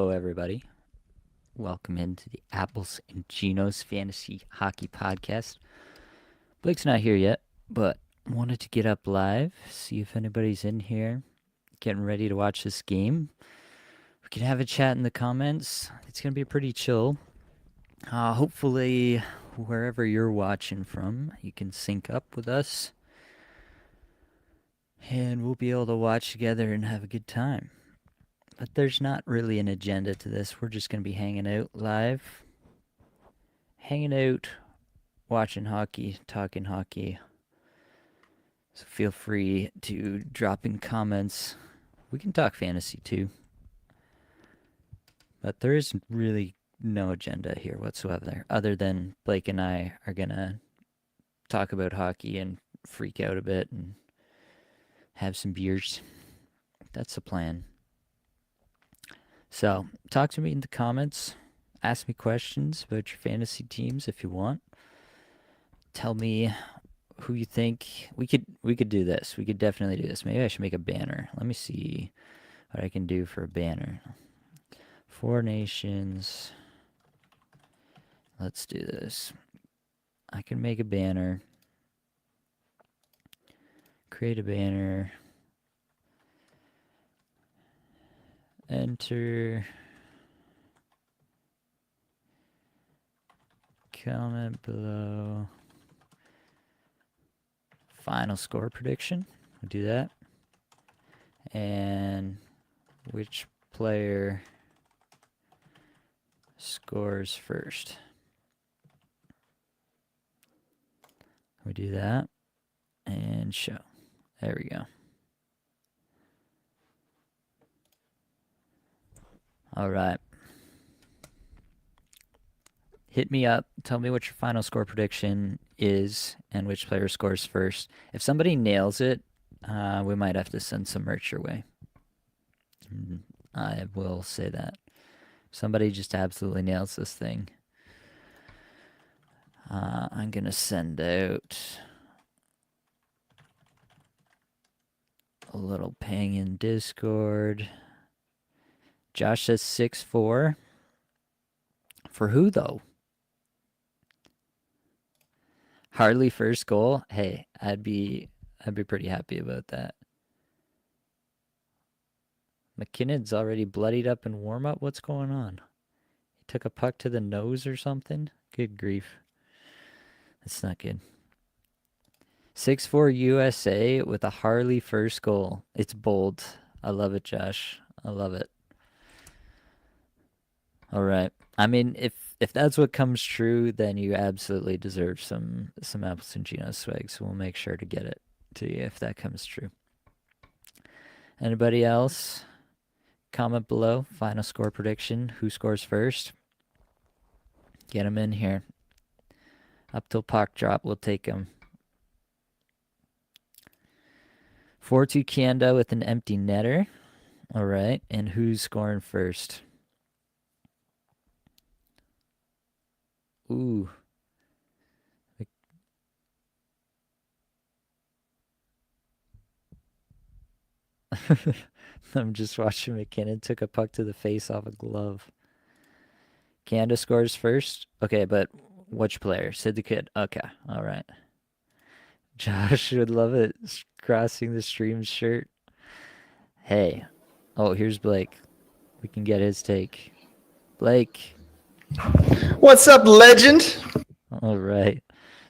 Hello, everybody. Welcome into the Apples and Geno's Fantasy Hockey Podcast. Blake's not here yet, but wanted to get up live, see if anybody's in here, getting ready to watch this game. We can have a chat in the comments. It's going to be pretty chill. Hopefully, wherever you're watching from, you can sync up with us. And we'll be able to watch together and have a good time. But there's not really an agenda to this. We're just going to be hanging out live. Hanging out, watching hockey, talking hockey. So feel free to drop in comments. We can talk fantasy too. But there is really no agenda here whatsoever, other than Blake and I are going to talk about hockey and freak out a bit and have some beers. That's the plan. So, talk to me in the comments. Ask me questions about your fantasy teams if you want. Tell me who you think. We could do this. We could definitely do this. Maybe I should make a banner. Let me see what I can do for a banner. 4 nations. Let's do this. I can make a banner. Create a banner. Enter. Comment below. Final score prediction. We'll do that. And which player scores first? We do that. And show. There we go. All right. Hit me up. Tell me what your final score prediction is and which player scores first. If somebody nails it, we might have to send some merch your way. I will say that. If somebody just absolutely nails this thing, I'm going to send out a little ping in Discord. Josh says 6-4. For who, though? Harley first goal? Hey, I'd be pretty happy about that. McKinnon's already bloodied up in warm-up? What's going on? He took a puck to the nose or something? Good grief. That's not good. 6-4 USA with a Harley first goal. It's bold. I love it, Josh. I love it. All right. I mean, if that's what comes true, then you absolutely deserve some Apples and Gino swag. So we'll make sure to get it to you if that comes true. Anybody else? Comment below. Final score prediction. Who scores first? Get them in here. Up till puck drop, we'll take them. 4-2 Canada with an empty netter. All right. And who's scoring first? Ooh. I'm just watching McKinnon took a puck to the face off a glove. Canada scores first? Okay, but which player? Sid the Kid. Okay, all right. Josh would love it. Crossing the stream shirt. Hey. Oh, here's Blake. We can get his take. Blake. What's up, legend? All right.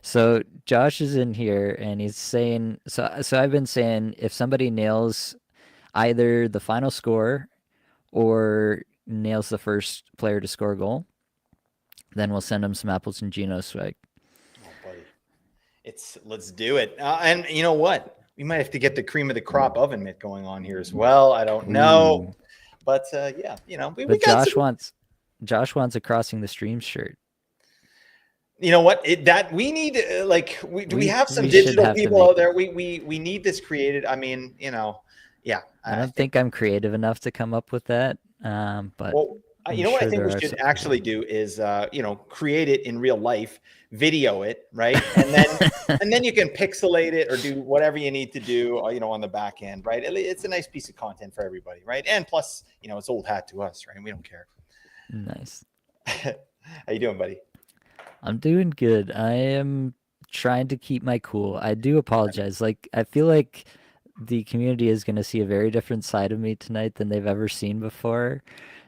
So Josh is in here and he's saying, so I've been saying if somebody nails either the final score or nails the first player to score a goal, then we'll send him some Apples and Gino swag. Oh, buddy. Let's do it. And you know what? We might have to get the cream of the crop oven mitt going on here as well. I don't know. Ooh. But yeah, you know, we But got Josh wants a crossing the stream shirt. You know what? We need we have some we digital have people out there. We need this created. I mean, you know, yeah. I don't think I'm creative enough to come up with that. But well, You I'm know what I sure think there we are should some for actually sure. do is, create it in real life, video it, right? And then you can pixelate it or do whatever you need to do, on the back end, right? It's a nice piece of content for everybody, right? And plus, it's old hat to us, right? We don't care. Nice. How you doing, buddy? I'm doing good. I am trying to keep my cool. I do apologize. Like, I feel like the community is going to see a very different side of me tonight than they've ever seen before.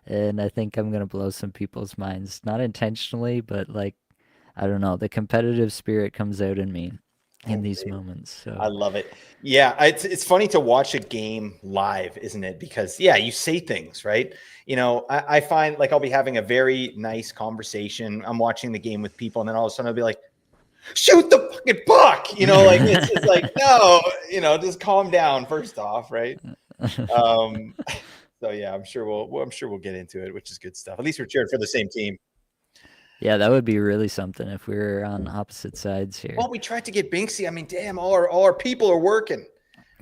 And I think I'm going to blow some people's minds. Not intentionally, but like, I don't know. The competitive spirit comes out in me in Oh, these baby. moments. I So, love it. Yeah, it's funny to watch a game live, isn't it? Because yeah, you say things, right? I find like I'll be having a very nice conversation. I'm watching the game with people, and then all of a sudden I'll be like, shoot the fucking puck. Like it's like, no, just calm down first off, right? Um, so yeah, I'm sure we'll get into it, which is good stuff. At least we're cheering for the same team. yeah, that would be really something if we were on opposite sides here. Well, we tried to get Binksy. I mean, damn, all our people are working,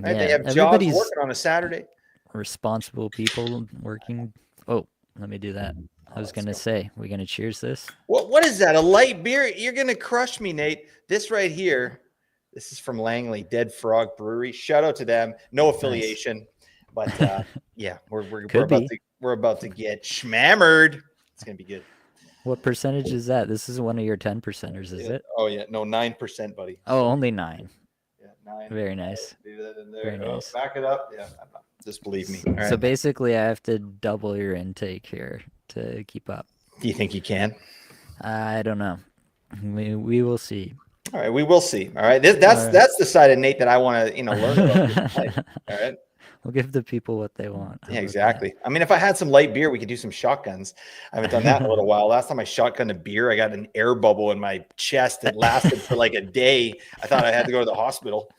right? They Yeah, have jobs everybody's working on a Saturday. responsible people working. Oh, let me do that. I Oh, was let's going to go. say, we going to cheers this? What is that? A light beer? You're gonna crush me, Nate. This right here. This is from Langley, Dead Frog Brewery. Shout out to them. No Nice. affiliation, but yeah, we're Could about be. to get schmammered. It's gonna be good. What percentage is that? This is one of your 10 percenters, is Yeah. it? Oh yeah, no, 9%, buddy. Oh, So only 9. yeah, 9. Very nice. Do that in there. Very Oh, nice. back it up. Yeah, just believe me. All So right. basically, I have to double your intake here to keep up. Do you think you can? I don't know. We will see. All right, we will see. All right, that's All right. that's the side of Nate that I want to learn about here tonight. All right. We'll give the people what they want. How Yeah, about that? exactly. I mean, if I had some light beer, we could do some shotguns. I haven't done that in a little while. Last time I shotgunned a beer, I got an air bubble in my chest that lasted for like a day. I thought I had to go to the hospital.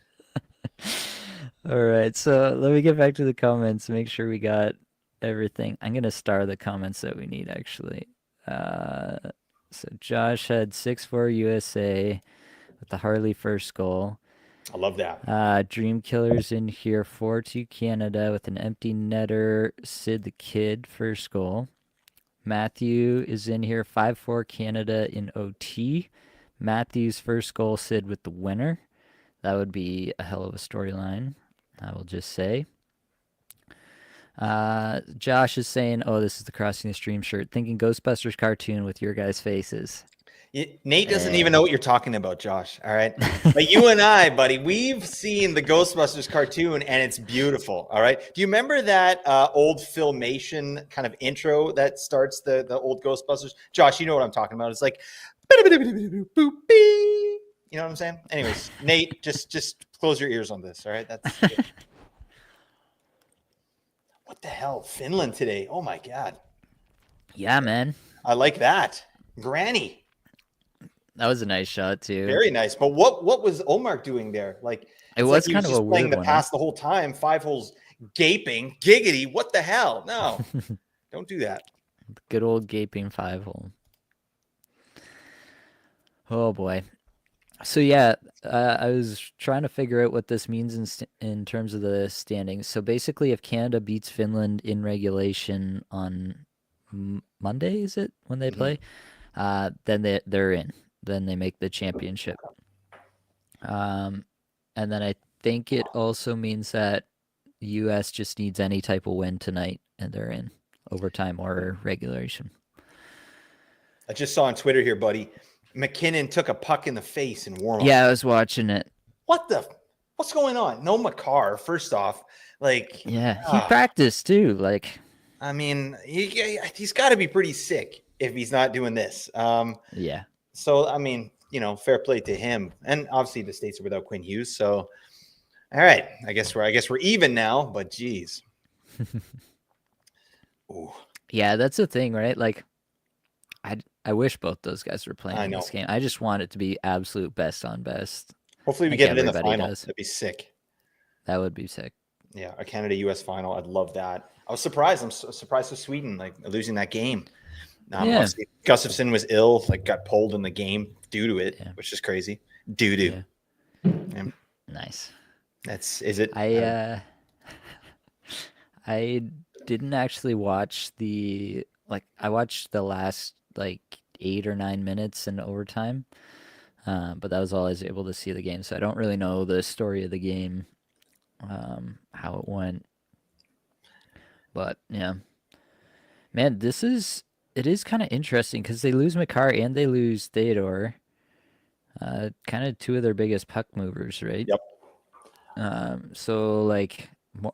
All right, so let me get back to the comments, make sure we got everything. I'm gonna star the comments that we need actually. Uh, so Josh had 6-4 USA with the Harley first goal. I love that. Dream Killers in here 4-2 Canada with an empty netter. Sid the Kid first goal. Matthew is in here 5-4 Canada in OT. Matthew's first goal, Sid with the winner. That would be a hell of a storyline, I will just say. Josh is saying, oh, this is the Crossing the Stream shirt. Thinking Ghostbusters cartoon with your guys' faces. Nate doesn't even know what you're talking about, Josh. All right. But you and I, buddy, we've seen the Ghostbusters cartoon and it's beautiful. All right. Do you remember that old Filmation kind of intro that starts the old Ghostbusters? Josh, you know what I'm talking about. It's like, you know what I'm saying? Anyways, Nate, just close your ears on this. All right. That's it. What the hell? Finland today. Oh my God. Yeah, man. I like that. Granny. That was a nice shot, too. Very nice. But what was Omar doing there? Like It it's was like he kind was of a just playing weird the one. pass the whole time, 5 holes gaping, giggity. What the hell? No, don't do that. Good old gaping 5-hole. Oh, boy. So, yeah, I was trying to figure out what this means in terms of the standings. So, basically, if Canada beats Finland in regulation on Monday, is it, when they play? Then they're in. Then they make the championship. And then I think it also means that U.S. just needs any type of win tonight, and they're in overtime or regulation. I just saw on Twitter here, buddy. McKinnon took a puck in the face in warm-up. Yeah, I was watching it. What's going on? No Makar, first off. Like, Yeah, he practiced too. Like, I mean, he's got to be pretty sick if he's not doing this. yeah. So, I mean, fair play to him. And obviously the States are without Quinn Hughes. So, all right. I guess we're even now, but geez. Ooh. Yeah, that's the thing, right? Like, I wish both those guys were playing I in know. this game. I just want it to be absolute best on best. Hopefully we Like get it in the everybody final. does. That'd be sick. That would be sick. Yeah, a Canada-US final. I'd love that. I was surprised. I'm surprised with Sweden like losing that game. Yeah. Obviously, Gustafsson was ill, like got pulled in the game due to it, Yeah. which is crazy. Doo-doo. Yeah. Nice. Is it? I didn't actually watch the like I watched the last like 8 or 9 minutes in overtime, but that was all I was able to see of the game. So I don't really know the story of the game, how it went. But yeah, man, it is kind of interesting because they lose Makar and they lose Theodore, kind of two of their biggest puck movers, right? Yep. So like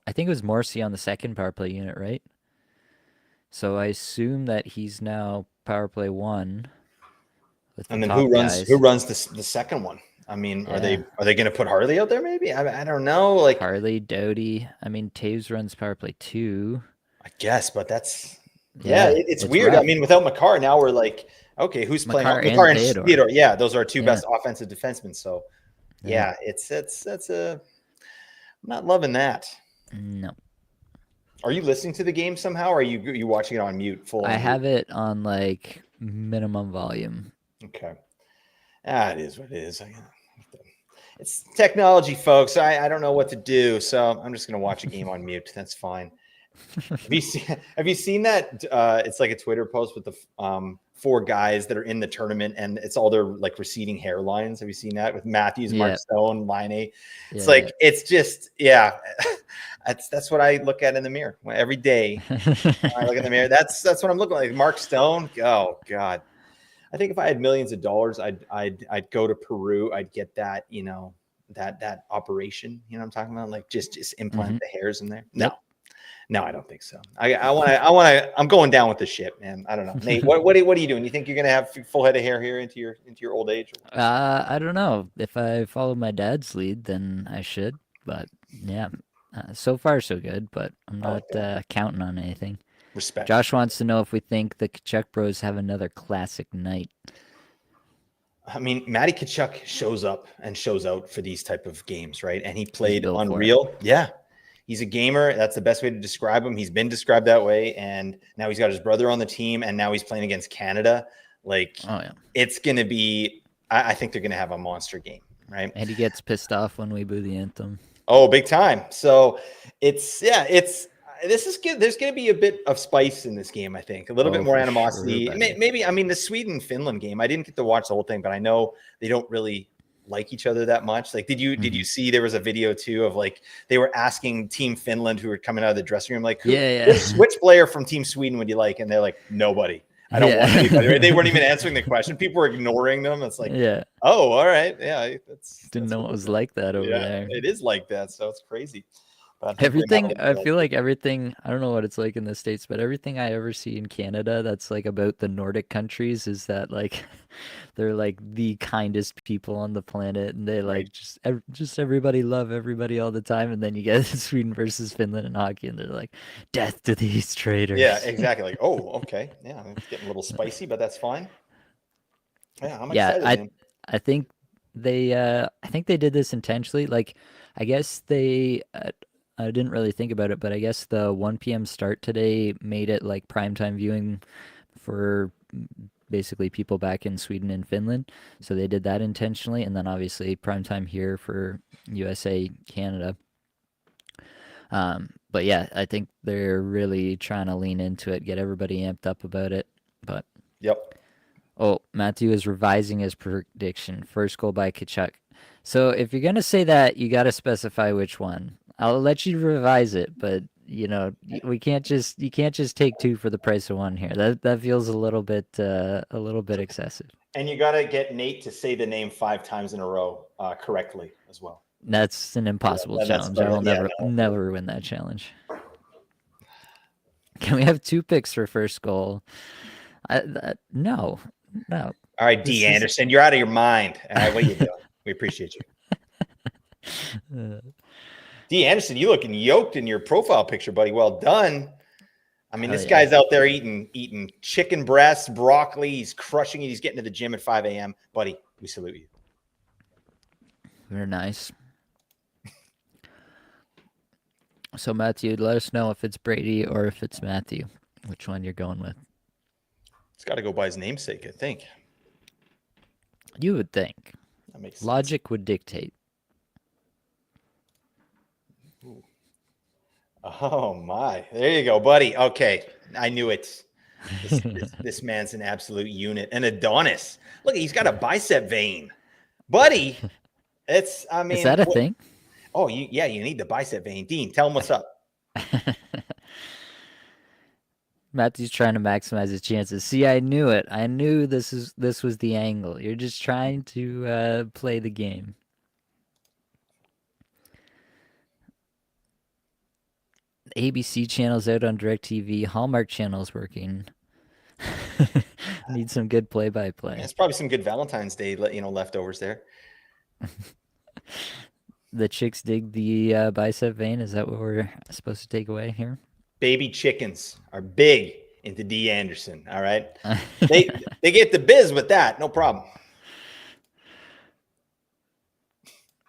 I think it was Morrissey on the second power play unit, right? So I assume that he's now power play one with the And then top who guys. runs the second one? I mean, Yeah. are they going to put Harley out there? Maybe I don't know. Like Harley, Doughty. I mean, Taves runs power play two. I guess, but that's yeah, Yeah, it's it's weird. I rough. mean, without Makar, now we're like, okay, who's playing Makar and Makar and Theodore. Theodore? Yeah, those are our two Yeah, best offensive defensemen. So yeah. yeah, that's a I'm not loving that. No. Are you listening to the game somehow? Or are you watching it on mute, full I on mute? have it on like minimum volume. Okay. It is what it is. It's technology, folks. I don't know what to do, so I'm just gonna watch a game on mute. That's fine. Have you seen that? It's like a Twitter post with the four guys that are in the tournament, and it's all their like receding hairlines. Have you seen that with Matthews, Mark Yeah, Stone, Line A? It's yeah, like it's just yeah. That's what I look at in the mirror every day. I look in the mirror. That's what I'm looking like. Mark Stone. Oh God. I think if I had millions of dollars, I'd go to Peru. I'd get that, that operation. You know what I'm talking about? Like just implant the hairs in there. No, Yep. no, I don't think so. I'm going down with the ship, man. I don't know. Nate, what are you doing? You think you're gonna have full head of hair here into your old age? I don't know. If I follow my dad's lead, then I should. But yeah, so far so good. But I'm I not like that. counting on anything. Respect. Josh wants to know if we think the Kachuk Bros have another classic night. I mean, Matty Kachuk shows up and shows out for these type of games, right? And he He's played built for it. unreal. Yeah. He's a gamer. That's the best way to describe him. He's been described that way. And now he's got his brother on the team. And now he's playing against Canada. Like, Oh yeah. it's going to be, I think they're going to have a monster game, right? And he gets pissed off when we boo the anthem. Oh, big time. So this is good. There's going to be a bit of spice in this game, I think. A little bit more For sure, animosity. buddy. Maybe, I mean, the Sweden-Finland game, I didn't get to watch the whole thing, but I know they don't really like each other that much. Like, did you see there was a video too of like they were asking Team Finland who were coming out of the dressing room, like, which player from Team Sweden would you like? And they're like, nobody. I don't want anybody. They weren't even answering the question. People were ignoring them. It's like, oh, all right. Yeah. Didn't know it was like that over there. It is like that. So it's crazy. Everything, I feel like everything, I don't know what it's like in the States, but everything I ever see in Canada that's like about the Nordic countries is that like they're like the kindest people on the planet and they like just everybody love everybody all the time. And then you get Sweden versus Finland in hockey and they're like, death to these traitors. Yeah, exactly. Like, oh, okay. Yeah, it's getting a little spicy, but that's fine. Yeah, I'm excited, man. I think they did this intentionally. Like, I guess I didn't really think about it, but I guess the 1 p.m. start today made it like primetime viewing for basically people back in Sweden and Finland. So they did that intentionally. And then obviously primetime here for USA, Canada. But yeah, I think they're really trying to lean into it, get everybody amped up about it. But yep. Oh, Matthew is revising his prediction. First goal by Kachuk. So if you're gonna say that, you got to specify which one. I'll let you revise it, but you can't just take two for the price of one here. That feels a little bit excessive. And you got to get Nate to say the name 5 times in a row correctly as well. That's an impossible challenge. I will never win that challenge. Can we have 2 picks for first goal? No. All right, D. Anderson, you're out of your mind. All right, what are you doing? We appreciate you. D. Anderson, you looking yoked in your profile picture, buddy. Well done. I mean, this guy's out there eating chicken breasts, broccoli. He's crushing it. He's getting to the gym at 5 a.m. Buddy, we salute you. Very nice. So, Matthew, let us know if it's Brady or if it's Matthew. Which one you're going with? It's got to go by his namesake, I think. You would think. That makes Logic would dictate. Ooh. Oh, my. There you go, buddy. Okay. I knew it. This man's an absolute unit. And Adonis, look, he's got a bicep vein, buddy. It's, I Is mean, that a thing? Oh, yeah, you need the bicep vein. Dean, tell him what's up. Matthew's trying to maximize his chances. See, I knew it. I knew this was the angle. You're just trying to play the game. ABC channel's out on DirecTV. Hallmark channel's working. Need some good play-by-play. It's probably some good Valentine's Day, leftovers there. The chicks dig the bicep vein. Is that what we're supposed to take away here? Baby chickens are big into D. Anderson. All right, they get the biz with that, no problem.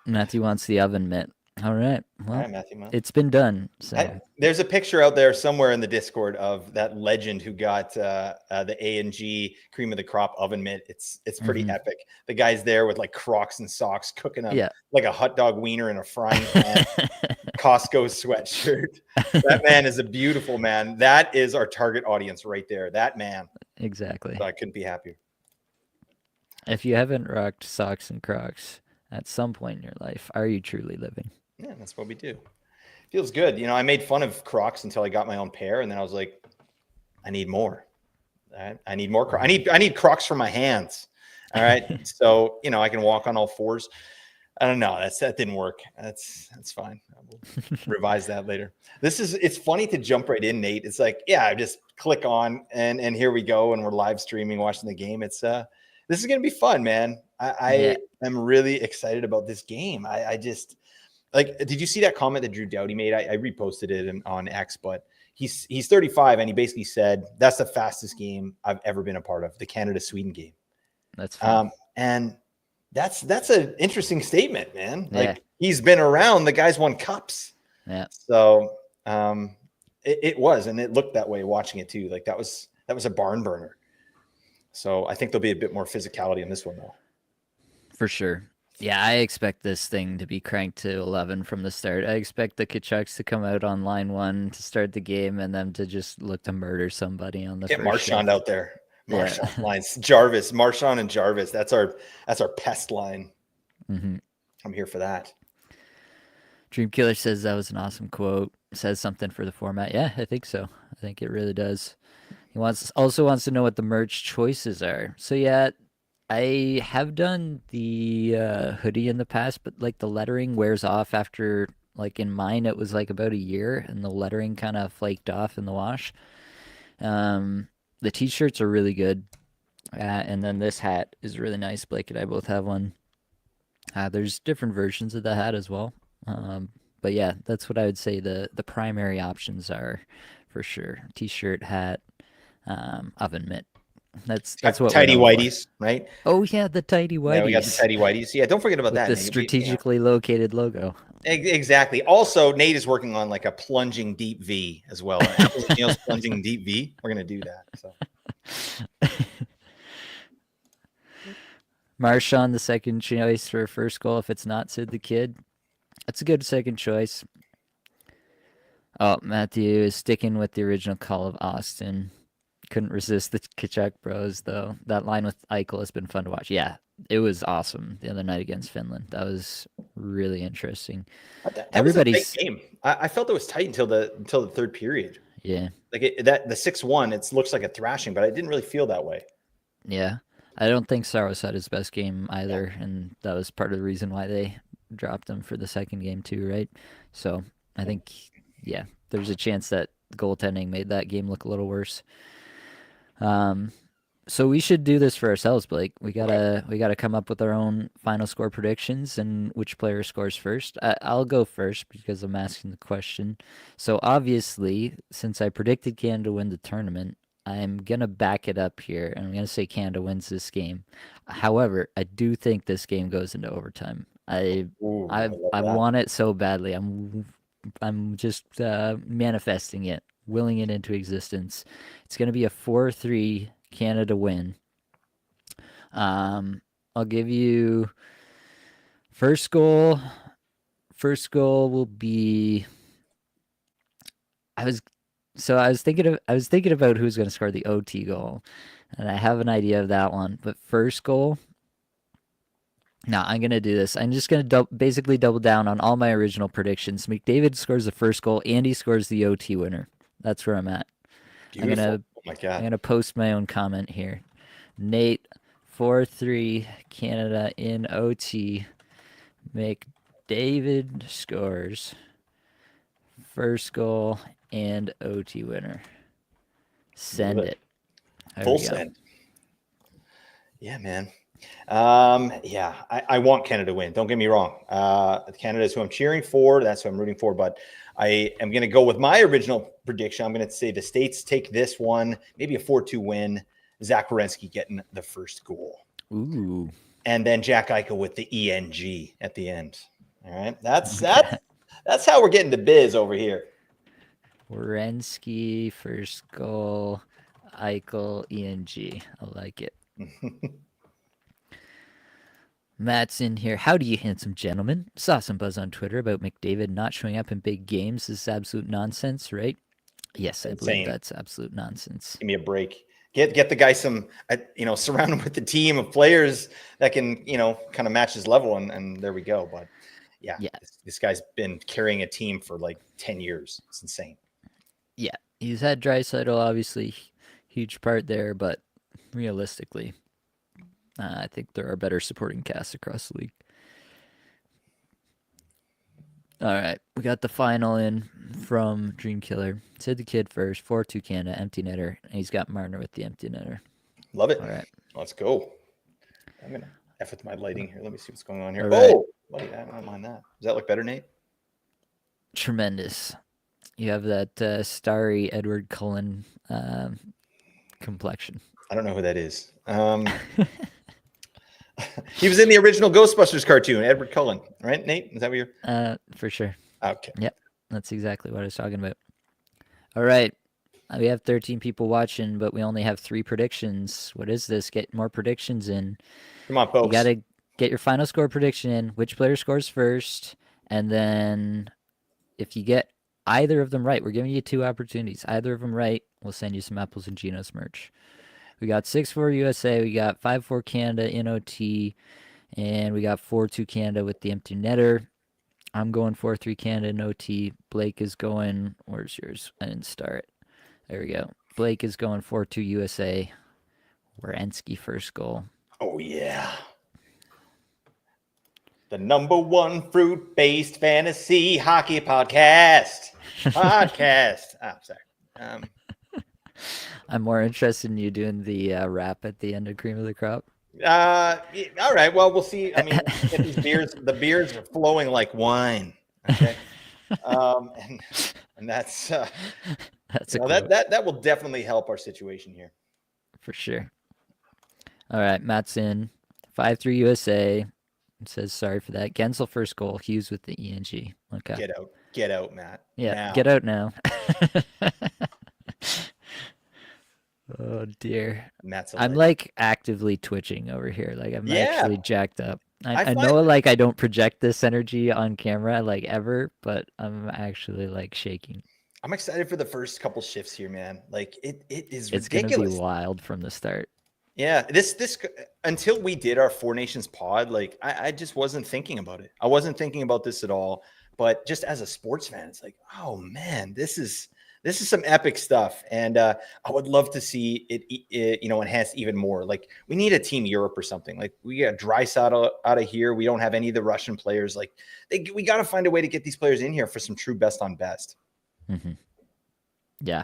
Matthew wants the oven mitt. All right. Well, all right, Matthew. It's been done. So there's a picture out there somewhere in the Discord of that legend who got the A&G cream of the crop oven mitt. It's pretty epic. The guy's there with like Crocs and socks, cooking up like a hot dog wiener in a frying pan. Costco sweatshirt. That man is a beautiful man. That is our target audience right there. That man. Exactly. So I couldn't be happier. If you haven't rocked socks and Crocs at some point in your life, are you truly living? Yeah, that's what we do. Feels good. I made fun of Crocs until I got my own pair, and then I was like, I need more. I need more Crocs. I need Crocs for my hands. All right. So, I can walk on all fours. I don't know. That didn't work. That's fine. We'll revise that later. It's funny to jump right in, Nate. It's like, I just click on and here we go. And we're live streaming, watching the game. This is going to be fun, man. I am really excited about this game. I just did you see that comment that Drew Doughty made? I reposted it on X, but he's 35 and he basically said, that's the fastest game I've ever been a part of, the Canada-Sweden game. That's fun. And that's an interesting statement, man. Like he's been around, the guy's won cups. Yeah. So it was, and it looked that way watching it too. Like that was a barn burner. So I think there'll be a bit more physicality in this one though. For sure. Yeah, I expect this thing to be cranked to 11 from the start. I expect the Kachucks to come out on line 1 to start the game and them to just look to murder somebody on the Get first Marchand shift. out there. Marchand lines. Jarvis, Marchand and Jarvis. That's our pest line. Mm-hmm. I'm here for that. Dream Killer says that was an awesome quote. Says something for the format. Yeah, I think so. I think it really does. He also wants to know what the merch choices are. So yeah, I have done the hoodie in the past, but like the lettering wears off after, like in mine, it was like about a year and the lettering kind of flaked off in the wash. The t-shirts are really good. And then this hat is really nice. Blake and I both have one. There's different versions of the hat as well. But yeah, that's what I would say the primary options are for sure. T-shirt, hat, oven mitt. That's what tidy whities, right? Oh yeah, the tidy whities. Yeah, we got the tidy whities. Yeah, don't forget about that. The strategically located logo. Exactly. Also, Nate is working on like a plunging deep V as well. Apples and Neil's plunging deep V. We're gonna do that. So. Marchand, the second choice for first goal. If it's not Sid the Kid, that's a good second choice. Oh, Matthew is sticking with the original call of Austin. Couldn't resist the Kachuk Bros, though. That line with Eichel has been fun to watch. Yeah, it was awesome the other night against Finland. That was really interesting. Everybody's was a tight game. I felt it was tight until the third period. Yeah, like the 6-1. It looks like a thrashing, but I didn't really feel that way. Yeah, I don't think Saros had his best game either, and that was part of the reason why they dropped him for the second game too, right? So I think, there's a chance that goaltending made that game look a little worse. So we should do this for ourselves, Blake. We gotta come up with our own final score predictions and which player scores first. I'll go first because I'm asking the question. So obviously, since I predicted Canada to win the tournament, I'm gonna back it up here, and I'm gonna say Canada wins this game. However, I do think this game goes into overtime. I want it so badly. I'm just manifesting it, willing it into existence. It's gonna be a 4-3 Canada win. I'll give you first goal. First goal will be. So I was thinking about who's going to score the OT goal, and I have an idea of that one. But first goal, no, I'm gonna do this. I'm just gonna basically double down on all my original predictions. McDavid scores the first goal. Andy scores the OT winner. That's where I'm at. I'm Beautiful. gonna Oh my I'm God. gonna post my own comment here. Nate, 4-3 Canada in OT. McDavid scores first goal and OT winner. Love Send it. it. There Full we go. send. Yeah, man. Yeah, I want Canada to win. Don't get me wrong. Canada is who I'm cheering for. That's who I'm rooting for. But I am going to go with my original prediction. I'm going to say the States take this one, maybe a 4-2 win. Zach Werenski getting the first goal. Ooh. And then Jack Eichel with the ENG at the end. All right. That's Okay. that's how we're getting to biz over here. Werenski, first goal. Eichel, ENG. I like it. Matt's in here. Howdy, you handsome gentlemen. Saw some buzz on Twitter about McDavid not showing up in big games. This is absolute nonsense, right? Yes, I believe Insane. that's absolute nonsense. Give me a break. Get the guy some, surround him with the team of players that can, kind of match his level, and there we go. But yeah, Yeah, this guy's been carrying a team for like 10 years. It's insane. yeah. He's had Draisaitl, obviously, huge part there, but realistically, I think there are better supporting casts across the league. All right, we got the final in from Dream Killer. Sid the Kid first, 4-2 Canada, empty netter, and he's got Marner with the empty netter. Love it. All right. Let's go. I'm going to F with my lighting here. Let me see what's going on here. All right. Oh, buddy, I don't mind that. Does that look better, Nate? Tremendous. You have that starry Edward Cullen complexion. I don't know who that is. He was in the original Ghostbusters cartoon, Edward Cullen, right, Nate? Is that what you're? For sure. Okay. Yep, that's exactly what I was talking about. All right. We have 13 people watching, but we only have 3 predictions. What is this? Get more predictions in. Come on, folks. You got to get your final score prediction in, which player scores first, and then if you get either of them right, we're giving you 2 opportunities. Either of them right, we'll send you some Apples and Genos merch. We got 6-4 USA, we got 5-4 Canada in OT, and we got 4-2 Canada with the empty netter. I'm going 4-3 Canada in OT. Blake is going, where's yours? I didn't start. There we go. Blake is going 4-2 USA. Werenski first goal. Oh, yeah. The #1 fruit-based fantasy hockey podcast. Sorry. I'm more interested in you doing the rap at the end of Cream of the Crop. All right. Well, we'll see. I mean, these the beers are flowing like wine. Okay. And that's that will definitely help our situation here. For sure. All right, Matt's in 5-3 USA. It says sorry for that. Gensel first goal. Hughes with the ENG. Okay. Get out, Matt. Yeah, now. Get out now. Oh dear. I'm like actively twitching over here. Like I'm actually jacked up. I know like I don't project this energy on camera like ever, but I'm actually like shaking. I'm excited for the first couple shifts here, man. Like it's ridiculous. It's gonna be wild from the start. Yeah, this until we did our Four Nations pod, like I just wasn't thinking about it. I wasn't thinking about this at all. But just as a sports fan, it's like, oh man, this is some epic stuff, and I would love to see it enhanced even more. Like we need a Team Europe or something. Like we got Draisaitl out of here. We don't have any of the Russian players. Like we got to find a way to get these players in here for some true best on best. Mm-hmm. Yeah.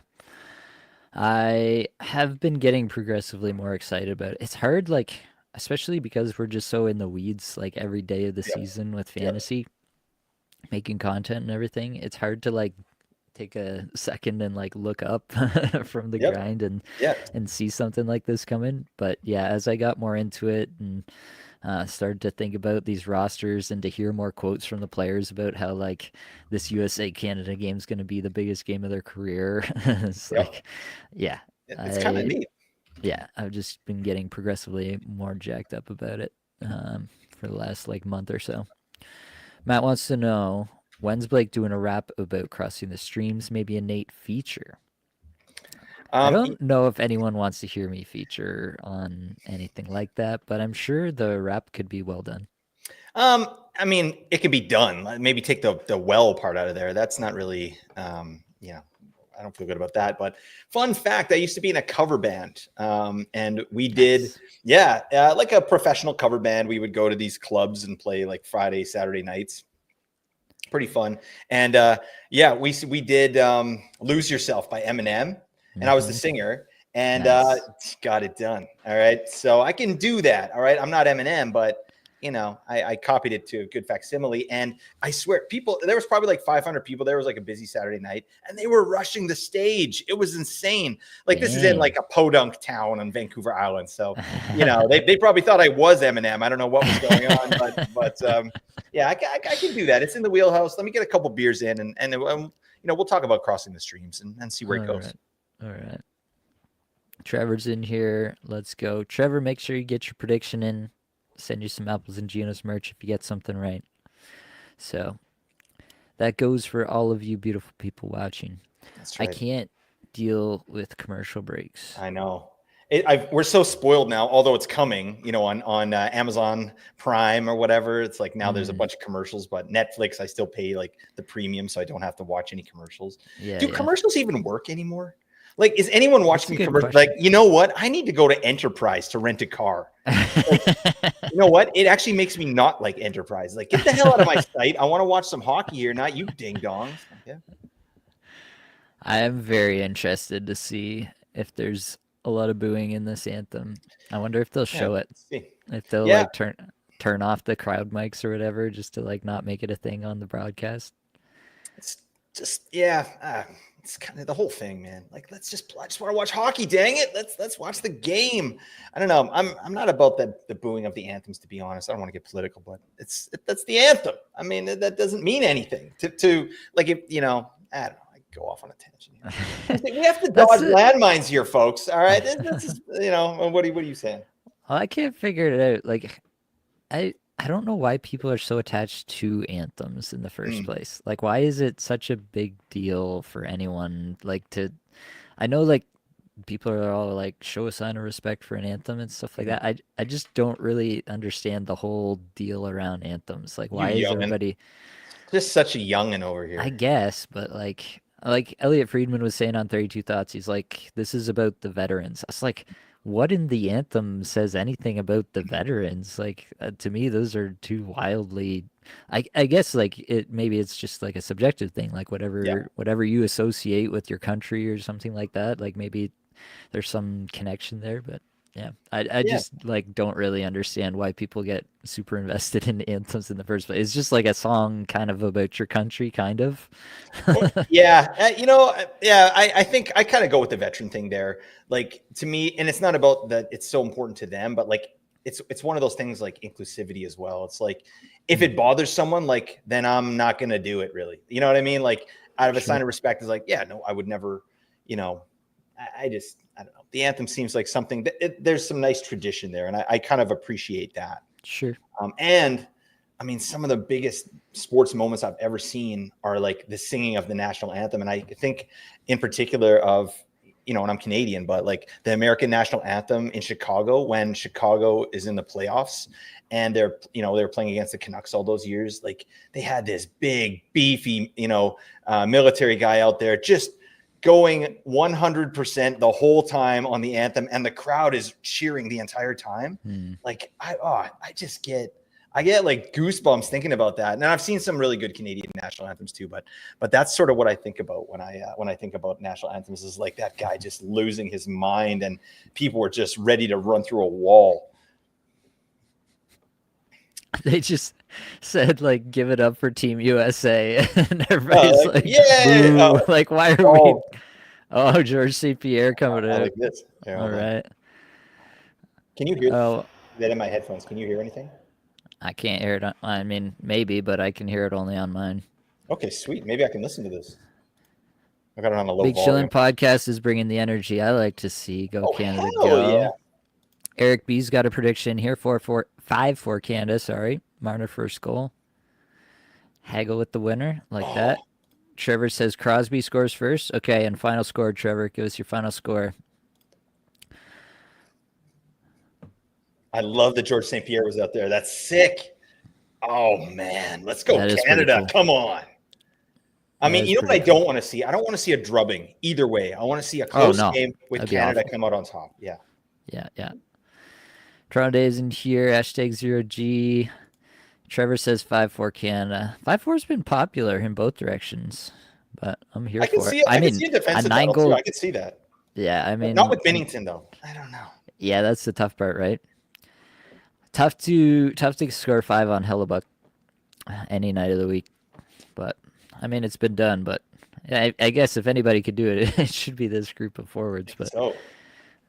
I have been getting progressively more excited about it. It's hard, like, especially because we're just so in the weeds, like, every day of the season with fantasy, making content and everything. It's hard to, like, take a second and, like, look up from the grind and see something like this coming. But, yeah, as I got more into it and started to think about these rosters and to hear more quotes from the players about how, like, this USA-Canada game is going to be the biggest game of their career. It's like, yeah. It's kind of neat. Yeah, I've just been getting progressively more jacked up about it for the last, like, month or so. Matt wants to know, when's Blake doing a rap about crossing the streams? Maybe a Nate feature? I Um, don't know if anyone wants to hear me feature on anything like that, but I'm sure the rap could be well done. I mean, it can be done. Maybe take the well part out of there. That's not really, I don't feel good about that. But fun fact, I used to be in a cover band, and we did, Nice. like a professional cover band. We would go to these clubs and play like Friday, Saturday nights. Pretty fun. And we did "Lose Yourself" by Eminem, and I was the Hmm. singer. And Nice. got it done. All right, so I can do that. All right, I'm not Eminem, but I copied it to a good facsimile. And I swear, there was probably like 500 people. There was like a busy Saturday night, and they were rushing the stage. It was insane. Like this is in like Dang. a podunk town on Vancouver Island, so they probably thought I was Eminem. I don't know what was going on, but yeah, I can do that. It's in the wheelhouse. Let me get a couple beers in, and we'll talk about crossing the streams and see where All it goes. right. All right. Trevor's in here. Let's go. Trevor, make sure you get your prediction in. Send you some Apples and Genos merch if you get something right. So that goes for all of you beautiful people watching. That's I right. can't deal with commercial breaks. I know. We're so spoiled now, although it's coming, on Amazon Prime or whatever. It's like now there's a Mm, bunch of commercials, but Netflix, I still pay like the premium, so I don't have to watch any commercials. yeah, Do yeah. commercials even work anymore? Like, is anyone That's a watching a good commercial? Like, question. you know what? I need to go to Enterprise to rent a car. Like, you know what? It actually makes me not like Enterprise. Like, get the hell out of my sight. I want to watch some hockey here, not you ding dongs. Yeah. I am very interested to see if there's a lot of booing in this anthem. I wonder if they'll Yeah. show it. Let's see. If they'll Yeah. like turn off the crowd mics or whatever just to like not make it a thing on the broadcast. It's just it's kind of the whole thing, man. Like, I just want to watch hockey. Dang it, let's watch the game. I don't know. I'm not about the booing of the anthems, to be honest. I don't want to get political, but that's the anthem. I mean, that doesn't mean anything to like if I don't know. I go off on a tangent here. We have to That's dodge it. landmines here, folks. All right, this is what are you saying? Well, I can't figure it out. Like I don't know why people are so attached to anthems in the first Mm, place. Like why is it such a big deal for anyone like to I know like people are all like show a sign of respect for an anthem and stuff like mhm. that. I just don't really understand the whole deal around anthems. Like You why is youngin, everybody just such a youngin over I here. guess, but like Elliot Friedman was saying on 32 Thoughts, he's like, this is about the veterans. I was like, what in the anthem says anything about the veterans? Like to me, those are two wildly. I guess like it maybe it's just like a subjective thing, like Yeah, whatever you associate with your country or something like that. Like maybe there's some connection there, but yeah, I yeah. just like don't really understand why people get super invested in anthems in the first place. It's just like a song kind of about your country, kind of. Yeah, yeah. I think I kind of go with the veteran thing there. Like to me, and it's not about that it's so important to them, but like it's one of those things like inclusivity as well. It's like if Mm, it bothers someone, like then I'm not gonna do it really. You know what I mean? Like out of a sign sure. of respect is like, yeah, no, I would never. You know, I don't know. The anthem seems like something that there's some nice tradition there, and I kind of appreciate that. Sure. And I mean, some of the biggest sports moments I've ever seen are like the singing of the national anthem. And I think in particular of, and I'm Canadian, but like the American national anthem in Chicago, when Chicago is in the playoffs and they're playing against the Canucks all those years, like they had this big, beefy, military guy out there just going 100% the whole time on the anthem. And the crowd is cheering the entire time. Hmm. Like I get like goosebumps thinking about that. And I've seen some really good Canadian national anthems too, but that's sort of what I think about when I think about national anthems is like that guy just losing his mind and people were just ready to run through a wall. They just said like give it up for Team USA and everybody's like Yeah. boo. Like why are we Oh, Oh, George St. Pierre coming I out. like this. Here, All hold on. right. Can you hear Oh, that in my headphones? Can you hear anything? I can't hear it. I mean, maybe, but I can hear it only on mine. Okay, sweet. Maybe I can listen to this. I got it on a low Big Chillin' volume. Podcast is bringing the energy I like to see. Go Oh, Canada, hell yeah. go. Eric B's got a prediction here. 5 for Canada. Sorry, Marner first goal. Haggle with the winner like Oh, that. Trevor says Crosby scores first. Okay, and final score, Trevor. Give us your final score. I love that George St. Pierre was out there. That's sick. Oh, man. Let's go, That is pretty Canada. cool. Come on. I mean, is you know what I pretty cool. don't want to see? I don't want to see a drubbing either way. I want to see a Oh, close no. game with That'd be Canada awful. come out on top. Yeah. Yeah. Toronto Day is in here. Hashtag 0G. Trevor says 5-4 Canada. 5-4's been popular in both directions, but I'm here I can for it. see it. I can mean, see a a defensive 9 battle, too. goal. I can see that. Yeah, I But not mean, with Binnington, though. I don't know. yeah, that's the tough part, right? Tough to score 5 on Hellebuck any night of the week. But I mean, it's been done. But I guess if anybody could do it, it should be this group of forwards. But So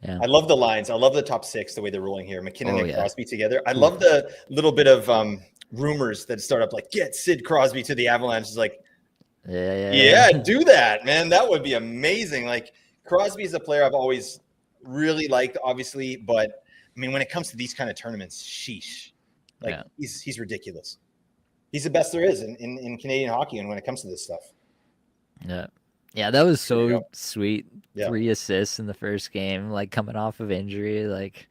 yeah, I love the lines. I love the top six, the way they're rolling here. McKinnon Oh, and yeah. Crosby together. I love the little bit of rumors that start up like, get Sid Crosby to the Avalanche. It's like, yeah, do that, man. That would be amazing. Like, Crosby is a player I've always really liked, obviously. But, I mean, when it comes to these kind of tournaments, sheesh. Like, Yeah. he's ridiculous. He's the best there is in Canadian hockey and when it comes to this stuff. Yeah, that was There you so go. sweet. Yeah. 3 assists in the first game, like coming off of injury, like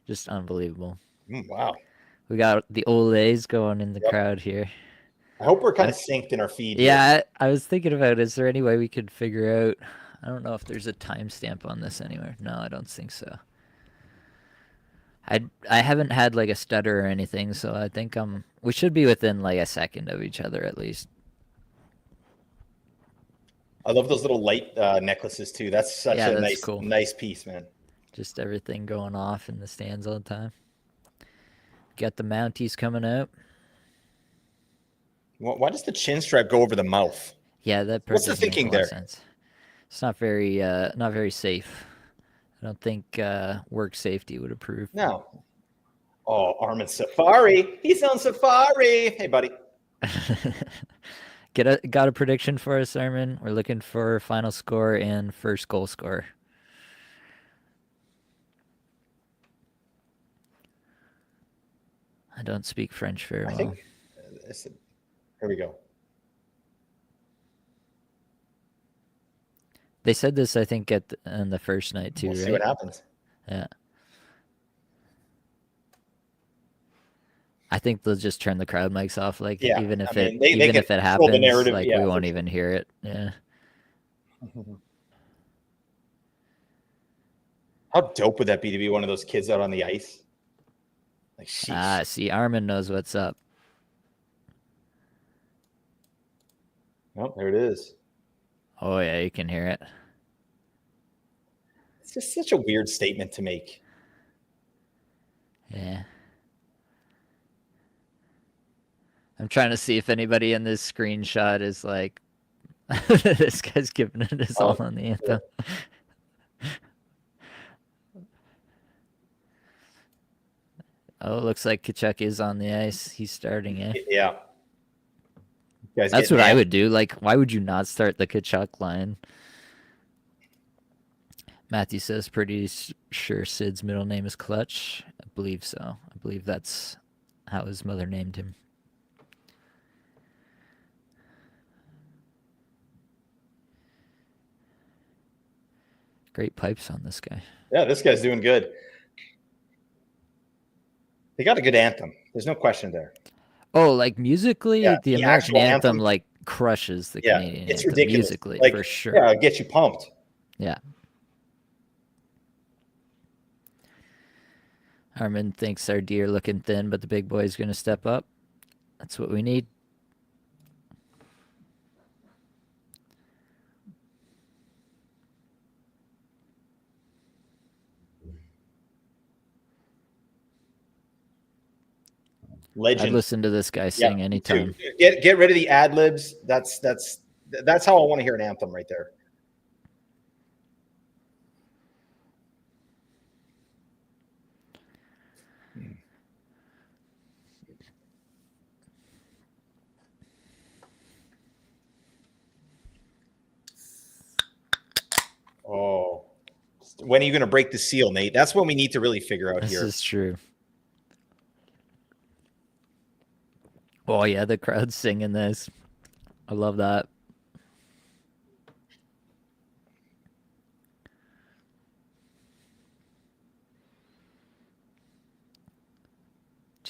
just unbelievable. Wow. We got the Olays going in the Yep. crowd here. I hope we're kind of synced in our feed here. Yeah, I was thinking about, is there any way we could figure out? I don't know if there's a timestamp on this anywhere. No, I don't think so. I haven't had like a stutter or anything, so I think we should be within like a second of each other at least. I love those little light necklaces too. That's such Yeah, a that's cool. nice piece, man. Just everything going off in the stands all the time. Got the Mounties coming out. Why does the chin strap go over the mouth? Yeah, that part What's the doesn't make thinking a lot of there? sense. It's not very safe. I don't think work safety would approve. No. Oh, Armin Safari. He's on Safari. Hey, buddy. Got a prediction for us, Armin? We're looking for final score and first goal scorer. I don't speak French very well. Here we go. They said this, I think, on the first night too, We'll right? see what happens. Yeah. I think they'll just turn the crowd mics off, like Yeah, even if I mean, it they can happens, control the narrative, like yeah, we for won't sure. even hear it. Yeah. How dope would that be to be one of those kids out on the ice? Like, sheesh. See, Armin knows what's up. Oh, there it is. Oh yeah, you can hear it. It's just such a weird statement to make. Yeah. I'm trying to see if anybody in this screenshot is like, this guy's giving it his all on the anthem. Oh, it looks like Kachuk is on the ice. He's starting, eh? Yeah. That's what I would do. Like, why would you not start the Kachuk line? Matthew says, pretty sure Sid's middle name is Clutch. I believe so. I believe that's how his mother named him. Great pipes on this guy. Yeah, this guy's doing good. They got a good anthem. There's no question there. Oh, like musically, Yeah, the the American actual anthem. like crushes the Yeah, Canadian it's anthem ridiculous. musically, Like, for sure. Yeah, it gets you pumped. Yeah. Armin thinks our D are looking thin, but the big boy's going to step up. That's what we need. Legend. I'd listen to this guy sing anytime. Get rid of the ad libs. That's how I want to hear an anthem right there. Oh, when are you going to break the seal, Nate? That's what we need to really figure out here. This is true. Oh, yeah, the crowd's singing this. I love that.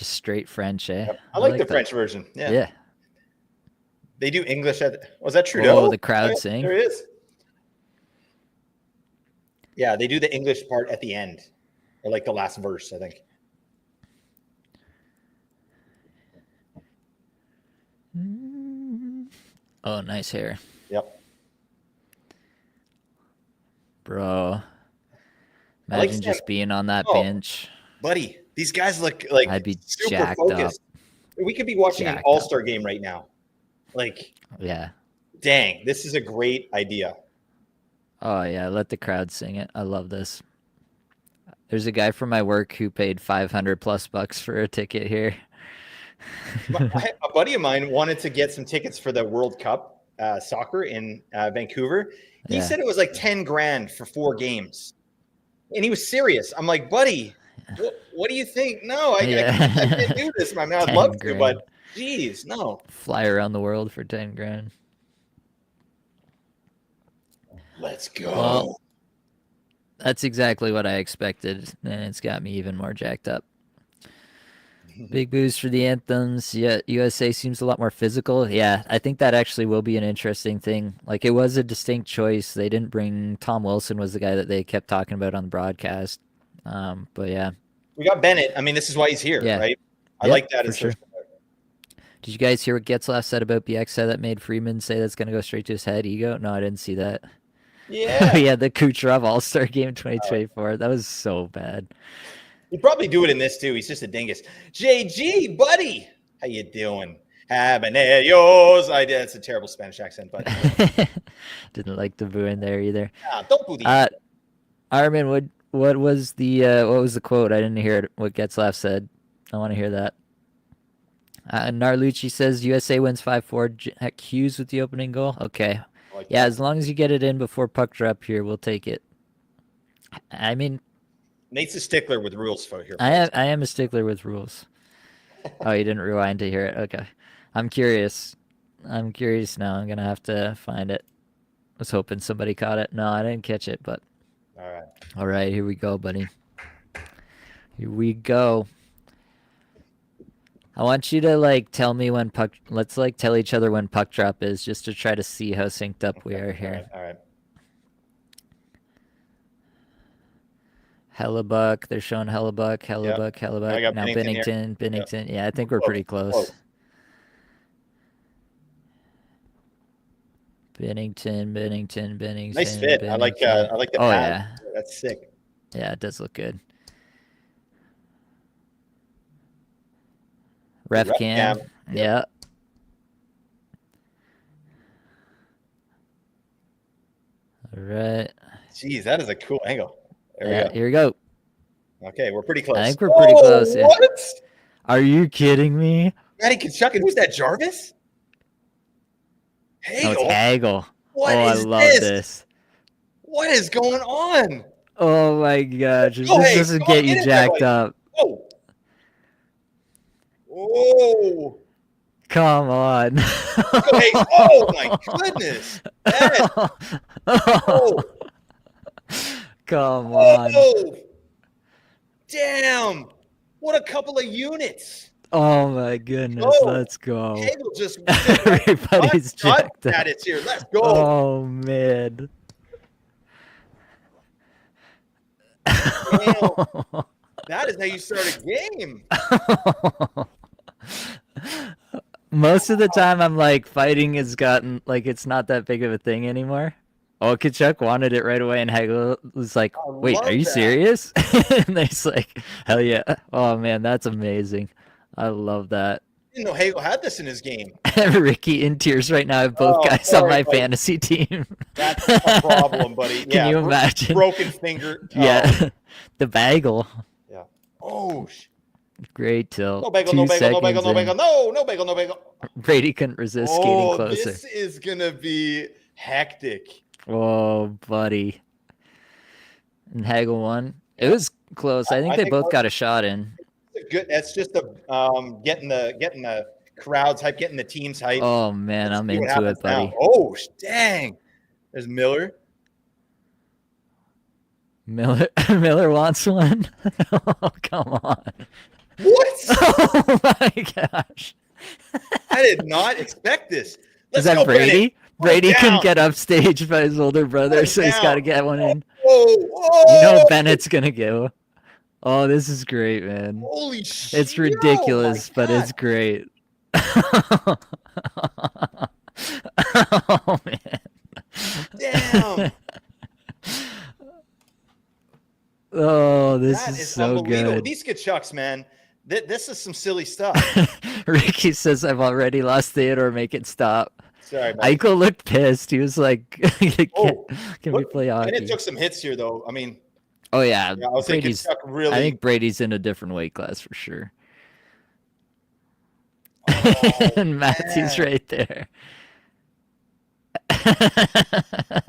Just straight French, eh? Yep. I like the that. French version. Yeah. Yeah. They do English was that Trudeau? Oh, the crowd yeah, sing. There it is. Yeah, they do the English part at the end, or like the last verse, I think. Oh, nice hair. Yep. Bro. Imagine just being on that bench. Buddy, these guys look like I'd be super jacked focused. up. We could be watching an all-star game right now. Like, yeah. Dang, this is a great idea. Oh, yeah. Let the crowd sing it. I love this. There's a guy from my work who paid $500+ for a ticket here. A buddy of mine wanted to get some tickets for the World Cup soccer in Vancouver. He said it was like 10 grand for 4 games. And he was serious. I'm like, buddy, what do you think? No, I can't do this. I mean, I'd love to, but geez, no. Fly around the world for 10 grand. Let's go. Well, that's exactly what I expected, and it's got me even more jacked up. Big boost for the anthems. Yeah, USA seems a lot more physical. Yeah, I think that actually will be an interesting thing. Like, it was a distinct choice. They didn't bring Tom Wilson was the guy that they kept talking about on the broadcast. But yeah. We got Bennett. I mean, this is why he's here, right? I like that. For sure. Did you guys hear what Getzlaff said about Bieksa that made Freeman say that's going to go straight to his head ego? No, I didn't see that. Yeah. Yeah, the Kucherov All-Star Game 2024. That was so bad. He'd probably do it in this too. He's just a dingus. JG, buddy, how you doing? Habaneros. That's a terrible Spanish accent, but didn't like the boo in there either. Don't boo the Armin, what was the quote? I didn't hear it. What Getzlaff said. I want to hear that. Narlucci says USA wins 5-4. Hughes with the opening goal. Okay. Like yeah, as long as you get it in before puck drop here, we'll take it. I mean, Nate's a stickler with rules for here. I am a stickler with rules. Oh, you didn't rewind to hear it. Okay. I'm curious now. I'm going to have to find it. I was hoping somebody caught it. No, I didn't catch it, but. All right, here we go, buddy. Here we go. I want you to tell me when let's tell each other when puck drop is, just to try to see how synced up we are here. All right. Hellebuck, they're showing Hellebuck. Yep. Now Binnington. Yep. Yeah, I think we're pretty close. Binnington. Nice fit. Binnington. I like the pad. Yeah. That's sick. Yeah, it does look good. Ref cam. Yeah. All right. Jeez, that is a cool angle. Here we go. Okay, we're pretty close. I think we're pretty close. Yeah. What? Are you kidding me? Matty Tkachuk, who's that, Jarvis? Hagel. No, it's Hagel. I love this. What is going on? Oh my gosh. This doesn't get you jacked up. Oh. Come on. Oh my goodness. Oh. Come on. Oh. Damn. What a couple of units. Oh my goodness. Let's go. Hagel just everybody's jacked up. That is here. Let's go. Oh man. Damn. That is how you start a game. Most of the time I'm fighting has gotten it's not that big of a thing anymore. Oh, Tkachuk wanted it right away, and Hagel was like, wait, are you serious? And he's like, hell yeah. Oh man, that's amazing. I love that. I didn't know Hagel had this in his game. Ricky in tears right now. I have both guys on my fantasy team. That's a problem, buddy. Can you imagine? Broken finger. Yeah. The bagel. Yeah. Oh, great tilt. No bagel, no bagel, no bagel, no bagel. No bagel, no bagel. Brady couldn't resist skating closer. This is going to be hectic. Oh, buddy. And Hagel won. It was close. I think they both got a shot in. Good. That's just getting the crowds hype, getting the teams hype. Oh man, I'm into it, buddy. Now. Oh dang! There's Miller. Miller wants one. Oh, come on. What? Oh my gosh. I did not expect this. Is Let's that go, Brennan. Brady? Put it Brady couldn't down. get upstaged by his older Put brother, it so he's got down. to get one in. Whoa, You know whoa. Bennett's going to go. Oh, this is great, man. Holy It's shit. Oh my ridiculous, but God. it's great. Oh, man. Damn. Oh, this That is is so unbelievable. good. These Kachucks, man. This is some silly stuff. Ricky says, I've already lost Theodore. Make it stop. Sorry, buddy. Eichel looked pissed. He was like, Oh, can we play and it hockey? took some hits here, though. I mean, Oh, yeah. yeah, I was thinking Brady's. Chuck I really. think Brady's in a different weight class for sure. Oh, And Matthew's man. right there. I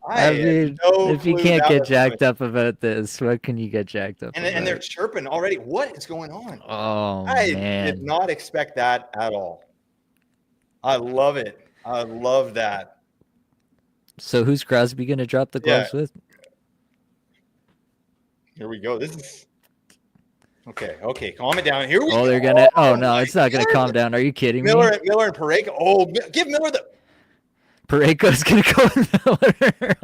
I had mean, no if you clue can't that get was coming. jacked up about this, what can you get jacked up about? And they're chirping already. What is going on? Oh, I did man. not expect that at all. I love it. I love that. So who's Crosby going to drop the gloves with? Here we go. This is okay. Okay, calm it down. Here we go. Oh, they're going to. Oh, no, my it's not going to calm goodness. down. Are you kidding me? Miller and Parayko. Oh, give Miller the. Parayko's going to go with Miller.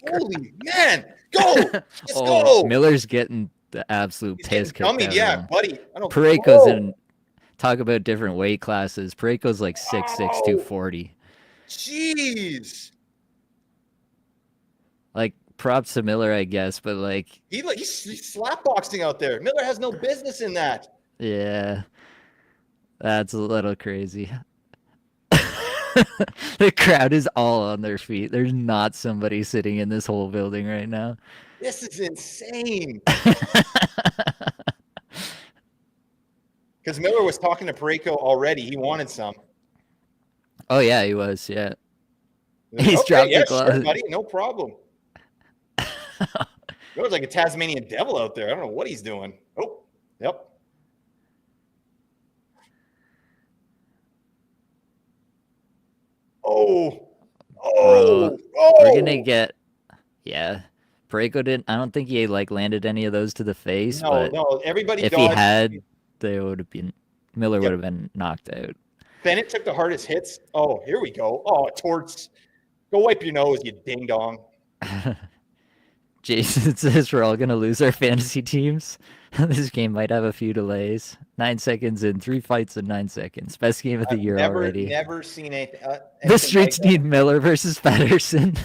Holy man. Go. Let's Oh, go. Miller's getting the absolute He's piss getting kicked dummied. out of Yeah, him. buddy. I don't. Parayko's Whoa. in. Talk about different weight classes. Parayko's like 6'6", 240. Jeez. Like, props to Miller, I guess, but like, He's slapboxing out there. Miller has no business in that. yeah, that's a little crazy. The crowd is all on their feet. There's not somebody sitting in this whole building right now. This is insane. Because Miller was talking to Parayko already. He wanted some. Oh yeah, he was. Yeah, he's Okay, dropped yeah, the glove. sure, buddy. No problem. Miller's like a Tasmanian devil out there. I don't know what he's doing. Oh, yep. Oh, Bro, oh. we're gonna get. Yeah, Parayko didn't. I don't think he like landed any of those to the face. No, but no. Everybody if dodged. he had, they would have been. Miller Yep. would have been knocked out. Bennett took the hardest hits. Oh, here we go. Oh, Torts. Go wipe your nose, you ding dong. Jason says we're all gonna lose our fantasy teams. This game might have a few delays. 9 seconds in, 3 fights in 9 seconds. Best game of the year already. Never seen anything. The streets need Miller versus Patterson.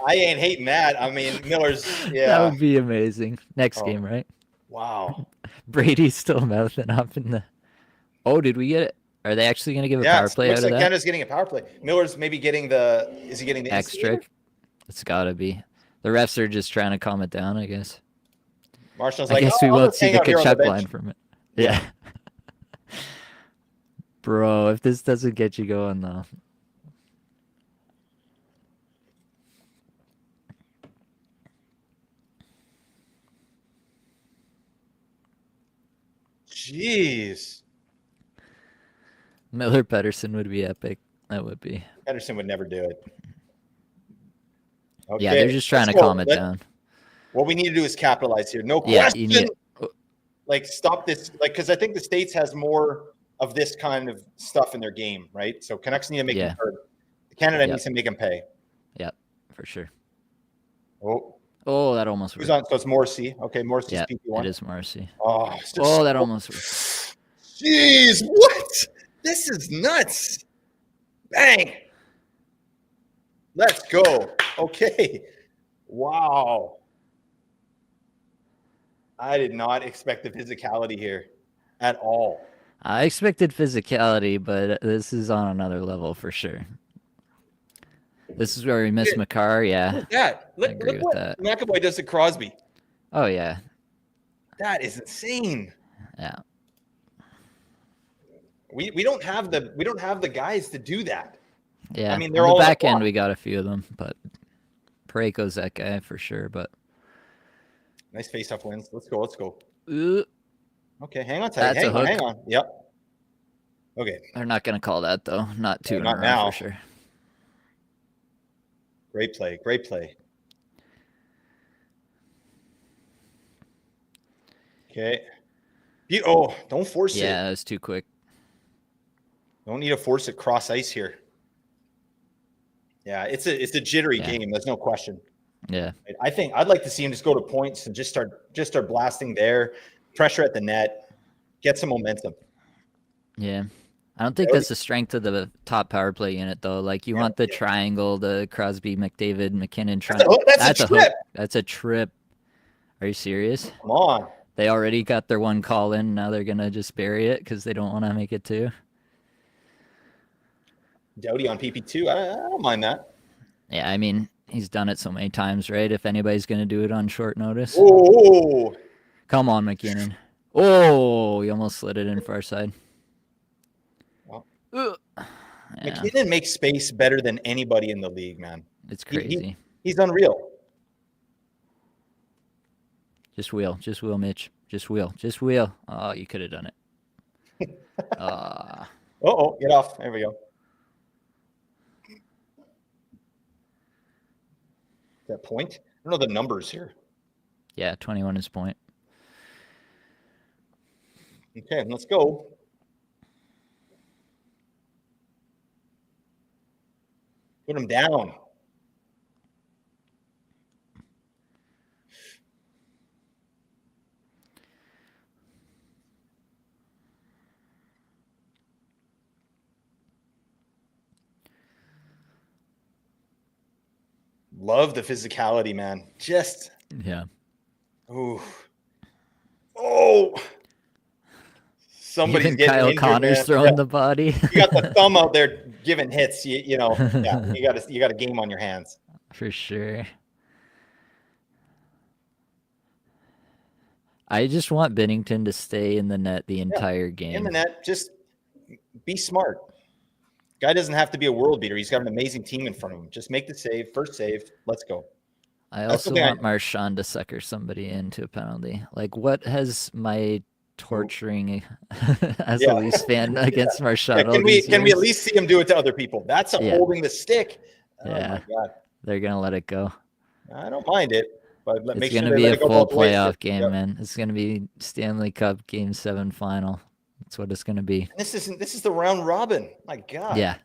I ain't hating that. I mean, Miller's. Yeah. That would be amazing. Next game, right? Wow. Brady's still mouthing up in the. Oh, did we get it? Are they actually going to give a power play out looks of like that? Canada's getting a power play. Miller's maybe getting the. Is he getting the Extra? It's got to be. The refs are just trying to calm it down, I guess. Marshall's I like, guess we I'll won't just see hang the out here on the Kachuk bench. line from it. Yeah. Bro, if this doesn't get you going, though. Jeez. Miller Pedersen would be epic. That would be. Pedersen would never do it. Okay, Yeah, they're just trying to calm it down. What we need to do is capitalize here. No Yeah, question. you need. Like, stop this. Like, because I think the States has more of this kind of stuff in their game, right? So Canucks need to make them hurt. Canada needs to make them pay. Yep, for sure. Oh, that almost who's worked. on? So it's Morrissey. Okay, Morrissey's Yeah, PP1. it is Marcy. Oh, that almost worked. Jeez, what? This is nuts. Bang. Let's go. Okay. Wow. I did not expect the physicality here at all. I expected physicality, but this is on another level for sure. This is where we miss Makar, yeah. Look at that. Look what McAvoy does to Crosby. Oh, yeah. That is insane. Yeah. We don't have the guys to do that. Yeah. I mean, they're on all the in the back end. block. We got a few of them, but Parayko's that guy for sure. But nice face-off wins. Let's go. Ooh, Okay, hang on tight. Hang on. Yep. Okay. they're not gonna call that though. Not two in a not row now. for sure. Great play. Okay. Don't force it. Yeah, that was too quick. Don't need to force it cross ice here. Yeah, it's a jittery game. There's no question. Yeah. I think I'd like to see him just go to points and just start blasting there, pressure at the net, get some momentum. Yeah. I don't think that's the strength of the top power play unit, though. Like, you want the triangle, the Crosby, McDavid, McKinnon triangle. That's a trip. Hook. That's a trip. Are you serious? Come on. They already got their one call in. Now they're going to just bury it because they don't want to make it two. Doughty on PP2. I don't mind that. Yeah, I mean, he's done it so many times, right? If anybody's going to do it on short notice. Oh. Come on, McKinnon. Oh, he almost slid it in far side. Yeah. McKinnon makes space better than anybody in the league, man. It's crazy. He's unreal. Just wheel, Mitch. Just wheel. Oh, you could have done it. Get off. There we go. That point? I don't know the numbers here. Yeah, 21 is point. Okay, let's go. Put him down. Love the physicality, man. Just. Yeah. Ooh. Oh. Somebody's even getting Kyle injured, Connor's man. throwing the body. You got the thumb out there giving hits. You got a game on your hands. For sure. I just want Binnington to stay in the net the entire game. In the net, just be smart. Guy doesn't have to be a world beater. He's got an amazing team in front of him. Just make the save, first save. Let's go. I also want Marchand to sucker somebody into a penalty. Like, what has my torturing as a Leafs fan against Marchand? Can we at least see him do it to other people? That's holding the stick. Oh my God. They're gonna let it go. I don't mind it, but it's gonna be a full playoff game, man. It's gonna be Stanley Cup Game 7 final. That's what it's gonna be. And this is the round robin. My God. Yeah.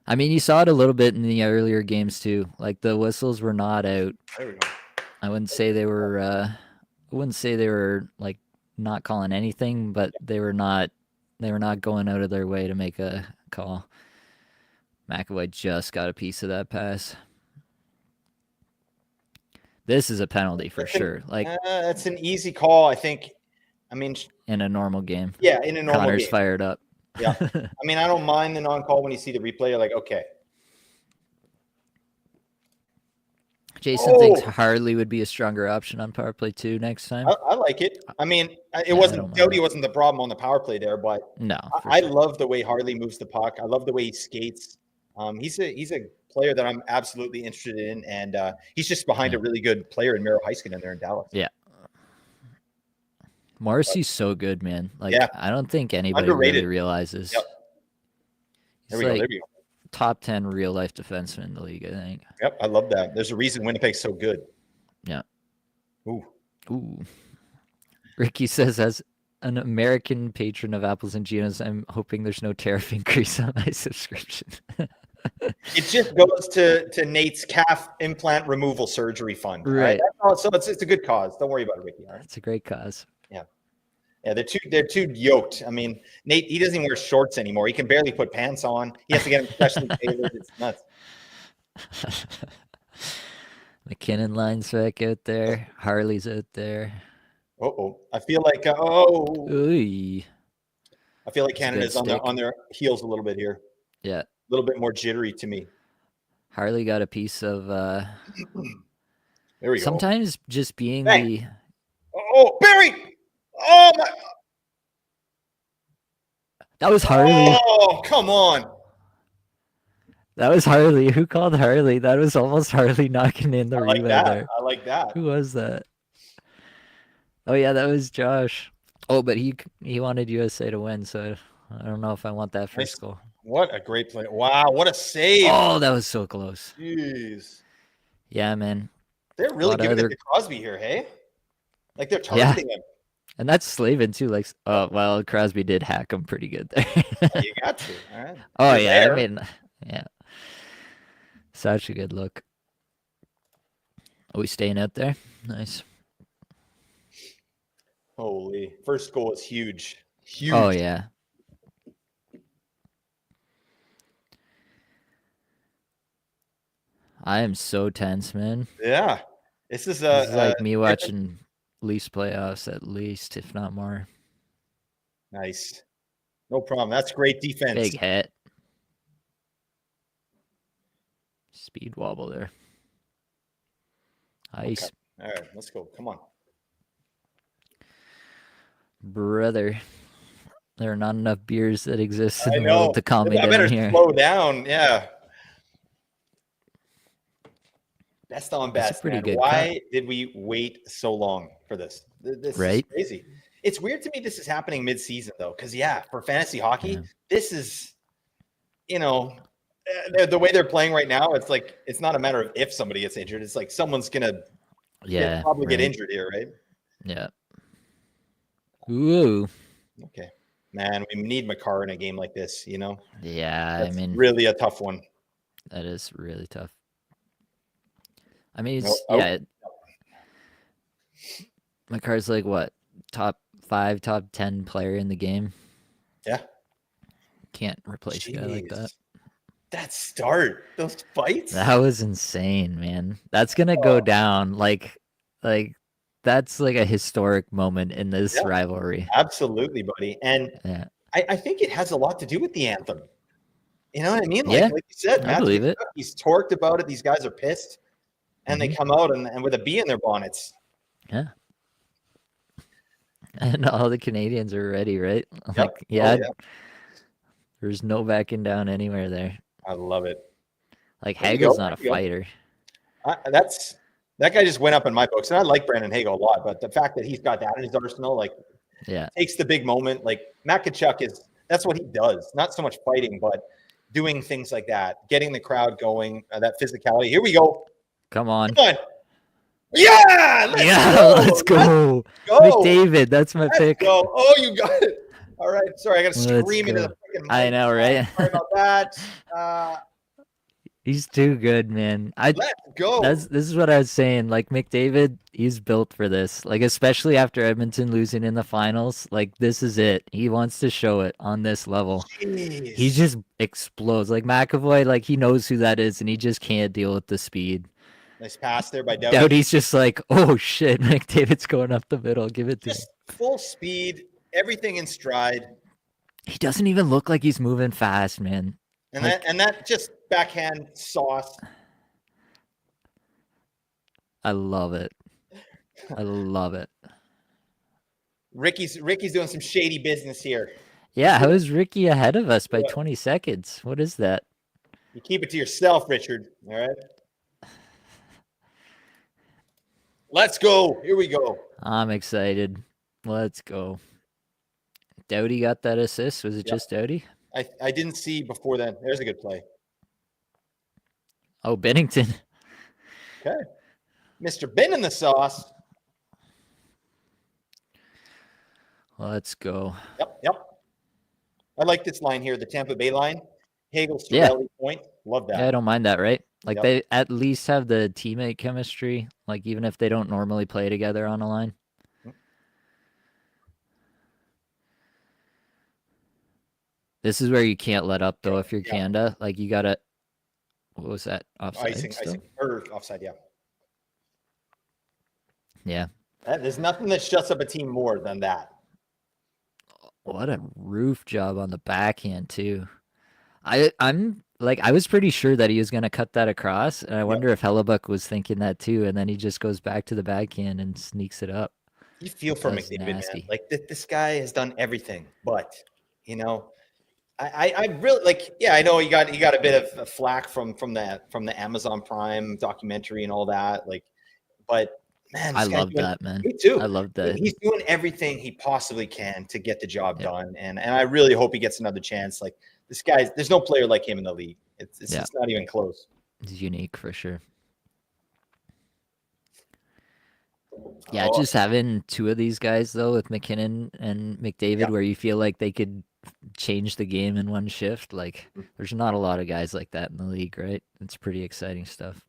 I mean, you saw it a little bit in the earlier games too. Like, the whistles were not out. There we go. I wouldn't say they were. Like not calling anything, but they were not going out of their way to make a call. McAvoy just got a piece of that pass. This is a penalty for sure. Like, that's an easy call, I think. I mean, in a normal game. Yeah, in a normal Connor's game. fired up. Yeah. I mean, I don't mind the non-call when you see the replay. You're like, okay. Jason thinks Harley would be a stronger option on power play 2 next time. I like it. I mean, Doughty wasn't the problem on the power play there, but no, I love the way Harley moves the puck. I love the way he skates. He's a player that I'm absolutely interested in, and he's just behind a really good player in Miro Heiskanen there in Dallas. Yeah. Morrissey's so good, man. Like, I don't think anybody really realizes. Yep. There we go. Top 10 real life defenseman in the league, I think. Yep, I love that. There's a reason Winnipeg's so good. Yeah. Ooh. Ricky says, as an American patron of Apples and Ginos, I'm hoping there's no tariff increase on my subscription. It just goes to Nate's calf implant removal surgery fund. Right. So it's a good cause. Don't worry about it, Ricky. All right? It's a great cause. Yeah, they're too yoked. I mean, Nate, he doesn't even wear shorts anymore. He can barely put pants on. He has to get them specially tailored. It's nuts. McKinnon line's back out there. Harley's out there. I feel like I feel like Canada's on their heels a little bit here. Yeah. A little bit more jittery to me. Harley got a piece of there we go. Sometimes just being Barry! Oh my! That was Harley. Oh, come on! That was Harley. Who called Harley? That was almost Harley knocking in the rebound there. I like that. Who was that? Oh yeah, that was Josh. Oh, but he wanted USA to win, so I don't know if I want that first goal. What a great play! Wow, what a save! Oh, that was so close. Jeez. Yeah, man. They're really giving it to Crosby here, hey? Like, they're targeting him. And that's Slavin too. Like, oh well, Crosby did hack him pretty good there. You got to. All right. Oh You're yeah, I there. mean, yeah, such a good look. Are we staying out there? Nice. Holy. First goal is huge. Oh Huge. yeah. I am so tense, man. Yeah. This is This is like me different. watching Leafs playoffs at least, if not more. Nice. No problem. That's great defense. Big hit. Speed wobble there. Ice. Okay. All right, let's go. Come on. Brother. There are not enough beers that exist in I the world know. to calm me I down better here. slow down. Yeah. Best on That's a best, pretty man. good Why did we wait so long for this? This is Right? crazy. It's weird to me this is happening mid-season, though, because, yeah, for fantasy hockey, Yeah. this is, the way they're playing right now, it's like it's not a matter of if somebody gets injured. It's like someone's going to Yeah. probably get right. injured here, right? Yeah. Ooh. Okay. Man, we need Makar in a game like this, Yeah, That's I mean, really a tough one. that is really tough. I mean, No, it's, yeah. McCarr's like what? Top 5, top 10 player in the game. Yeah. Can't replace a guy like that. Jeez. That start, those fights. That was insane, man. That's gonna go down like that's like a historic moment in this Yeah. rivalry. Absolutely, buddy. And Yeah. I think it has a lot to do with the anthem. You know what I mean? Yeah, Like you said, I Matthew believe it. Tkachuk, he's torqued about it. These guys are pissed, and they come out and with a bee in their bonnets. Yeah. And all the Canadians are ready, right? Yep. Like, yeah, Oh, yeah. there's no backing down anywhere there. I love it. Like, There you Hagel's go, not a there you go. fighter. That guy just went up in my books, and I like Brandon Hagel a lot. But the fact that he's got that in his arsenal, like, Yeah. takes the big moment. Like Matt Tkachuk that's what he does. Not so much fighting, but doing things like that, getting the crowd going, that physicality. Here we go. Come on. Come on. Yeah, Let's go. Go. McDavid, that's my pick. Go. Oh, you got it. All right. Sorry, I got to Let's scream into the go. freaking mic. I know, right? Sorry about that. He's too good, man. Let's go. This is what I was saying. Like, McDavid, he's built for this. Like, especially after Edmonton losing in the finals. Like, this is it. He wants to show it on this level. Jeez. He just explodes. Like McAvoy, like he knows who that is, and he just can't deal with the speed. Nice pass there by Doughty. Doughty's just like, oh shit, McDavid's going up the middle. Give it to him. Just full speed, everything in stride. He doesn't even look like he's moving fast, man. And Like- that just backhand sauce. I love it. I love it. Ricky's doing some shady business here. Yeah, how is Ricky ahead of us by Yeah. 20 seconds? What is that? You keep it to yourself, Richard. All right. Let's go. Here we go. I'm excited. Let's go. Doughty got that assist. Was it Yep. just Doughty? I didn't see before then. There's a good play. Oh, Bennington. Okay. Mr. Ben in the sauce. Let's go. Yep. I like this line here, the Tampa Bay line. Hagel, Yeah. Cirelli, point. Love that. Yeah, I don't mind that, right? Like Yep. they at least have the teammate chemistry, like even if they don't normally play together on a line. This is where you can't let up though if you're Yeah. Canada. Like you gotta what was that? Offside Icing. Or offside, yeah. Yeah. There's nothing that shuts up a team more than that. What a roof job on the backhand too. I'm like I was pretty sure that he was gonna cut that across, and I wonder if Hellebuck was thinking that too, and then he just goes back to the backhand and sneaks it up. You feel for That's McDavid, nasty. man. Like this guy has done everything, but I really like. Yeah, I know you got a bit of flack from the Amazon Prime documentary and all that. Like, but man, I this guy's love doing- that, man. Me too. I love that. He's doing everything he possibly can to get the job done, and I really hope he gets another chance. Like this guy, there's no player like him in the league. It's just not even close. He's unique for sure. Yeah, just having two of these guys though with McKinnon and McDavid, where you feel like they could change the game in one shift. Like, there's not a lot of guys like that in the league, right? It's pretty exciting stuff.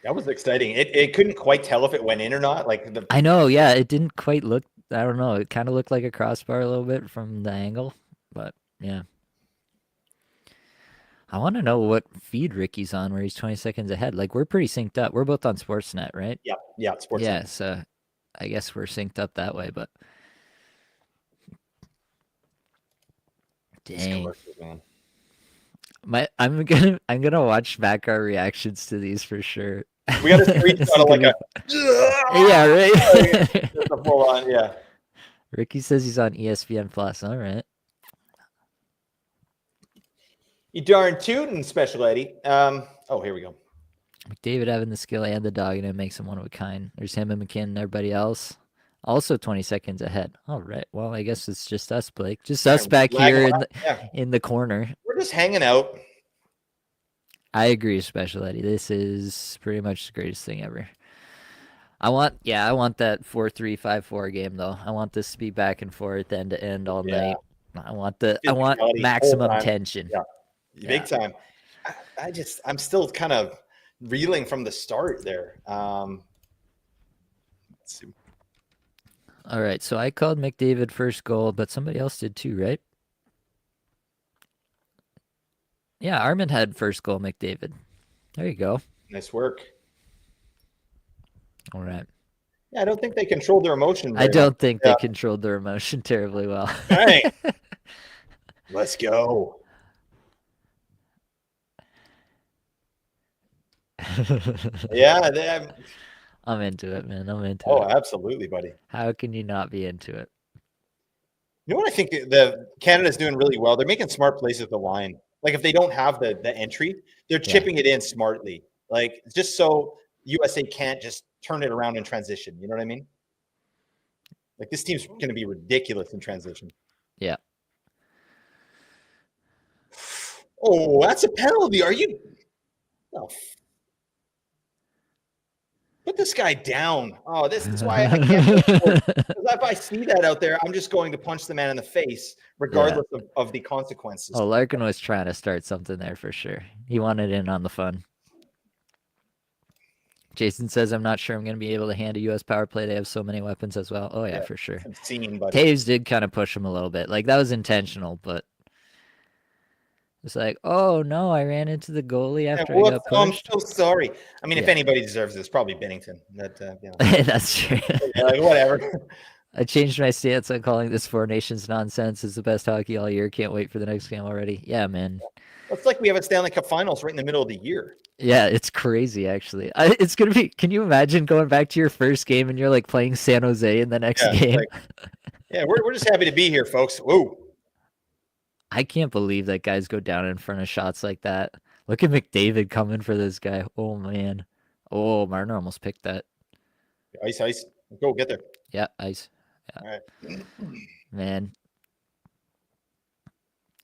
That was exciting. It couldn't quite tell if it went in or not. Like I know, yeah, it didn't quite look. I don't know. It kind of looked like a crossbar a little bit from the angle, but yeah. I want to know what feed Ricky's on, where he's 20 seconds ahead. Like, we're pretty synced up. We're both on Sportsnet, right? Yeah, Sportsnet. Yeah, so I guess we're synced up that way, but dang. I'm gonna watch back our reactions to these for sure. We got a screenshot of like a yeah, right. a full on, yeah. Ricky says he's on ESPN Plus. All right. You darn tootin', Special Eddie. Oh, here we go. McDavid having the skill and the dog, and it makes him one of a kind. There's him and McKinnon and everybody else. Also 20 seconds ahead. All right. Well, I guess it's just us, Blake. Just us back here in the corner. We're just hanging out. I agree, Special Eddie. This is pretty much the greatest thing ever. I want that 4-3-5-4 game though. I want this to be back and forth, end to end all night. I want maximum tension. Yeah. Big time. I'm still kind of reeling from the start there. Let's see. All right, so I called McDavid first goal, but somebody else did too, right? Yeah, Armin had first goal, McDavid. There you go. Nice work. All right. Yeah, I don't think they controlled their emotion. I don't think they controlled their emotion terribly well. All right. Let's go. Yeah. I'm into it, man. I'm into it. Oh, absolutely, buddy. How can you not be into it? You know what I think Canada's doing really well? They're making smart plays at the line. Like if they don't have the entry, they're chipping it in smartly. Like just so USA can't just turn it around in transition. You know what I mean? Like this team's going to be ridiculous in transition. Yeah. Oh, that's a penalty. Are you? Oh. Put this guy down. Oh, this is why I can't. If I see that out there, I'm just going to punch the man in the face, regardless of the consequences. Oh, Larkin was trying to start something there for sure. He wanted in on the fun. Jason says, I'm not sure I'm going to be able to hand a U.S. power play. They have so many weapons as well. Oh, yeah, for sure. Taves did kind of push him a little bit. Like, that was intentional, but it's like, oh, no, I ran into the goalie after I got pushed. I'm so sorry. I mean, if anybody deserves it, it's probably Binnington. That's true. Like, whatever. I changed my stance on calling this Four Nations nonsense. It's the best hockey all year. Can't wait for the next game already. Yeah, man. It's like we have a Stanley Cup Finals right in the middle of the year. Yeah, it's crazy, actually. It's going to be... Can you imagine going back to your first game and you're, like, playing San Jose in the next game? We're just happy to be here, folks. Whoa. I can't believe that guys go down in front of shots like that. Look at McDavid coming for this guy. Oh, man. Oh, Marner almost picked that. Ice. Go, get there. Yeah, ice. Yeah. All right. Man.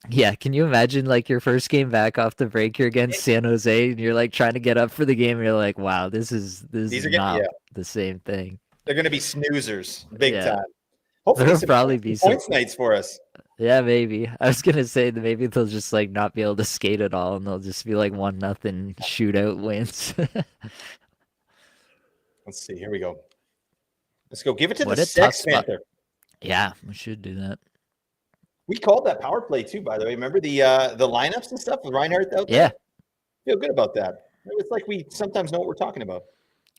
Yeah, can you imagine, like, your first game back off the break, you're against San Jose, and you're, like, trying to get up for the game, and you're like, wow, this is not the same thing. They're going to be snoozers big time. Hopefully there'll probably be some points nights for us. Yeah, maybe. I was gonna say that maybe they'll just like not be able to skate at all, and they'll just be like 1-0 shootout wins. Let's see. Here we go. Let's go. Give it to the Sex Panther. Yeah, we should do that. We called that power play too, by the way. Remember the lineups and stuff with Reinhardt out there? Yeah. Feel good about that. It's like we sometimes know what we're talking about.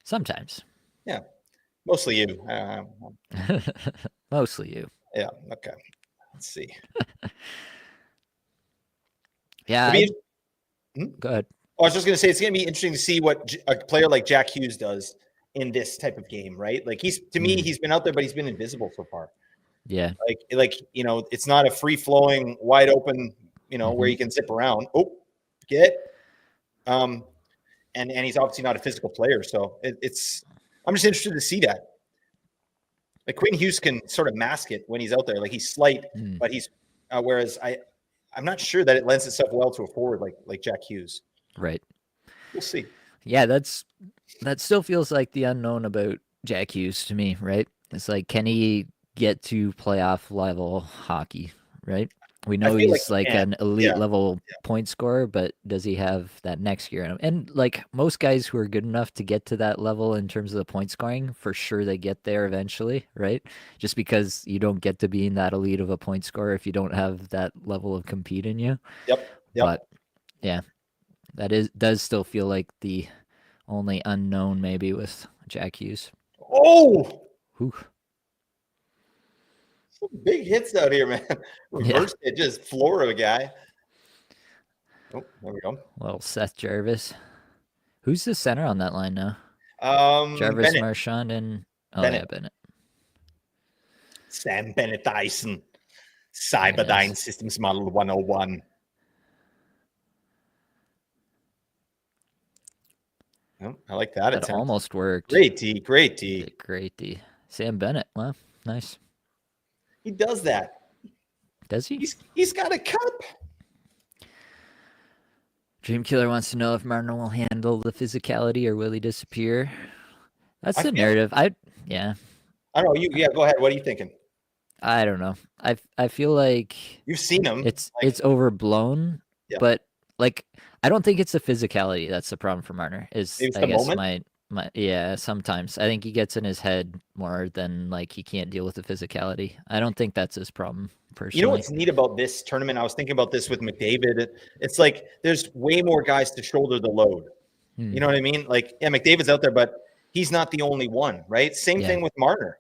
Sometimes. Yeah. Mostly you. Mostly you. Yeah. Okay. Let's see. Yeah. Go ahead. I was just going to say, it's going to be interesting to see what a player like Jack Hughes does in this type of game, right? Like he's been out there, but he's been invisible so far. Yeah. Like, you know, it's not a free flowing, wide open, you know, where you can zip around. Oh, and he's obviously not a physical player. So I'm just interested to see that. Like Quinn Hughes can sort of mask it when he's out there. Like he's slight, but he's whereas I'm not sure that it lends itself well to a forward like Jack Hughes. Right. We'll see. Yeah, that's that still feels like the unknown about Jack Hughes to me, right? It's like, can he get to playoff level hockey, right? We I know feel like he's he like can. an elite Yeah. level point scorer, but does he have that next year in him? And like most guys who are good enough to get to that level in terms of the point scoring, for sure they get there eventually, right? Just because you don't get to being that elite of a point scorer if you don't have that level of compete in you. Yep. Yep. But yeah, does still feel like the only unknown maybe with Jack Hughes. Oh, Whew. some big hits out here, man. Yeah. Reversed it, just floor of a guy. Oh, there we go. Well, Seth Jarvis. Who's the center on that line now? Jarvis, Bennett. Marchand, and oh yeah, Bennett. Bennett. Sam Bennett Dyson. Very Cyberdyne nice. Systems Model 101. Oh, I like that That attempt. almost worked. Great D. Great D. Did great D. Sam Bennett. Well, nice. He does that. Does he? He's got a cup. Dream Killer wants to know if Martin will handle the physicality or will he disappear? That's I the feel. narrative. Yeah. I don't know. Yeah. Go ahead. What are you thinking? I don't know. I feel like You've seen him. it's overblown, Yeah. but like I don't think it's the physicality that's the problem for Marner. Is Maybe it's I the guess moment. my yeah, sometimes I think he gets in his head more than like he can't deal with the physicality. I don't think that's his problem You know personally. what's neat about this tournament? I was thinking about this with McDavid. It's like there's way more guys to shoulder the load. You know what I mean? Like, yeah, McDavid's out there, but he's not the only one, right? Same Yeah. thing with Marner.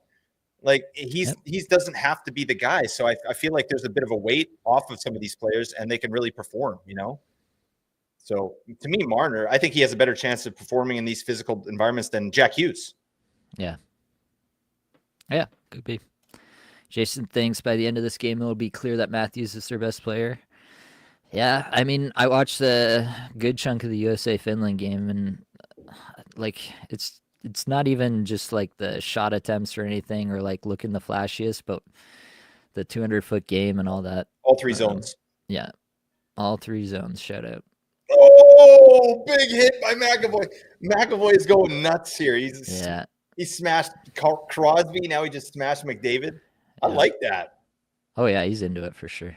Like he Yep. doesn't have to be the guy. So I feel like there's a bit of a weight off of some of these players and they can really perform, you know? So to me, Marner, I think he has a better chance of performing in these physical environments than Jack Hughes. Yeah. Yeah, could be. Jason thinks by the end of this game it'll be clear that Matthews is their best player. Yeah, I mean, I watched the good chunk of the USA Finland game and like it's not even just like the shot attempts or anything or like looking the flashiest, but the 200-foot game and all that. All three zones. Yeah, all three zones. Shout out. Oh, big hit by McAvoy. McAvoy is going nuts here. He smashed Crosby. Now he just smashed McDavid. I like that. Oh yeah, he's into it for sure.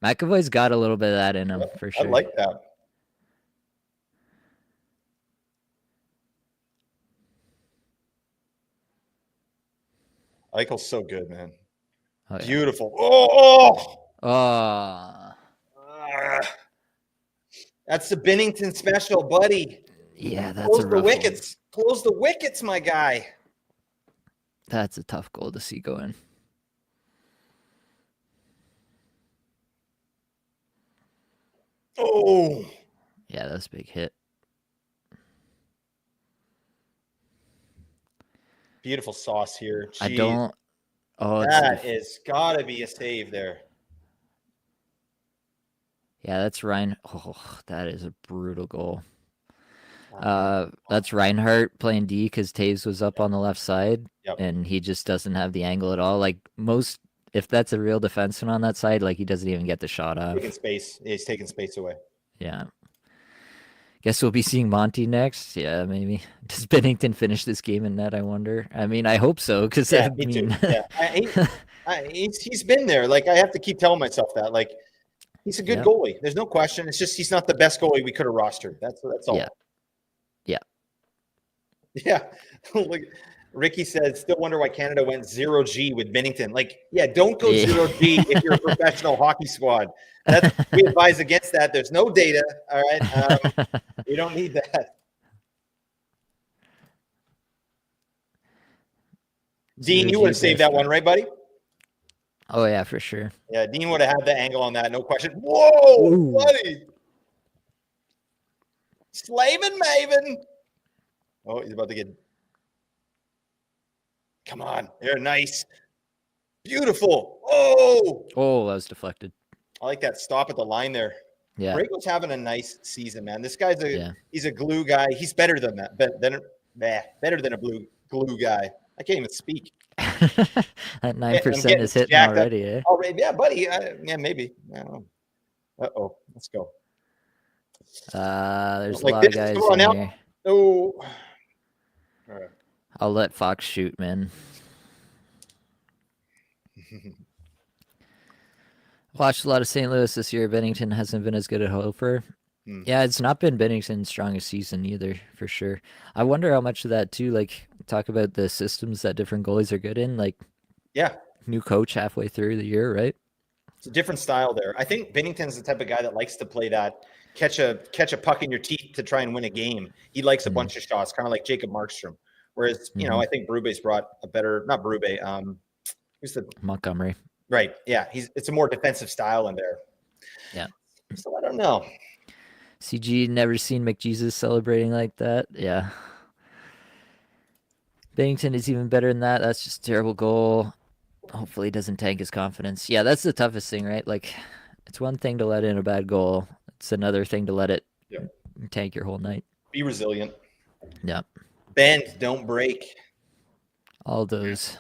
McAvoy's got a little bit of that in him for sure. I like that. Eichel's so good, man. Oh, yeah. Beautiful. That's the Binnington special, buddy. Yeah, that's Close the wickets. One. Close the wickets, my guy. That's a tough goal to see go in. Oh. Yeah, that's a big hit. Beautiful sauce here. Jeez. I don't. Oh, that is gotta be a save there. Yeah, that's Ryan. Oh, that is a brutal goal. That's Reinhardt playing D because Taves was up on the left side, and he just doesn't have the angle at all. Like most, if that's a real defenseman on that side, like he doesn't even get the shot off. Taking space. He's taking space away. Yeah. Guess we'll be seeing Monty next. Yeah, maybe. Does Binnington finish this game in net? I wonder. I mean, I hope so because me too. Yeah, he's been there. Like I have to keep telling myself that. Like he's a good goalie. There's no question. It's just he's not the best goalie we could have rostered. That's all. Yeah. Yeah. Look, Ricky said, still wonder why Canada went 0G with Binnington. Like, yeah, don't go 0G if you're a professional hockey squad. We advise against that. There's no data. All right. We don't need that. Dean, you would have saved that one, right, buddy? Oh, yeah, for sure. Yeah, Dean would have had the angle on that. No question. Whoa, buddy. Slavin Maven. Oh, he's about to get. Come on. They're nice. Beautiful. Oh, that was deflected. I like that stop at the line there. Yeah. Brago's having a nice season, man. This guy's he's a glue guy. He's better than that. Better than a glue guy. I can't even speak. That 9% is hitting already, eh? Already, yeah, buddy. Yeah, maybe. Uh-oh. Let's go. There's a lot of guys in here. Oh, I'll let Fox shoot, man. Watched a lot of St. Louis this year. Bennington hasn't been as good at Hofer. Yeah, it's not been Bennington's strongest season either, for sure. I wonder how much of that too, like talk about the systems that different goalies are good in, like Yeah, new coach halfway through the year, right? it's a different style there. I think Bennington's the type of guy that likes to play that catch a puck in your teeth to try and win a game. He likes a bunch of shots, kind of like Jacob Markstrom. Whereas, I think Berube's brought a better, not Berube, who's the Montgomery. Right. Yeah. It's a more defensive style in there. Yeah. So I don't know. CG never seen McJesus celebrating like that. Yeah. Bennington is even better than that. That's just a terrible goal. Hopefully, it doesn't tank his confidence. Yeah, that's the toughest thing, right? Like, it's one thing to let in a bad goal. It's another thing to let it tank your whole night. Be resilient. Yeah. Bend, don't break. All those.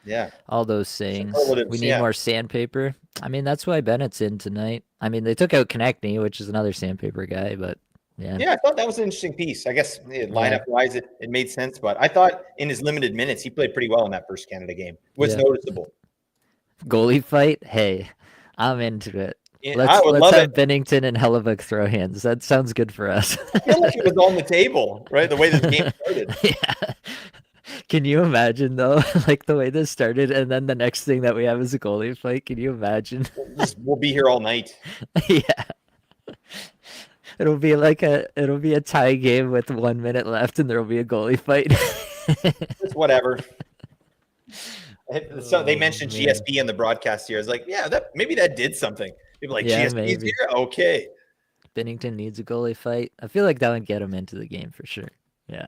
Yeah. All those sayings. We need more sandpaper. I mean, that's why Bennett's in tonight. I mean, they took out Konechny, which is another sandpaper guy, but yeah. Yeah, I thought that was an interesting piece. I guess lineup-wise, it made sense, but I thought in his limited minutes, he played pretty well in that first Canada game. It was noticeable. Goalie fight? Hey, I'm into it. Yeah, let's have Bennington and Hellebuck throw hands. That sounds good for us. I feel like it was on the table, right? The way this game started. Yeah. Can you imagine though, like the way this started, and then the next thing that we have is a goalie fight? Can you imagine? We'll be here all night. Yeah. It'll be a tie game with 1 minute left, and there'll be a goalie fight. It's whatever. So they mentioned GSP in the broadcast here. I was like, yeah, maybe that did something. People like GSP's here, okay. Bennington needs a goalie fight. I feel like that would get him into the game for sure. Yeah.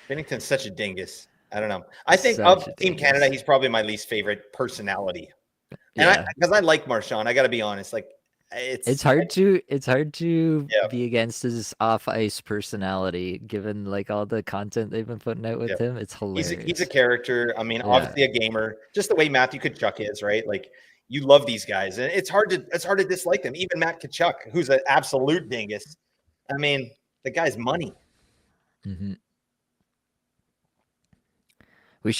Bennington's such a dingus. I don't know. I think of Team Canada, he's probably my least favorite personality. And because I like Marchand, I got to be honest. Like, it's hard to be against his off ice personality, given like all the content they've been putting out with him. It's hilarious. He's a character. I mean, obviously a gamer. Just the way Matthew Tkachuk is, right? Like, you love these guys, and it's hard to dislike them. Even Matt Tkachuk, who's an absolute dingus. I mean, the guy's money. Mm-hmm. We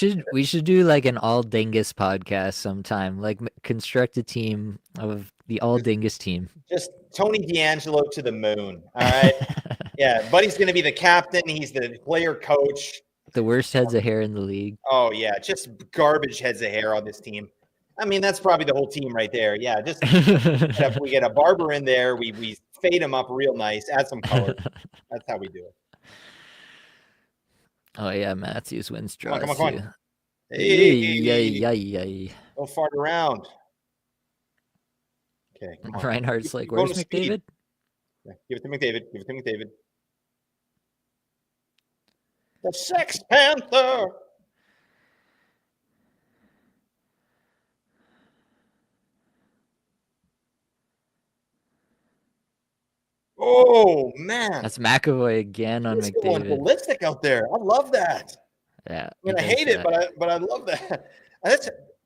should do like an all dingus podcast sometime. Like construct a team of the all dingus team. Just Tony D'Angelo to the moon. All right. Yeah, Buddy's going to be the captain. He's the player coach. The worst heads of hair in the league. Oh yeah, just garbage heads of hair on this team. I mean, that's probably the whole team right there. Yeah, just if we get a barber in there, we fade him up real nice, add some color. That's how we do it. Oh yeah, Matthews wins draws. Come on. Hey. Don't fart around. Okay, come on. Reinhardt's like, where's McDavid? Yeah, give it to McDavid. The Sex Panther. Oh man, that's McAvoy again on McDavid. Going ballistic out there. I love that. Yeah, I mean, I hate it, but I love that.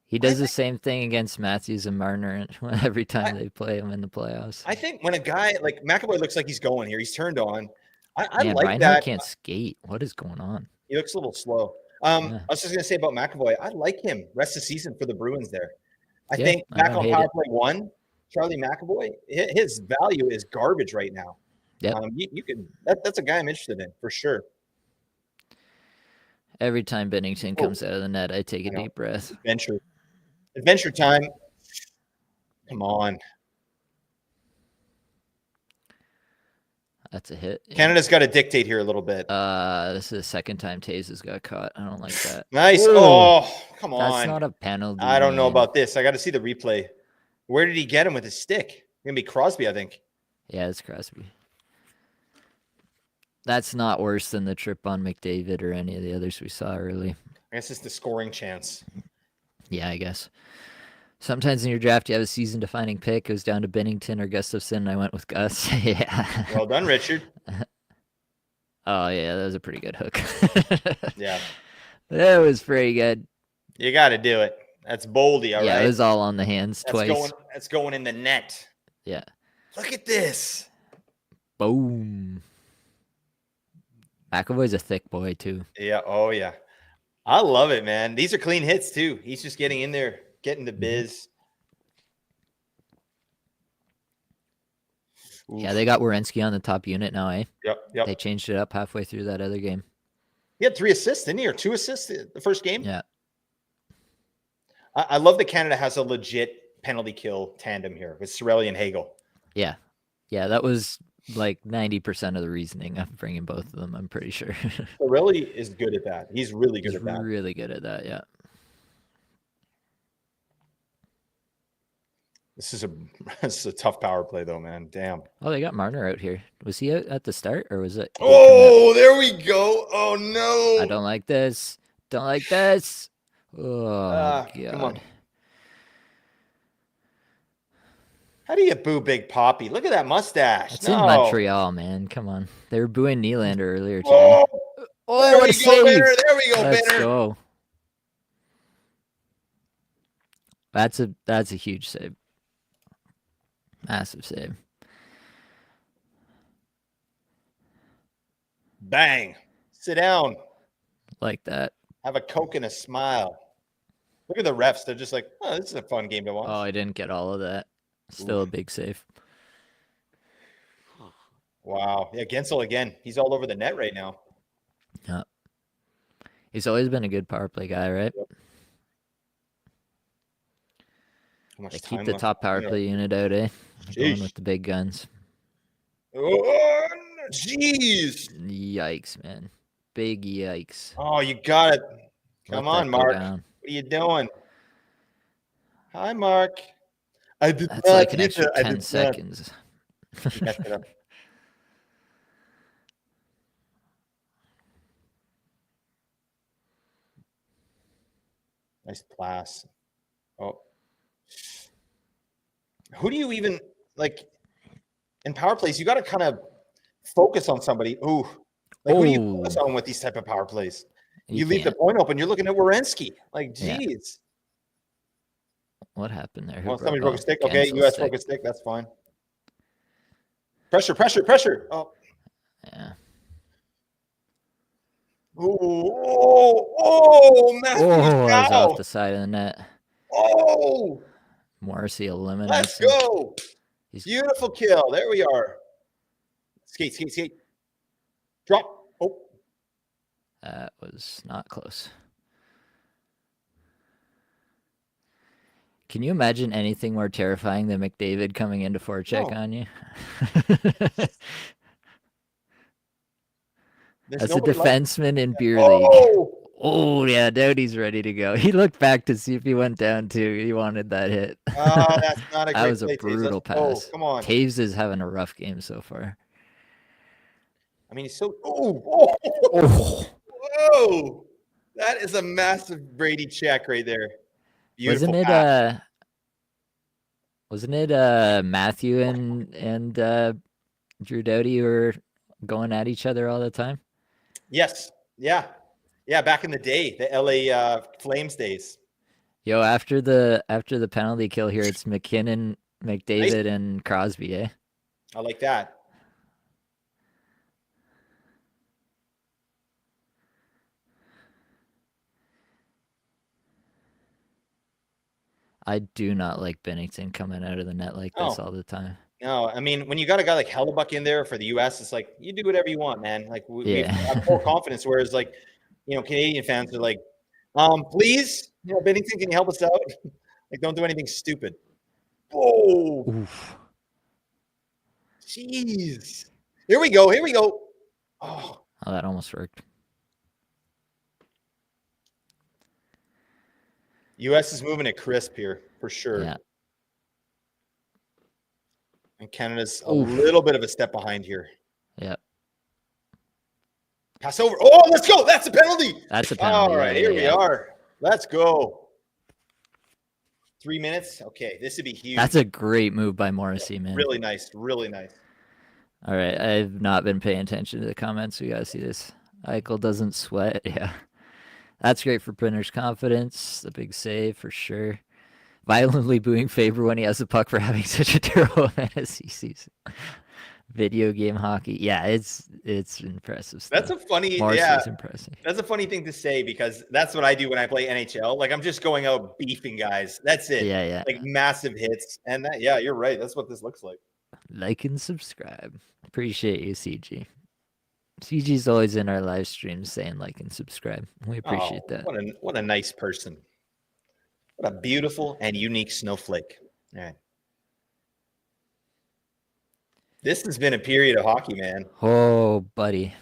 He does the same thing against Matthews and Marner every time they play him in the playoffs. I think when a guy like McAvoy looks like he's going here, he's turned on. I like Reinhardt that. Can't skate. What is going on? He looks a little slow. I was just gonna say about McAvoy. I like him rest of the season for the Bruins there. I think back on power play 1. Charlie McAvoy, his value is garbage right now. Yeah, you can. That's a guy I'm interested in for sure. Every time Bennington comes out of the net, I take a deep breath. Adventure time. Come on. That's a hit. Canada's got to dictate here a little bit. This is the second time Taze has got caught. I don't like that. Nice. Ooh. Oh, come on. That's not a penalty. I don't know about this. I got to see the replay. Where did he get him with his stick? It's going to be Crosby, I think. Yeah, it's Crosby. That's not worse than the trip on McDavid or any of the others we saw early. I guess it's the scoring chance. Yeah, I guess. Sometimes in your draft, you have a season-defining pick. It was down to Bennington or Gustafsson, and I went with Gus. Yeah. Well done, Richard. Oh, yeah, that was a pretty good hook. Yeah. That was pretty good. You got to do it. That's boldy, all right? Yeah, it was all on the hands twice. That's going in the net. Yeah. Look at this. Boom. McAvoy's a thick boy too. Yeah. Oh, yeah. I love it, man. These are clean hits, too. He's just getting in there, getting the biz. Yeah, they got Werenski on the top unit now, eh? Yep. They changed it up halfway through that other game. He had 3 assists, didn't he? Or 2 assists the first game? Yeah. I love that Canada has a legit penalty kill tandem here with Cirelli and Hagel. Yeah. Yeah, that was like 90% of the reasoning of bringing both of them, I'm pretty sure. Cirelli is good at that. He's really good He's at that. really good at that, yeah. This is a tough power play, though, man. Damn. Oh, they got Marner out here. Was he out at the start, or was it? Oh, there we go. Oh, no. I don't like this. Don't like this. Oh, God. Come on. How do you boo Big Poppy? Look at that mustache. It's in Montreal, man. Come on. They were booing Nylander earlier today. There we go, Benner. There we go, Let's Benner. go. That's a huge save. Massive save. Bang. Sit down. Like that. Have a Coke and a smile. Look at the refs. They're just like, oh, this is a fun game to watch. Oh, I didn't get all of that. Still a big save. Wow. Yeah, Gensel again. He's all over the net right now. Yeah. He's always been a good power play guy, right? Yep. They keep the top power play unit out, eh? Going with the big guns. Oh, jeez. Yikes, man. Big yikes. Oh, you got it. Come on, Mark. What are you doing? Hi, Mark. I did That's like an extra 10 seconds. Nice pass. Oh. Who do you even, like, in power plays, you got to kind of focus on somebody. Ooh. Like, who do you focus on with these type of power plays? You leave the point open. You're looking at Werenski. Like, geez. Yeah. What happened there? Well, somebody broke a stick. Okay, U.S. broke a stick. That's fine. Pressure. Oh. Yeah. Matthew. That was off the side of the net. Oh. Morrissey eliminates. Let's go. Beautiful kill. There we are. Skate. Drop. Oh. That was not close. Can you imagine anything more terrifying than McDavid coming in to forecheck on you? That's a defenseman in beer league. Oh, yeah, Doughty's ready to go. He looked back to see if he went down too. He wanted that hit. That's not a great That was a brutal pass. Oh, come on. Taves is having a rough game so far. I mean, he's so... Whoa! That is a massive Brady check right there. Beautiful Wasn't it Matthew and Drew Doughty were going at each other all the time? Yes. Yeah, back in the day, the LA Flames days. Yo, after the penalty kill here, it's McKinnon, McDavid, and Crosby, eh? I like that. I do not like Bennington coming out of the net like this all the time. No, I mean, when you got a guy like Hellebuck in there for the U.S., it's like, you do whatever you want, man. Like, we have full confidence, whereas, like, Canadian fans are like, please, Bennington, can you help us out? Like, don't do anything stupid. Oh. Oof. Jeez. Here we go. Oh, that almost worked. U.S. is moving at crisp here, for sure. Yeah. And Canada's a little bit of a step behind here. Yeah. Pass over. Oh, let's go. That's a penalty. That's a penalty. All right, here we are. Let's go. 3 minutes. Okay, this would be huge. That's a great move by Morrissey, man. Really nice. All right, I've not been paying attention to the comments. We got to see this. Eichel doesn't sweat. Yeah. That's great for Brenner's confidence. The big save for sure. Violently booing Faber when he has the puck for having such a terrible fantasy season. Video game hockey. Yeah, it's impressive stuff. That's a funny, yeah. Marcy's impressive. That's a funny thing to say because that's what I do when I play NHL. Like I'm just going out beefing guys. That's it. Yeah, yeah. Like massive hits. And that, yeah, you're right. That's what this looks like. Like and subscribe. Appreciate you, CG. CG's always in our live streams saying like and subscribe. We appreciate that. What a nice person. What a beautiful and unique snowflake. All right. This has been a period of hockey, man. Oh, buddy.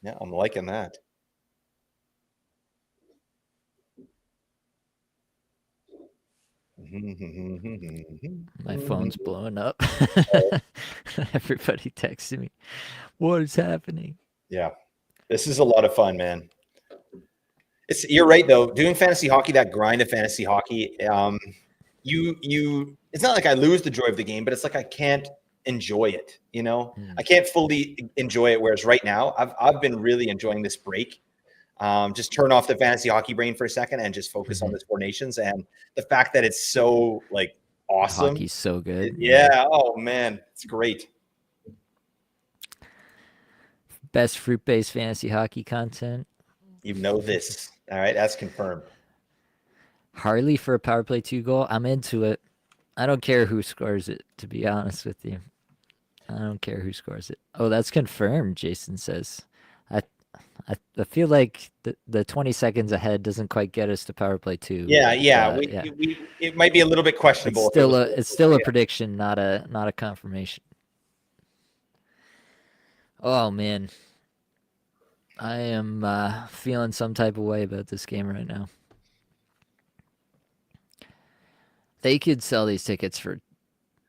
Yeah, I'm liking that. My phone's blowing up. Everybody texting me. What is happening? Yeah. This is a lot of fun, man. You're right though. Doing fantasy hockey, that grind of fantasy hockey, it's not like I lose the joy of the game, but it's like I can't enjoy it. I can't fully enjoy it. Whereas right now, I've been really enjoying this break. Just turn off the fantasy hockey brain for a second and just focus on this Four Nations and the fact that it's so like awesome. Hockey's so good. Yeah. Oh man, it's great. Best fruit-based fantasy hockey content. You know this. All right, that's confirmed. Harley for a power play 2 goal. I'm into it. I don't care who scores it, to be honest with you. I don't care who scores it. Oh, that's confirmed, Jason says. I feel like the 20 seconds ahead doesn't quite get us to power play 2. Yeah. It might be a little bit questionable. It's still a prediction, not a confirmation. Oh man, I am feeling some type of way about this game right now. They could sell these tickets for,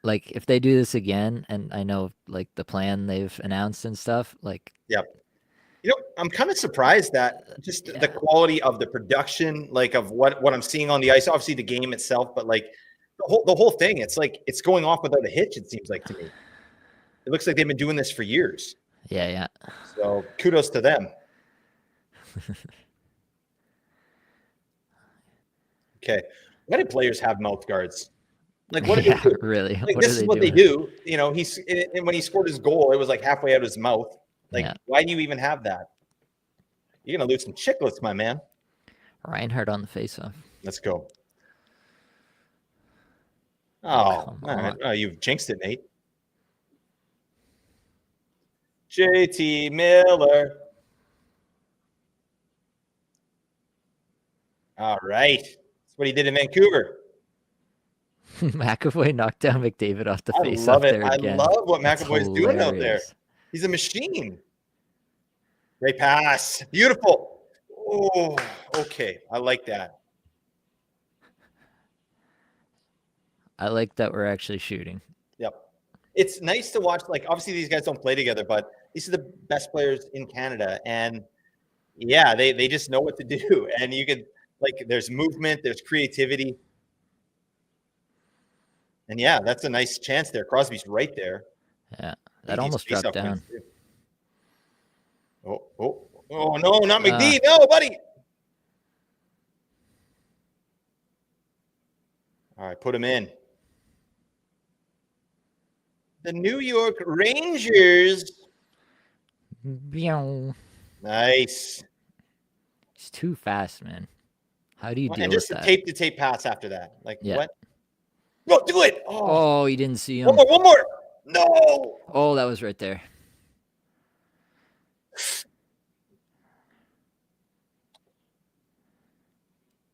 like, if they do this again, and I know like the plan they've announced and stuff. Like, yep. I'm kind of surprised that just the quality of the production, like of what I'm seeing on the ice. Obviously, the game itself, but like the whole thing, it's like it's going off without a hitch. It seems like to me. It looks like they've been doing this for years. Yeah. So kudos to them. Okay, why do players have mouth guards? Like what? Yeah, really? Like this is what they do. When he scored his goal, it was like halfway out of his mouth. Like, why do you even have that? You're gonna lose some chicklets, my man. Reinhardt on the faceoff. Let's go. Oh, all right. Oh, you've jinxed it, Nate. JT Miller. All right. That's what he did in Vancouver. McAvoy knocked down McDavid off the faceoff. I love it. There again. I love what McAvoy is doing out there. He's a machine. Great pass. Beautiful. Oh, okay. I like that. I like that we're actually shooting. Yep. It's nice to watch. Like, obviously, these guys don't play together, but these are the best players in Canada. And, yeah, they just know what to do. And you could, like, there's movement, there's creativity. And, yeah, that's a nice chance there. Crosby's right there. Yeah, that almost dropped down. Oh, no, not McD. No, buddy. All right, put him in. The New York Rangers. Nice. He's too fast, man. How do you deal with that? And just a tape-to-tape pass after that. Like, what? No, do it. Oh, you didn't see him. One more. No. Oh, that was right there.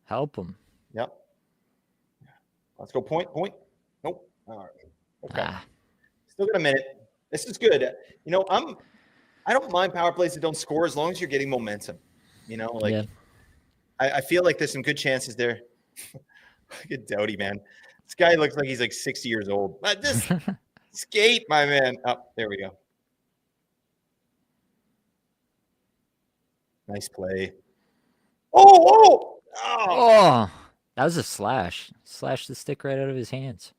Help him. Yep. Let's go point. Nope. All right. Okay. Still got a minute. This is good. I don't mind power plays that don't score as long as you're getting momentum. I feel like there's some good chances there. Look at Doughty, man. This guy looks like he's like 60 years old. Just skate, my man. Oh, there we go. Nice play. Oh! That was a slash. Slashed the stick right out of his hands.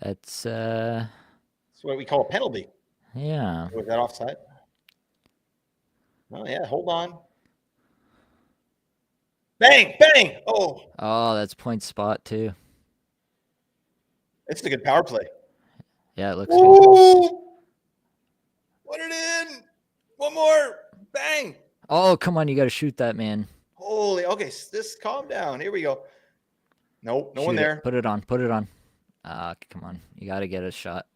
That's what we call a penalty. Yeah. Was that offside? Oh, yeah. Hold on. Bang, bang. Oh, that's point spot too. It's a good power play. Yeah, it looks good. Ooh. Put it in. One more. Bang. Oh, come on. You got to shoot that, man. Holy. Okay, just calm down. Here we go. Nope, no Shoot one there. Put it on. Put it on. Come on. You got to get a shot.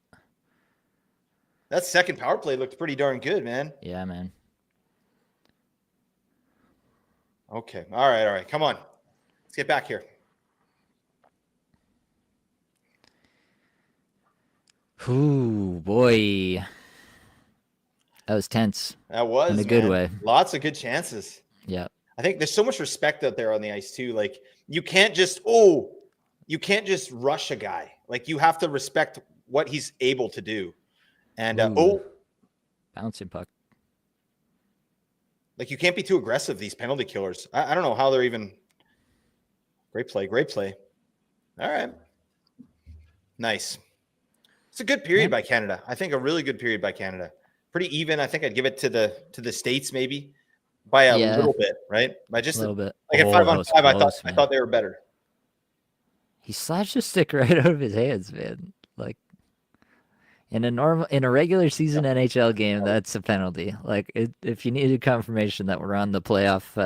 That second power play looked pretty darn good, man. Yeah, man. Okay. All right. Come on. Let's get back here. Ooh, boy. That was tense. That was in a good way. Lots of good chances. Yeah. I think there's so much respect out there on the ice too. Like you can't just rush a guy. Like you have to respect what he's able to do. And bouncing puck. Like you can't be too aggressive. These penalty killers. I don't know how they're even. Great play. All right. Nice. It's a good period by Canada. I think a really good period by Canada. Pretty even. I think I'd give it to the States maybe by a little bit, right? By just a little bit. Like at 5-on-5, I thought they were better. He slashed the stick right out of his hands, man. Like in a regular season NHL game, that's a penalty. Like if you needed confirmation that we're on the playoff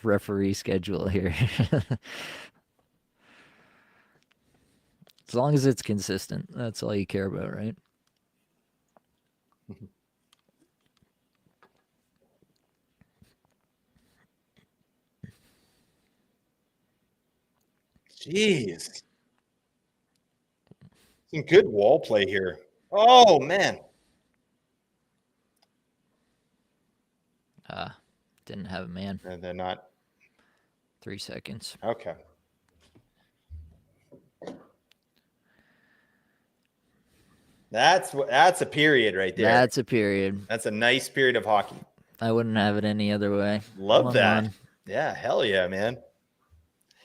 referee schedule here. As long as it's consistent, that's all you care about, right? Jeez. Some good wall play here. Oh, man. Didn't have a man. They're not. 3 seconds. Okay. That's a period right there. That's a period. That's a nice period of hockey. I wouldn't have it any other way. Love that. Yeah, hell yeah, man.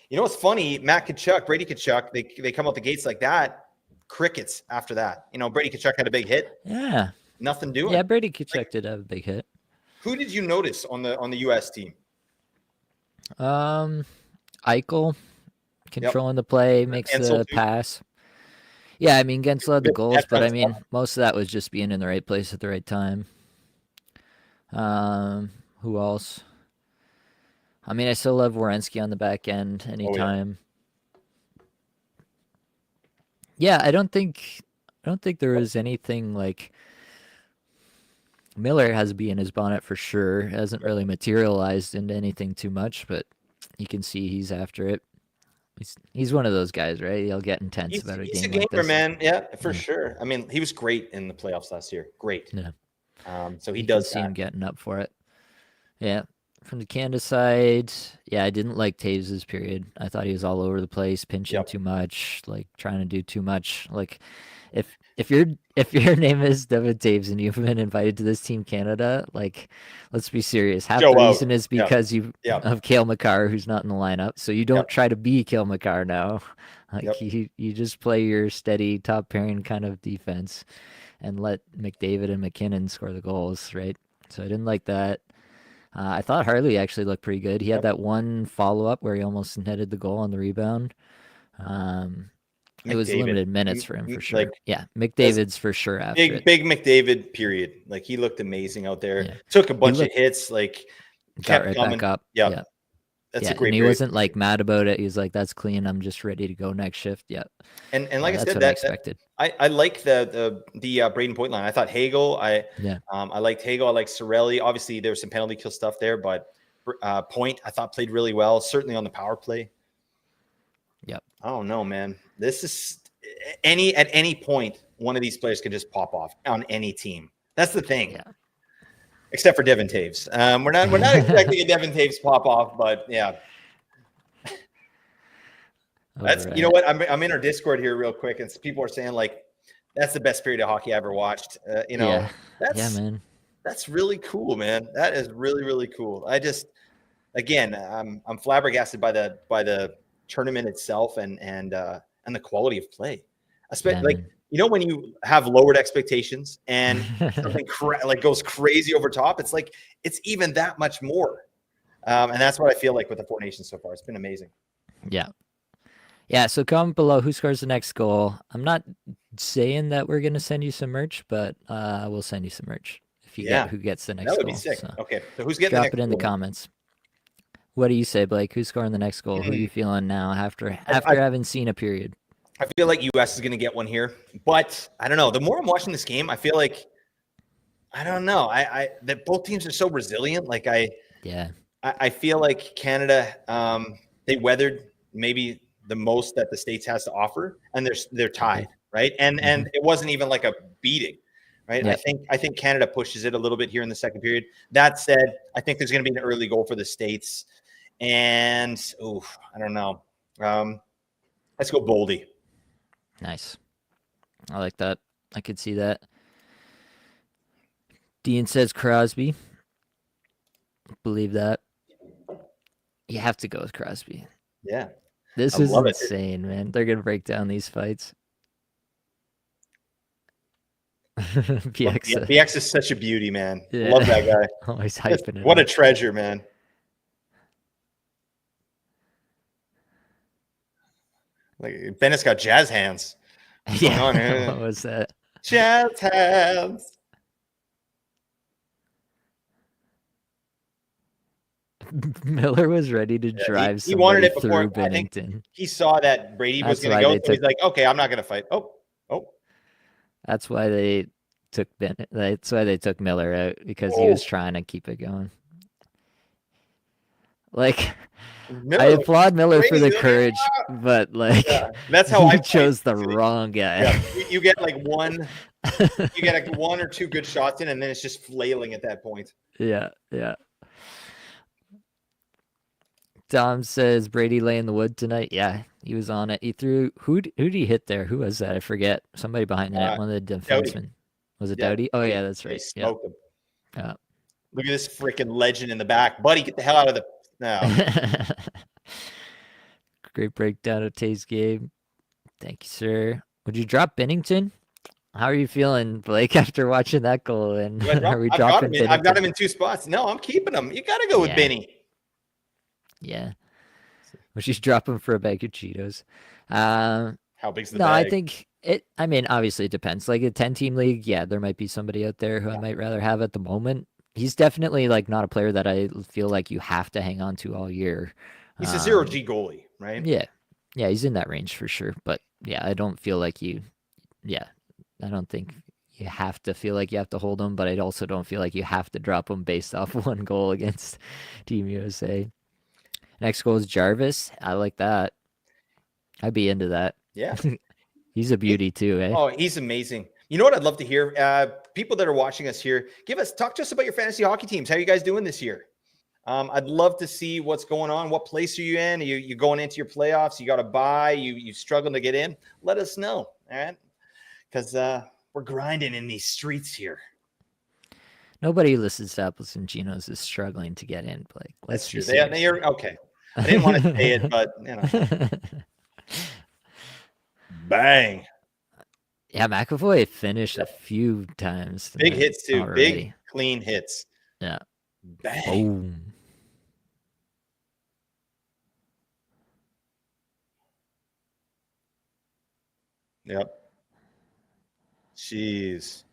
You know what's funny? Brady Tkachuk, they come out the gates like that. Crickets after that. You know, Brady Tkachuk had a big hit. Yeah. Nothing doing. Yeah, Brady Tkachuk did have a big hit. Who did you notice on the US team? Eichel controlling the play, makes the pass. Yeah, I mean, Gensel had the goals, but I mean, most of that was just being in the right place at the right time. Who else? I mean, I still love Werenski on the back end anytime. Yeah, I don't think there was anything like Miller has a bee in his bonnet for sure. Hasn't really materialized into anything too much, but you can see he's after it. He's one of those guys, right? He'll get intense about a game. He's a gamer, like this. Man. Yeah, for sure. I mean, he was great in the playoffs last year. Great. Yeah. So he does see him getting up for it. Yeah. From the Canada side, yeah, I didn't like Taves' period. I thought he was all over the place, pinching too much, like trying to do too much. Like if your name is Devin Taves and you've been invited to this Team Canada, like let's be serious. Half the reason is because you have Cale Makar who's not in the lineup, so you don't try to be Cale Makar now. Like you just play your steady top pairing kind of defense and let McDavid and McKinnon score the goals, right? So I didn't like that. I thought Harley actually looked pretty good. He had that one follow-up where he almost netted the goal on the rebound. It was limited minutes for him for sure. McDavid's for sure after big McDavid period. Like he looked amazing out there. Yeah. Took a bunch of hits. Like got right back up. Yeah. That's a great. And he wasn't like mad about it. He was like, "That's clean. I'm just ready to go next shift." Yeah. And like I said, I expected. I like the Braden Point line. I thought Hagel. I liked Hagel. I liked Cirelli. Obviously, there was some penalty kill stuff there, but Point I thought played really well. Certainly on the power play. Yep. I don't know, man. This is at any point one of these players can just pop off on any team. That's the thing. Yeah. Except for Devin Taves. We're not expecting a Devin Taves pop off, but yeah. That's right. You know what? I'm in our Discord here real quick, and people are saying like that's the best period of hockey I ever watched. That's really cool, man. That is really, really cool. I'm flabbergasted by the tournament itself and the quality of play. Especially when you have lowered expectations and something goes crazy over top, it's like it's even that much more. And that's what I feel like with the Four Nations so far. It's been amazing. Yeah. Yeah, so comment below who scores the next goal. I'm not saying that we're going to send you some merch, but we'll send you some merch if you get who gets the next That would goal. be sick. So Okay, so who's getting drop the next it in the goal? comments. What do you say, Blake? Who's scoring the next goal? Who are you feeling now after having seen a period? I feel like US is going to get one here, but I don't know. The more I'm watching this game, I feel like I don't know. That both teams are so resilient. Like I feel like Canada, they weathered maybe the most that the States has to offer, and they're tied, right? And it wasn't even like a beating, right? Yep. I think Canada pushes it a little bit here in the second period. That said, I think there's going to be an early goal for the States, and I don't know. Let's go Boldy. Nice. I like that. I could see that. Dean says Crosby. Believe that. You have to go with Crosby. Yeah. This is insane, man. They're going to break down these fights. BX is such a beauty, man. Yeah. Love that guy. Always hyping it. What a treasure, man. Like Bennett's got jazz hands. Yeah. What was that? Jazz hands. Miller was ready to drive he wanted it through before Bennington. He saw that Brady was going to go, so he's like, okay, I'm not going to fight. Oh. That's why they took Bennett. That's why they took Miller out, because he was trying to keep it going. Like, I applaud Miller for the courage, but like, that's how I chose the wrong guy. Yeah. You get like one or two good shots in, and then it's just flailing at that point. Yeah. Dom says Brady lay in the wood tonight. Yeah, he was on it. He threw. Who did he hit there? Who was that? I forget. Somebody behind the net. One of the defensemen. Was it Doughty? Oh yeah, that's right. Yeah. Look at this freaking legend in the back, buddy. Get the hell out of the. No. Great breakdown of Tay's game. Thank you, sir. Would you drop Bennington? How are you feeling, Blake, after watching that goal? And are we dropping Bennington? I've got him in two spots. No, I'm keeping him. You got to go with Benny. Yeah. Would you drop him for a bag of Cheetos? How big's the bag? No, I think I mean, obviously it depends. Like a 10-team league, yeah, there might be somebody out there who I might rather have at the moment. He's definitely like not a player that I feel like you have to hang on to all year. He's a 0G goalie, right? Yeah. Yeah, he's in that range for sure. But yeah, I don't feel like I don't think you have to feel like you have to hold him, but I also don't feel like you have to drop him based off one goal against Team USA. Next goal is Jarvis. I like that. I'd be into that. Yeah. He's a beauty too, eh? Oh, he's amazing. You know what I'd love to hear? People that are watching us here, talk to us about your fantasy hockey teams. How are you guys doing this year? I'd love to see what's going on. What place are you in? Are you going into your playoffs? You got to buy. You struggling to get in? Let us know, all right? Because we're grinding in these streets here. Nobody who listens to Apples and Ginos is struggling to get in, Blake. Let's That's true. They're okay. I didn't want to say it, but you know. Bang. Yeah, McAvoy finished a few times. Big hits too. Already. Big, clean hits. Yeah. Bang. Boom. Yep. Jeez.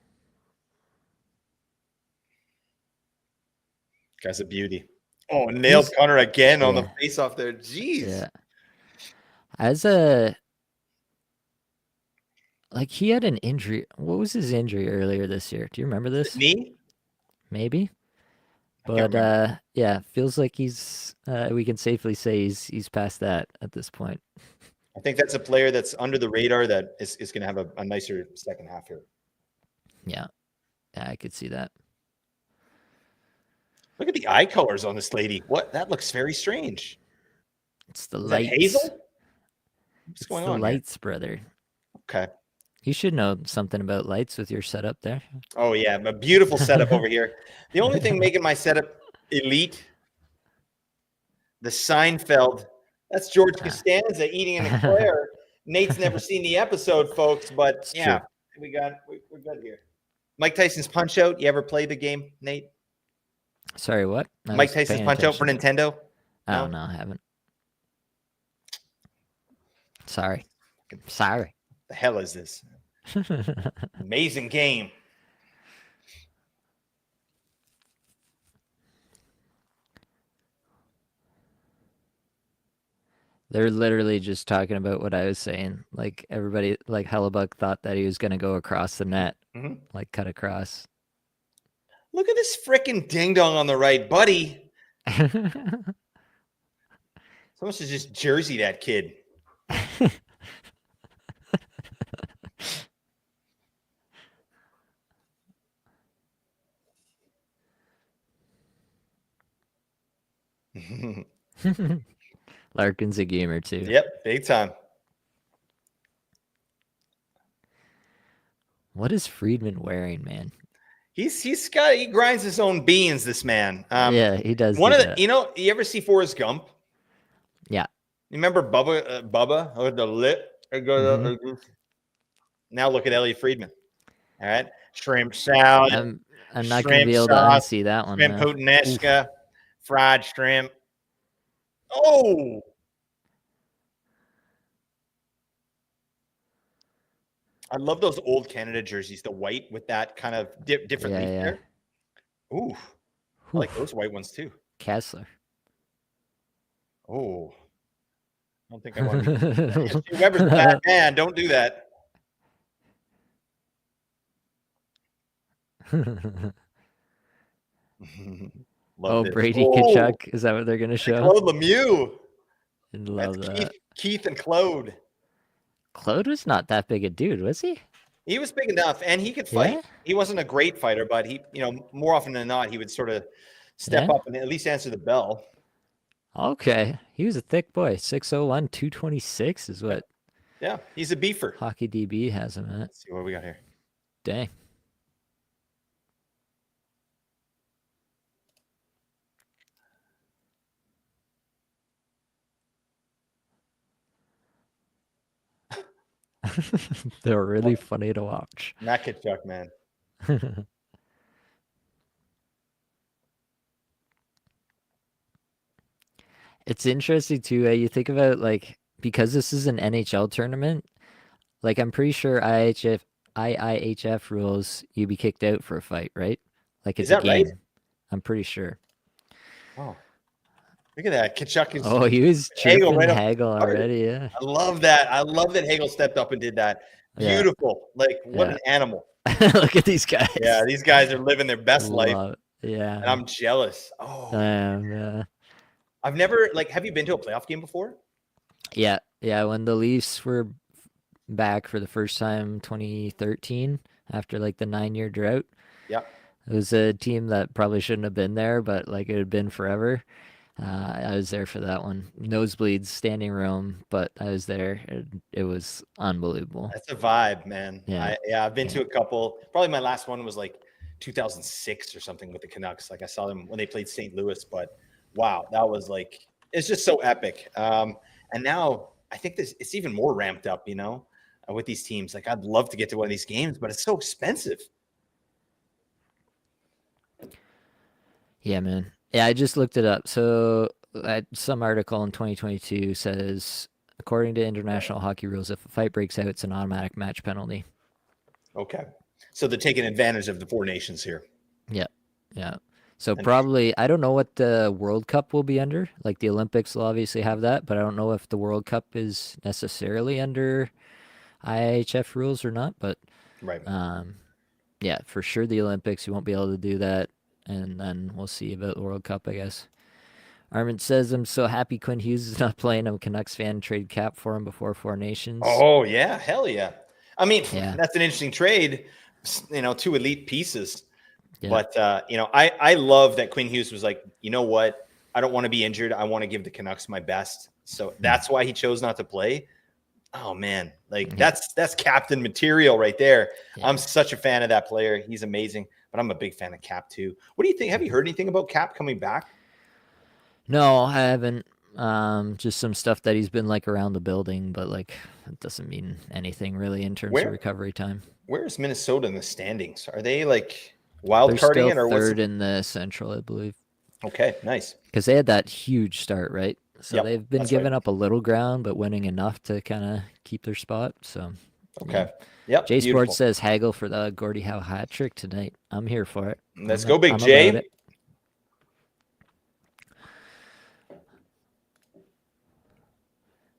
Guy's a beauty. Oh, nailed Connor again on the face-off there. Jeez. Yeah. He had an injury. What was his injury earlier this year? Do you remember this? Knee? Maybe. But yeah, feels like he's we can safely say he's past that at this point. I think that's a player that's under the radar that is going to have a nicer second half here. Yeah. Yeah, I could see that. Look at the eye colors on this lady. What? That looks very strange. It's the lights. Hazel? What's going on? Lights, brother. Okay. You should know something about lights with your setup there. Oh, yeah. A beautiful setup over here. The only thing making my setup elite, the Seinfeld. That's George Costanza eating an eclair. Nate's never seen the episode, folks, but it's yeah, we're good here. Mike Tyson's Punch-Out. You ever play the game, Nate? Sorry, what? I Mike was Tyson's paying Punch Out for attention. Nintendo? Oh, no, I haven't. Sorry. Sorry. The hell is this? Amazing game. They're literally just talking about what I was saying. Like everybody, like Hellebuck thought that he was going to go across the net, like cut across. Look at this freaking ding dong on the right, buddy. Someone should just jersey that kid. Larkin's a gamer too. Yep, big time. What is Friedman wearing, man? He grinds his own beans, this man. Yeah, he does. One do of the, that. you ever see Forrest Gump? Yeah. You remember Bubba with the lip? Now look at Elliot Friedman. All right, shrimp salad. I'm not going to be able to unsee that one. Shrimp puttanesca, fried shrimp. Oh, I love those old Canada jerseys, the white with that kind of different leaf there. Ooh, I like those white ones too. Kessler. Oh, I don't think I want to. Weber's a bad man. Don't do that. Brady Tkachuk. Is that what they're going to show? Claude Lemieux. Love that. Keith and Claude. Claude was not that big a dude, was he? He was big enough, and he could fight. Yeah? He wasn't a great fighter, but he, more often than not, he would sort of step up and at least answer the bell. Okay. He was a thick boy. 6'01", 226 is what. Yeah, he's a beefer. Hockey DB has him at. Let's see what we got here. Dang. They're really funny to watch. Not Tkachuk, man. It's interesting too. You think about like, because this is an NHL tournament, like I'm pretty sure IIHF rules you'd be kicked out for a fight, right? Like it's a game. Right? I'm pretty sure. Oh. Look at that. Tkachuk is. Oh, he was chirping Hagel already. Yeah. I love that. I love that Hagel stepped up and did that. Beautiful. Yeah. Like, what an animal. Look at these guys. Yeah, these guys are living their best life. Yeah. And I'm jealous. Oh. Yeah. I've never, have you been to a playoff game before? Yeah. Yeah. When the Leafs were back for the first time 2013 after like the 9-year drought. Yeah. It was a team that probably shouldn't have been there, but like it had been forever. I was there for that one. Nosebleeds, standing room, but I was there. It was unbelievable. That's a vibe, man. Yeah. I've been to a couple. Probably my last one was like 2006 or something with the Canucks. Like I saw them when they played St. Louis, but wow, that was like, it's just so epic. And now I think it's even more ramped up, with these teams. Like I'd love to get to one of these games, but it's so expensive. Yeah, man. Yeah, I just looked it up. So some article in 2022 says, according to international hockey rules, if a fight breaks out, it's an automatic match penalty. Okay. So they're taking advantage of the four nations here. Yeah. Yeah. So probably, I don't know what the World Cup will be under. Like the Olympics will obviously have that, but I don't know if the World Cup is necessarily under IIHF rules or not. But right. Yeah, for sure the Olympics, you won't be able to do that. And then we'll see about the World Cup, I guess. Armin says, I'm so happy Quinn Hughes is not playing. I'm a Canucks fan. Trade Cap for him before Four Nations. Oh, yeah. Hell yeah. I mean, that's an interesting trade, two elite pieces. Yeah. But, I love that Quinn Hughes was like, you know what? I don't want to be injured. I want to give the Canucks my best. So that's why he chose not to play. Oh, man. That's captain material right there. Yeah. I'm such a fan of that player. He's amazing. But I'm a big fan of Cap too. What do you think? Have you heard anything about Cap coming back? No, I haven't. Just some stuff that he's been like around the building, but like it doesn't mean anything really in terms of recovery time. Where is Minnesota in the standings? Are they like wild carding it or third in the Central, I believe? Okay, nice. because they had that huge start, right? So Yep, they've been that's right. giving up a little ground, but winning enough to kind of keep their spot. So, yeah. Okay. Yep, J Sports beautiful. says haggle for the Gordie Howe hat trick tonight. I'm here for it. Let's go, Big I'm about J. it.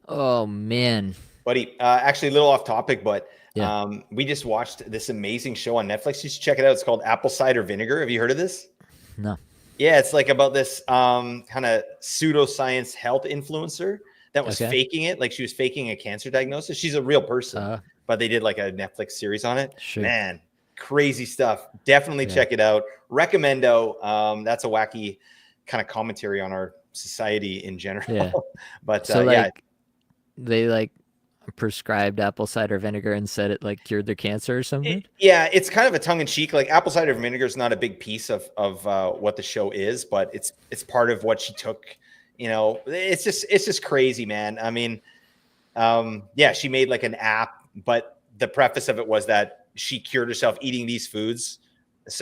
Oh man, Buddy, actually a little off topic, but yeah, we just watched this amazing show on Netflix. You should check it out. It's called Apple Cider Vinegar. Have you heard of this? no, Yeah, it's like about this kind of pseudoscience health influencer that was okay, faking it. Like she was faking a cancer diagnosis. She's a real person, but they did like a Netflix series on it. sure, Man, crazy stuff. Definitely yeah, check it out. Recommendo. That's a wacky kind of commentary on our society in general. yeah. But So yeah, like they like prescribed apple cider vinegar and said it like cured their cancer or something. Yeah, it's kind of a tongue in cheek. Like apple cider vinegar is not a big piece of what the show is, but it's part of what she took. You know, it's just crazy, man. I mean, yeah, she made like an app, but the preface of it was that she cured herself eating these foods,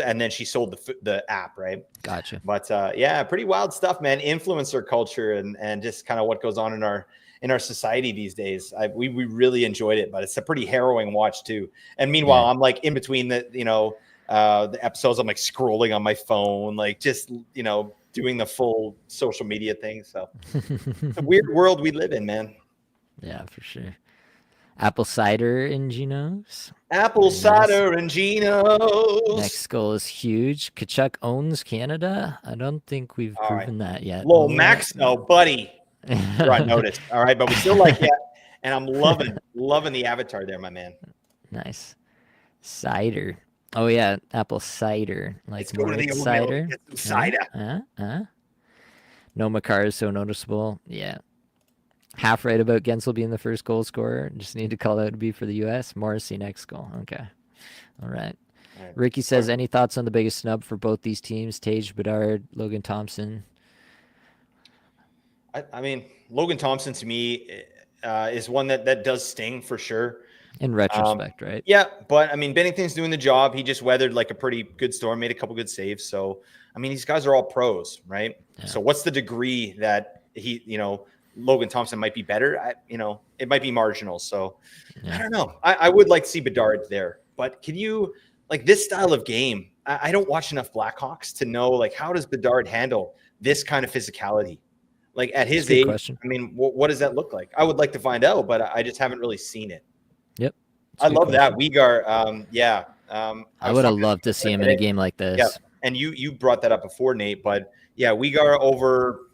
and then she sold the app, right? Gotcha. But yeah, pretty wild stuff, man. Influencer culture and just kind of what goes on in our society these days. We really enjoyed it, but it's a pretty harrowing watch too. And meanwhile, Yeah. I'm like in between the episodes, I'm like scrolling on my phone, like just doing the full social media thing. So it's a weird world we live in, man. Yeah, for sure. Apple cider in Geno's. Apple Very nice. cider and Geno's. Next goal is huge. Kachuk owns Canada. I don't think we've All right. proven that yet. Lowell Max, oh, buddy. You're on notice. All right, but we still like it. And I'm loving the avatar there, my man. Nice. Cider. Oh yeah, apple cider. Let's Like go to the Moritz old mill and cider. get some cider. No Makar is so noticeable. Yeah. Half right about Gensel being the first goal scorer. Just need to call out to be for the US. Morrissey next goal. Okay. All right. All right. Ricky says, any thoughts on the biggest snub for both these teams? Tage Bedard, Logan Thompson. I mean, Logan Thompson to me is one that does sting for sure. In retrospect, right? Yeah, but I mean, Bennington's doing the job. He just weathered like a pretty good storm, made a couple good saves. So, I mean, these guys are all pros, right? Yeah. So, what's the degree that Logan Thompson might be better? It might be marginal. So, Yeah. I don't know. I would like to see Bedard there, but can you like this style of game? I don't watch enough Blackhawks to know like how does Bedard handle this kind of physicality? Like at his age, question. I mean, what does that look like? I would like to find out, but I just haven't really seen it. Yep. I love that. Weegar, yeah. I would have loved to see him in a game like this. Yeah, and you brought that up before, Nate, but yeah, Weegar over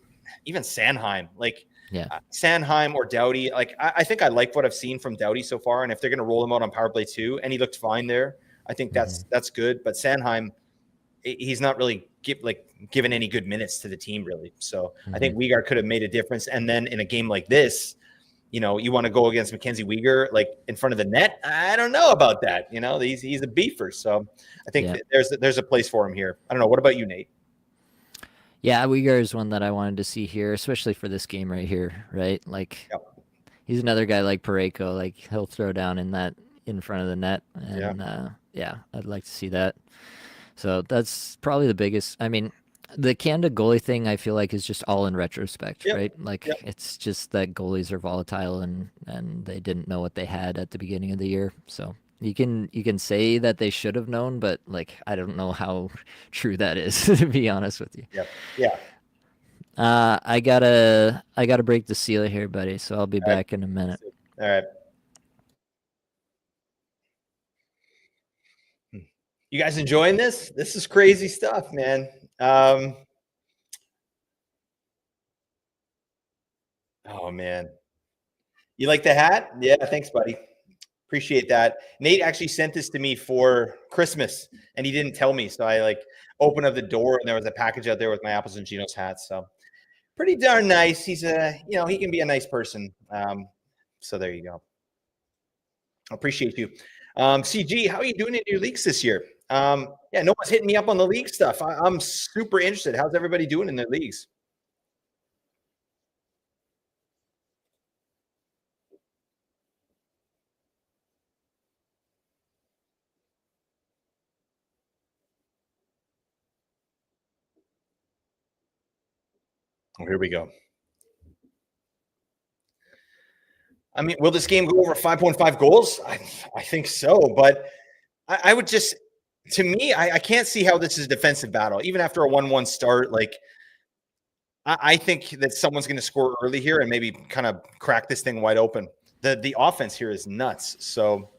even Sanheim. Like, yeah, Sanheim or Doughty. Like, I think I like what I've seen from Doughty so far, and if they're going to roll him out on power play 2, and he looked fine there, I think that's good. But Sanheim, he's not really given any good minutes to the team, really. So I think Weegar could have made a difference. And then in a game like this, you want to go against Mackenzie Weegar like in front of the net. I don't know about that. He's a beefer. So I think there's a place for him here. I don't know. What about you, Nate? Yeah, Uyghur is one that I wanted to see here, especially for this game right here, right? Like, he's another guy like Pareko. Like, he'll throw down in front of the net, and I'd like to see that. So that's probably the biggest. I mean, the Canada goalie thing, I feel like, is just all in retrospect, right? Like, it's just that goalies are volatile, and they didn't know what they had at the beginning of the year. So you can say that they should have known, but like I don't know how true that is, to be honest with you. Yeah. I gotta break the seal here, buddy. So I'll be back in a minute. All right. You guys enjoying this? This is crazy stuff, man. Oh man. You like the hat? Yeah, thanks, buddy. Appreciate that. Nate actually sent this to me for Christmas, and he didn't tell me. So I opened up the door, and there was a package out there with my Apples and Geno's hats. So pretty darn nice. He's he can be a nice person. So there you go. Appreciate you. CG, how are you doing in your leagues this year? No one's hitting me up on the league stuff. I'm super interested. How's everybody doing in their leagues? Oh, here we go. I mean, will this game go over 5.5 goals? I think so, but I would just, to me, I can't see how this is a defensive battle, even after a 1-1 start. Like, I think that someone's going to score early here and maybe kind of crack this thing wide open. The offense here is nuts. So,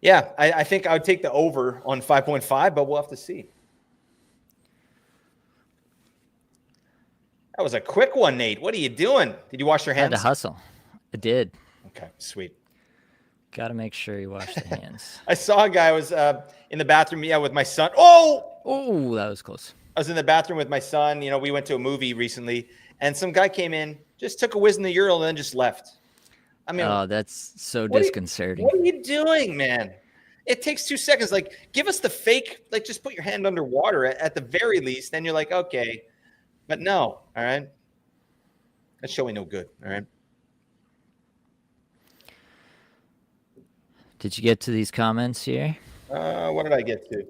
yeah, I think I would take the over on 5.5, but we'll have to see. That was a quick one, Nate. What are you doing? Did you wash your I had hands? to hustle. I did. Okay, sweet. Got to make sure you wash the hands. I saw a guy was in the bathroom, with my son. Oh, that was close. I was in the bathroom with my son. We went to a movie recently, and some guy came in, just took a whiz in the urinal, and then just left. I mean, that's so disconcerting. What are you doing, man? It takes 2 seconds. Like, give us the fake, like, just put your hand underwater at the very least. Then you're like, okay. But no, all right? That's showing no good, all right? Did you get to these comments here? What did I get to?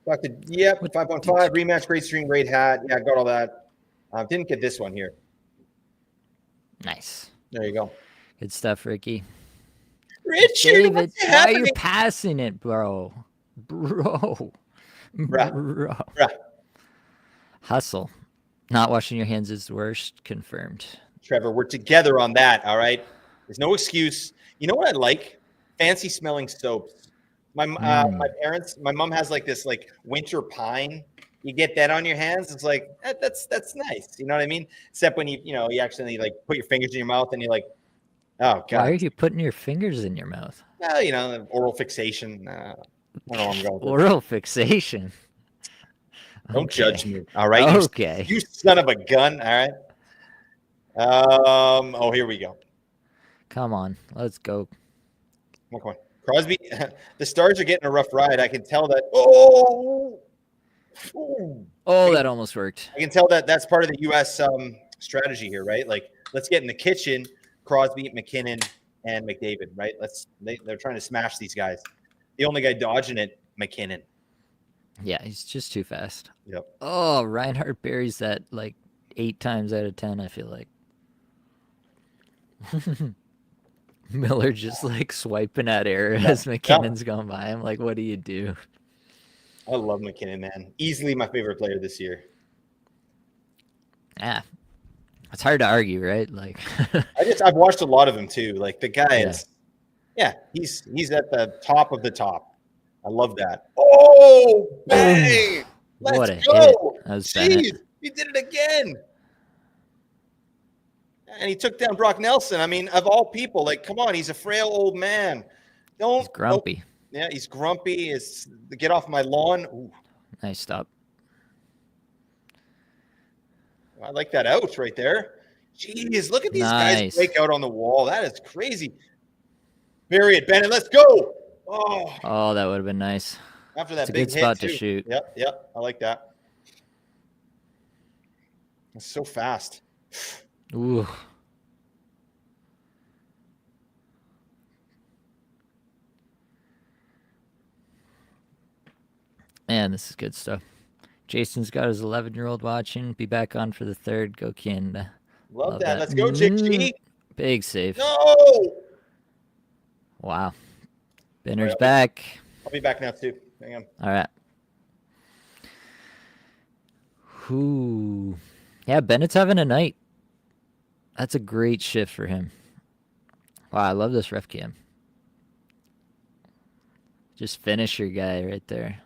5.5, rematch, great string, great hat. Yeah, I got all that. Didn't get this one here. Nice. There you go. Good stuff, Ricky. Richard, David, why are you passing it, bro? Bro. Hustle. Not washing your hands is worst. Confirmed. Trevor, we're together on that, all right? There's no excuse. You know what I like? Fancy smelling soaps. My parents, my mom has like this like winter pine. You get that on your hands. It's like that's nice. You know what I mean? Except when you actually like put your fingers in your mouth and you're like, oh god. Why are you putting your fingers in your mouth? Well, oral fixation. I don't know where I'm going. Oral fixation. Don't judge me. All right. Okay. You son of a gun. All right. Oh, here we go. Come on, let's go. Come on. Crosby, the Stars are getting a rough ride. I can tell that. Oh, that almost worked. I can tell that that's part of the U.S. Strategy here, right? Like, let's get in the kitchen. Crosby, McKinnon, and McDavid, right? They're trying to smash these guys. The only guy dodging it, McKinnon. Yeah, he's just too fast. Yep. Oh, Reinhardt buries that like 8 times out of 10, I feel like. Miller just like swiping at air as McKinnon's going by him. Like, what do you do? I love McKinnon, man. Easily my favorite player this year. Yeah. It's hard to argue, right? Like I've watched a lot of him too. Like the guy is he's at the top of the top. I love that. Oh, bang! Let's What a go. hit. That was Bennett. He did it again. And he took down Brock Nelson. I mean, of all people, like, come on, he's a frail old man. He's grumpy. Yeah, he's grumpy. Get off my lawn. Ooh. Nice stop. I like that out right there. Jeez, look at these guys break out on the wall. That is crazy. Bury it, Bennett. Let's go. Oh, that would have been nice. After that it's a big good spot hit, to shoot. Yep. I like that. It's so fast. Ooh. Man, this is good stuff. Jason's got his 11-year-old watching. Be back on for the third. Go Canada. Love that. Let's go, JG. Big save. No. Wow. Benner's back. I'll be back now too. Hang on. All right. Ooh. Yeah, Bennett's having a night. That's a great shift for him. Wow, I love this ref cam. Just finish your guy right there.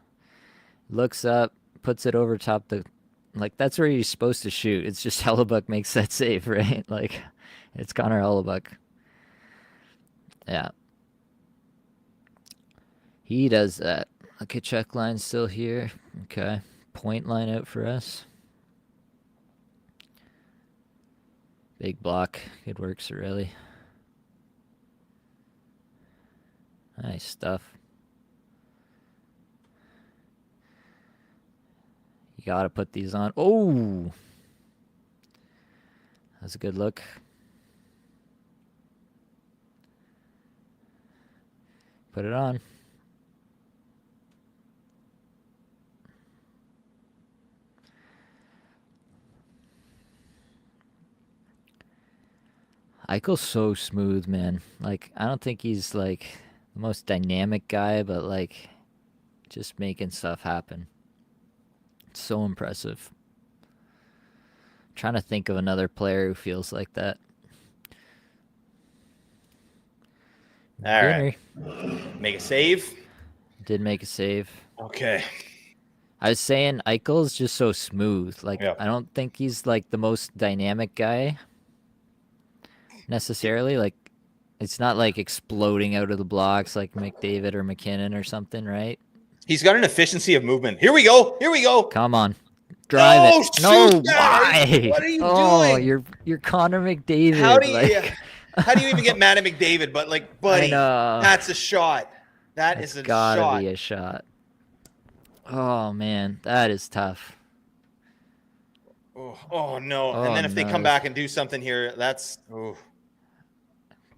Looks up, puts it over top the... Like, that's where you're supposed to shoot. It's just Hellebuck makes that save, right? Like, it's Connor Hellebuck. Yeah. He does that. Okay, check line still here. Okay. Point line out for us. Big block. Good work, Cirelli. Nice stuff. You gotta put these on. Oh! That's a good look. Put it on. Eichel's so smooth, man. Like, I don't think he's like the most dynamic guy, but like just making stuff happen. It's so impressive. Trying to think of another player who feels like that. All right. Binner Make a save. did make a save. Okay. I was saying Eichel's just so smooth. Like, Yeah. I don't think he's like the most dynamic guy necessarily. Like, it's not like exploding out of the blocks like McDavid or McKinnon or something, right? He's got an efficiency of movement. Here we go. Here we go. Come on. Drive No, it. No, shoot that. why? What are you oh, doing? you're Connor McDavid. How do you like, how do you even get mad at McDavid? But like, I buddy, know. that's a shot. That's a gotta shot. be a shot. Oh man, that is tough. Oh no. Oh, And then if they no. come back and do something here, that's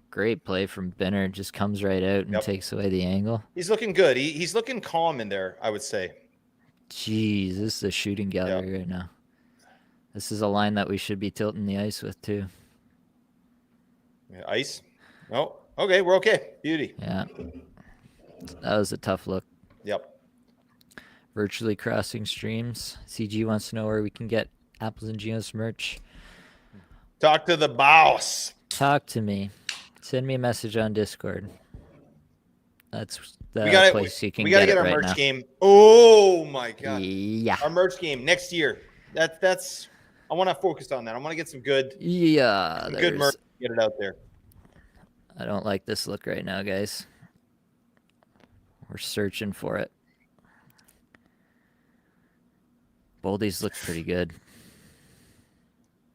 Great play from Binner. Just comes right out and Yep. takes away the angle. he's looking good. He's looking calm in there, I would say. Jeez, this is a shooting gallery right now. This is a line that we should be tilting the ice with too. Yeah, ice. Oh, okay, we're okay. Beauty. Yeah. That was a tough look. Yep. Virtually crossing streams. CG wants to know where we can get Apples and Genos merch. Talk to the boss. Talk to me. Send me a message on Discord. That's the We got place you can We got to get get it our right merch now. game. Oh my god. Yeah. Our merch game next year. That's I want to focus on that. I want to get some good Yeah. good merch. Get it out there. I don't like this look right now, guys. We're searching for it. Boldy's looks pretty good.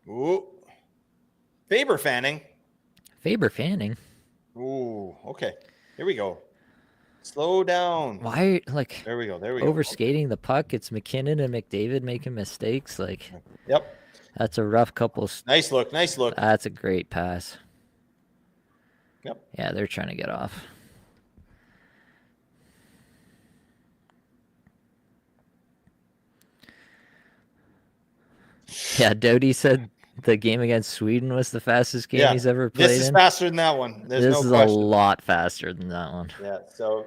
Ooh. Faber fanning. Faber fanning. Ooh, okay. Here we go. Slow down. Why, like, There we go. There we go. overskating the puck? It's McKinnon and McDavid making mistakes. Like, Yep. that's a rough couple. Nice look. Nice look. That's a great pass. Yep. Yeah, they're trying to get off. Yeah, Doty said the game against Sweden was the fastest game he's ever played This is in. faster than that one. There's This no is question. a lot faster than that one. Yeah. So,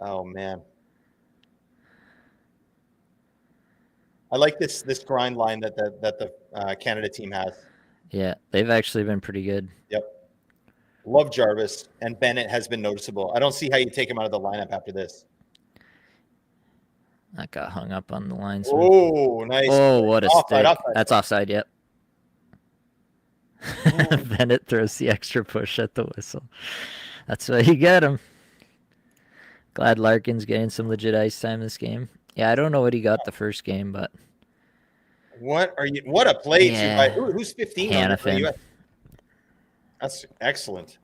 oh man, I like this grind line that the Canada team has. Yeah, they've actually been pretty good. Yep. Love Jarvis, and Bennett has been noticeable. I don't see how you take him out of the lineup after this. That got hung up on the line. Oh, nice. Oh, what a Offside, stick. offside. That's offside, yep. Bennett throws the extra push at the whistle. That's why you get him. Glad Larkin's getting some legit ice time this game. Yeah, I don't know what he got the first game, but What a play Yeah. to who's 15 on the Hannafin. US? That's excellent.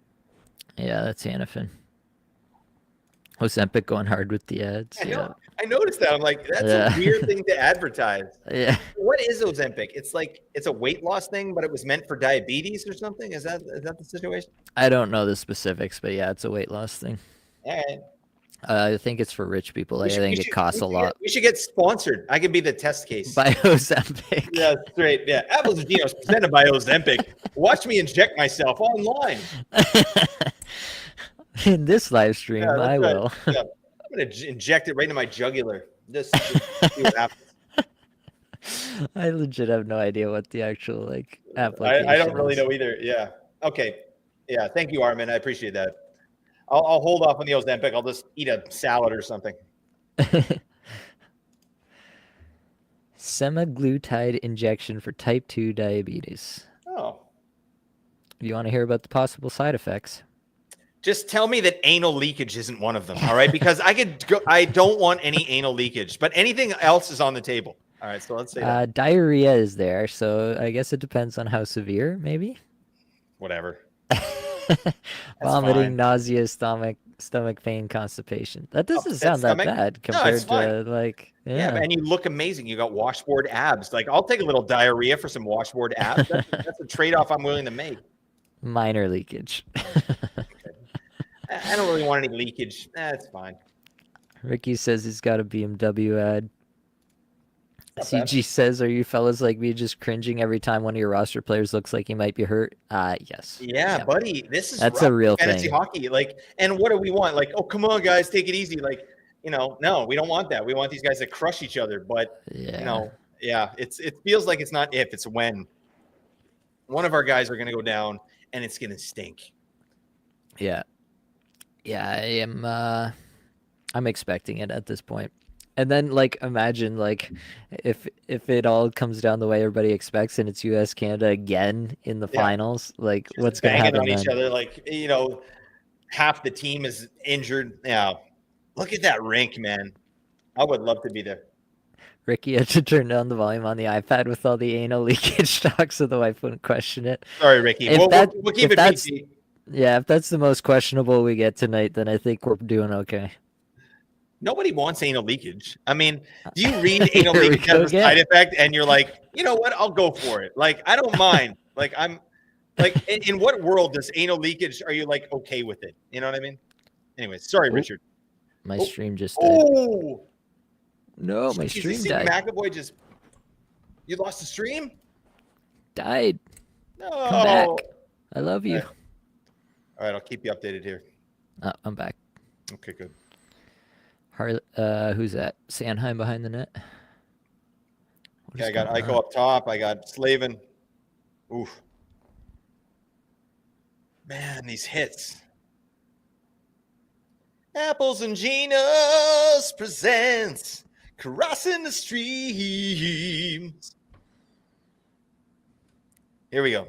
Yeah, that's Hannafin. Ozempic going hard with the ads. I noticed that. I'm like, that's Yeah. a weird thing to advertise. Yeah. What is Ozempic? It's a weight loss thing, but it was meant for diabetes or something. Is that the situation? I don't know the specifics, but yeah, it's a weight loss thing. All right. I think it's for rich people. Like, I think it costs a lot. We should get sponsored. I could be the test case. By Ozempic. Yeah, straight. Yeah, Apples and Genos presented by Ozempic. Watch me inject myself online. In this live stream, Yeah, that's I right. will. Yeah. I'm gonna inject it right into my jugular. Just see what happens. I legit have no idea what the actual application I don't really is. know either. Yeah. Okay. Yeah. Thank you, Armin. I appreciate that. I'll hold off on the Ozempic. I'll just eat a salad or something. Semaglutide injection for type 2 diabetes. Oh. You want to hear about the possible side effects? Just tell me that anal leakage isn't one of them. All right. Because I don't want any anal leakage, but anything else is on the table. All right. So let's say that. Diarrhea is there, so I guess it depends on how severe, maybe. Whatever. Vomiting, fine. nausea, stomach pain, constipation. That doesn't Upset sound that stomach? bad No, compared it's to fine. Yeah, and you look amazing. You got washboard abs. Like, I'll take a little diarrhea for some washboard abs. That's a trade-off I'm willing to make. minor leakage. I don't really want any leakage. That's fine. Ricky says he's got a BMW ad. Not bad. CG says, "Are you fellas like me just cringing every time one of your roster players looks like he might be hurt?" Yes. Yeah, buddy, this is That's rough a real fantasy thing. hockey. Like, and what do we want? Like, oh, come on, guys, take it easy. Like, no, we don't want that. We want these guys to crush each other. But Yeah. yeah, it feels like it's not if, it's when. One of our guys are going to go down, and it's going to stink. Yeah. Yeah, I am. I'm expecting it at this point. And then, like, imagine, like, if it all comes down the way everybody expects, and it's U.S. Canada again in the Yeah, finals, like, just what's gonna banging happen on each then? other. Like, half the team is injured. Yeah, look at that rink, man. I would love to be there. Ricky had to turn down the volume on the iPad with all the anal leakage talk, so the wife wouldn't question it. Sorry, Ricky. If We'll keep if it that's PG. yeah, if that's the most questionable we get tonight, then I think we're doing okay. Nobody wants anal leakage. I mean, do you read anal Here we leakage go as a again. side effect and you're like, you know what? I'll go for it. Like, I don't mind. Like, I'm like, in what world does anal leakage, are you like okay with it? You know what I mean? Anyways, sorry, Oh, Richard. My Oh. stream just died. Oh, No, my jeez, stream see died. McAvoy you lost the stream? Died. No. Come back. I love you. All right, I'll keep you updated here. Oh, I'm back. Okay, good. Who's that? Sandheim behind the net. Okay, I got Eichel up top. I got Slavin. Oof. Man, these hits. Apples and Genos presents Crossing the Streams. Here we go.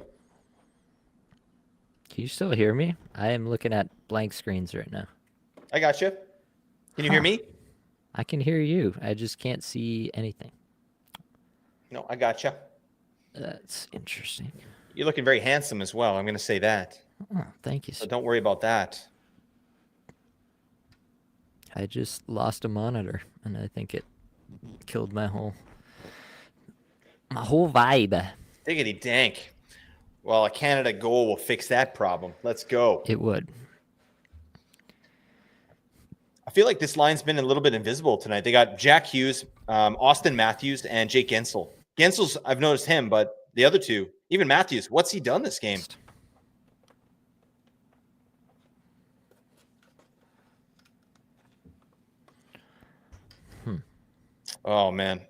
Can you still hear me? I am looking at blank screens right now. I got you. Can you hear me? I can hear you. I just can't see anything. No, I got you. That's interesting. You're looking very handsome as well. I'm going to say that. Oh, thank you. So don't worry about that. I just lost a monitor, and I think it killed my whole vibe. Diggity dank. Well, a Canada goal will fix that problem. Let's go. It would. I feel like this line's been a little bit invisible tonight. They got Jack Hughes, Austin Matthews, and Jake Gensel. Gensel's, I've noticed him, but the other two, even Matthews, what's he done this game? Oh, man.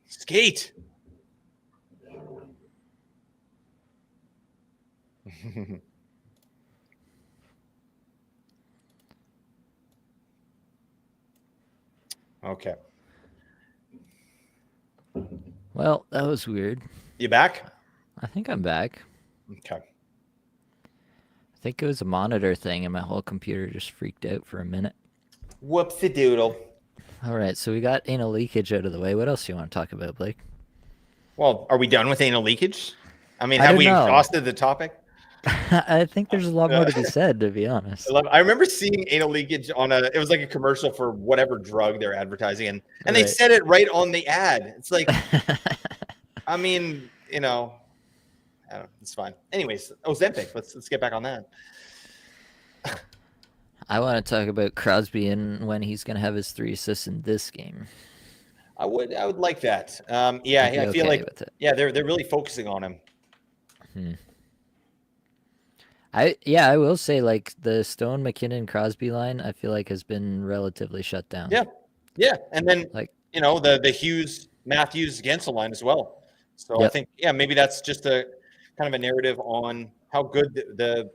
Skate. Okay. Well, that was weird. You back? I think I'm back. Okay. I think it was a monitor thing, and my whole computer just freaked out for a minute. Whoopsie doodle. All right, so we got anal leakage out of the way. What else do you want to talk about, Blake? Well, are we done with anal leakage? I mean, I have don't we know. exhausted the topic? I think there's a lot more to be said, to be honest. I remember seeing anal leakage it was like a commercial for whatever drug they're advertising, and they Right. said it right on the ad. It's like, I mean, I don't know, it's fine. Anyways, Ozempic. Let's get back on that. I want to talk about Crosby and when he's going to have his 3 assists in this game. I would like that. Yeah, I'd be I feel okay like with it. yeah, they're really focusing on him. I will say, like, the Stone, McKinnon, Crosby line, I feel like has been relatively shut down. Yeah, and then Like, the Hughes, Matthews, Gensel line as well. So I think maybe that's just a kind of a narrative on how good the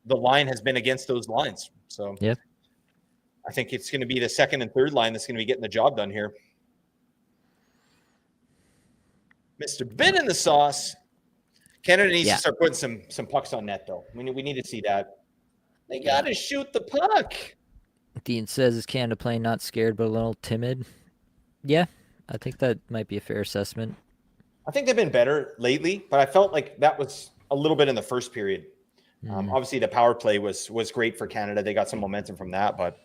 line has been against those lines. So yeah, I think it's going to be the second and third line that's going to be getting the job done here. Mr. Ben in the sauce. Canada needs to start putting some pucks on net, though. We need to see that. They got to shoot the puck. Dean says, is Canada playing not scared but a little timid? Yeah, I think that might be a fair assessment. I think they've been better lately, but I felt like that was a little bit in the first period. Obviously, the power play was great for Canada. They got some momentum from that, but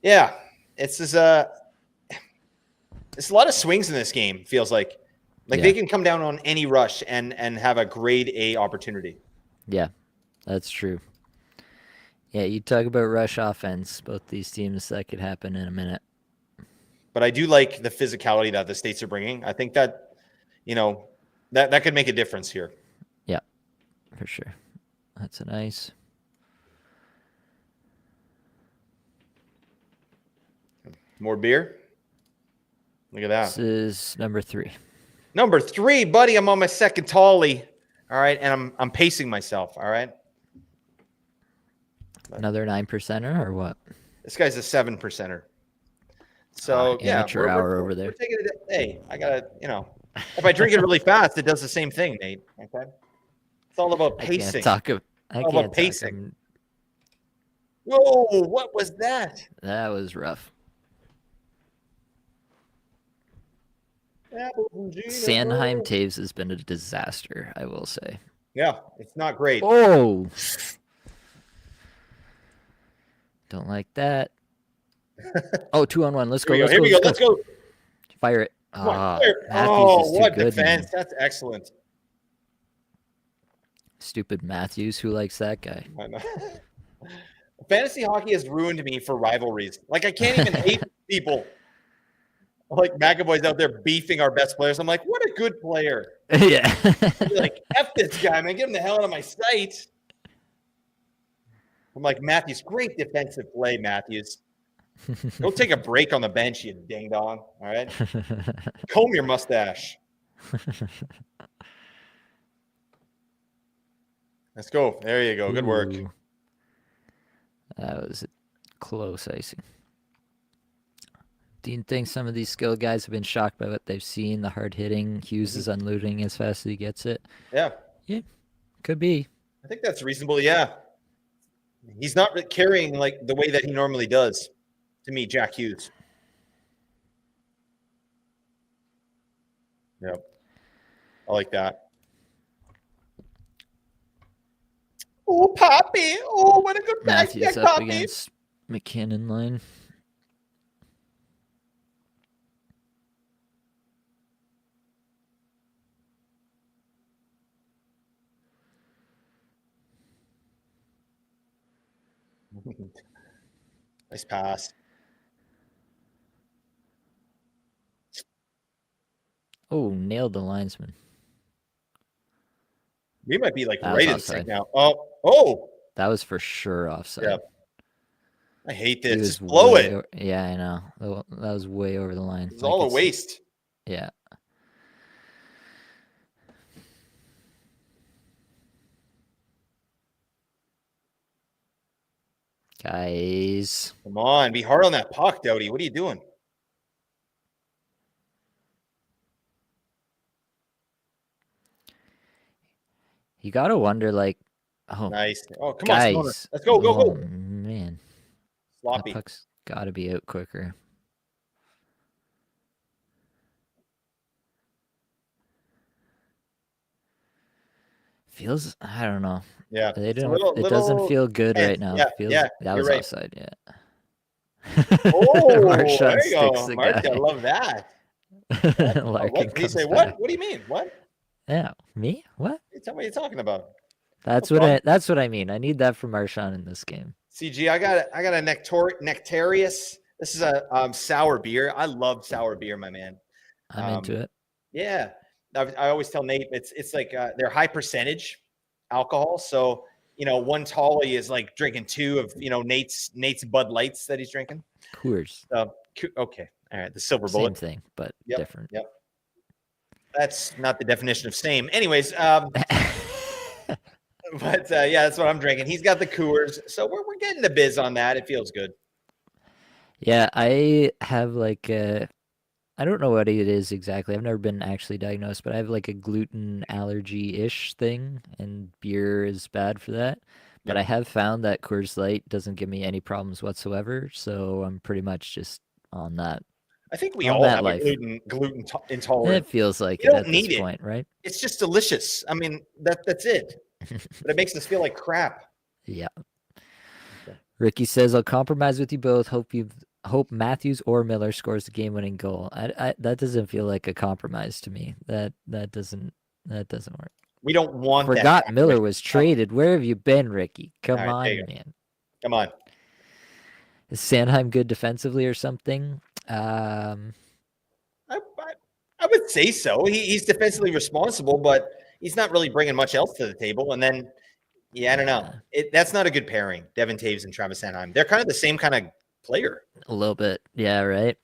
yeah, it's a lot of swings in this game. Feels like they can come down on any rush and have a grade A opportunity. Yeah, that's true. Yeah, you talk about rush offense. Both these teams, that could happen in a minute. But I do like the physicality that the States are bringing. I think that, that could make a difference here. Yeah, for sure. That's a nice. More beer. Look at that. This is number 3. Number 3, buddy. I'm on my second tally. All right, and I'm pacing myself. All right. Another 9%er or what? This guy's a 7%er. So yeah, amateur hour over there. We're taking it. Hey, I gotta, if I drink it really fast, it does the same thing, Nate. Okay. It's all about pacing. I can't talk. Pacing. Whoa! What was that? That was rough. Sanheim Taves has been a disaster, I will say. Yeah, it's not great. Oh, don't like that. Oh, 2-on-1. Let's go. Here we go. Let's go. Fire it. Come on, Matthews is too what good, defense! man. That's excellent. Stupid Matthews. Who likes that guy? I know. Fantasy hockey has ruined me for rivalries. Like, I can't even hate people. Like, McAvoy's out there beefing our best players. I'm like, what a good player. Yeah. Like, F this guy, man. Get him the hell out of my sight. I'm like, Matthews, great defensive play, Matthews. Go take a break on the bench, you ding dong. All right. Comb your mustache. Let's go. There you go. Good work. Ooh. That was close icing. Do you think some of these skill guys have been shocked by what they've seen? The hard hitting, Hughes is unloading as fast as he gets it. Yeah. Yeah, could be. I think that's reasonable. Yeah. He's not carrying like the way that he normally does. To me, Jack Hughes. Yep. I like that. Oh, Poppy. Oh, what a good pass. Matthews up against McKinnon line. Nice pass. Oh, nailed the linesman. We might be like That right was in sync offside. now. Oh. That was for sure offside. Yeah. I hate He this. was Just blow it. Yeah, I know. That was way over the line. It's all a waste. Yeah. Guys. Come on. Be hard on that puck, Doughty. What are you doing? You got to wonder, like, oh. Nice. Oh, come guys. on. Let's go. Go. Man. Sloppy. That puck's got to be out quicker. Feels, I don't know. Yeah. It doesn't feel good right now. Yeah, That was right. offside, yeah. Oh, Marchand there you go. sticks the Marchand, guy. I love that. Larkin What? Did he comes say back. what? What do you mean? What? Yeah, me? What? Tell me what you're talking about. That's what I mean. I need that from Marchand in this game. CG, I got a Nectarius. This is a sour beer. I love sour beer, my man. I'm into it. Yeah, I always tell Nate it's like they're high percentage alcohol. So one tally is like drinking 2 of Nate's Bud Lights that he's drinking. Coors. Okay, all right. The silver bullet. Same thing, but Yep, different. Yep. That's not the definition of same. Anyways, but yeah, that's what I'm drinking. He's got the Coors, so we're getting the biz on that. It feels good. Yeah, I have like I don't know what it is exactly. I've never been actually diagnosed, but I have like a gluten allergy-ish thing, and beer is bad for that. But Yep. I have found that Coors Light doesn't give me any problems whatsoever, so I'm pretty much just on that. I think we On all that have life. a gluten It intolerance. feels like You it don't at need this it. point, right? It's just delicious. I mean, that's it. But it makes us feel like crap. Yeah. Okay. Ricky says, "I'll compromise with you both. Hope Matthews or Miller scores the game-winning goal." That doesn't feel like a compromise to me. That doesn't work. We don't want Forgot that. Miller was traded. Where have you been, Ricky? Come All right, on, there you man. Come on. Is Sanheim good defensively or something? I, I, I would say so. He's defensively responsible, but he's not really bringing much else to the table. And then, I don't know. That's not a good pairing, Devin Taves and Travis Sanheim. They're kind of the same kind of player. A little bit. Yeah, right?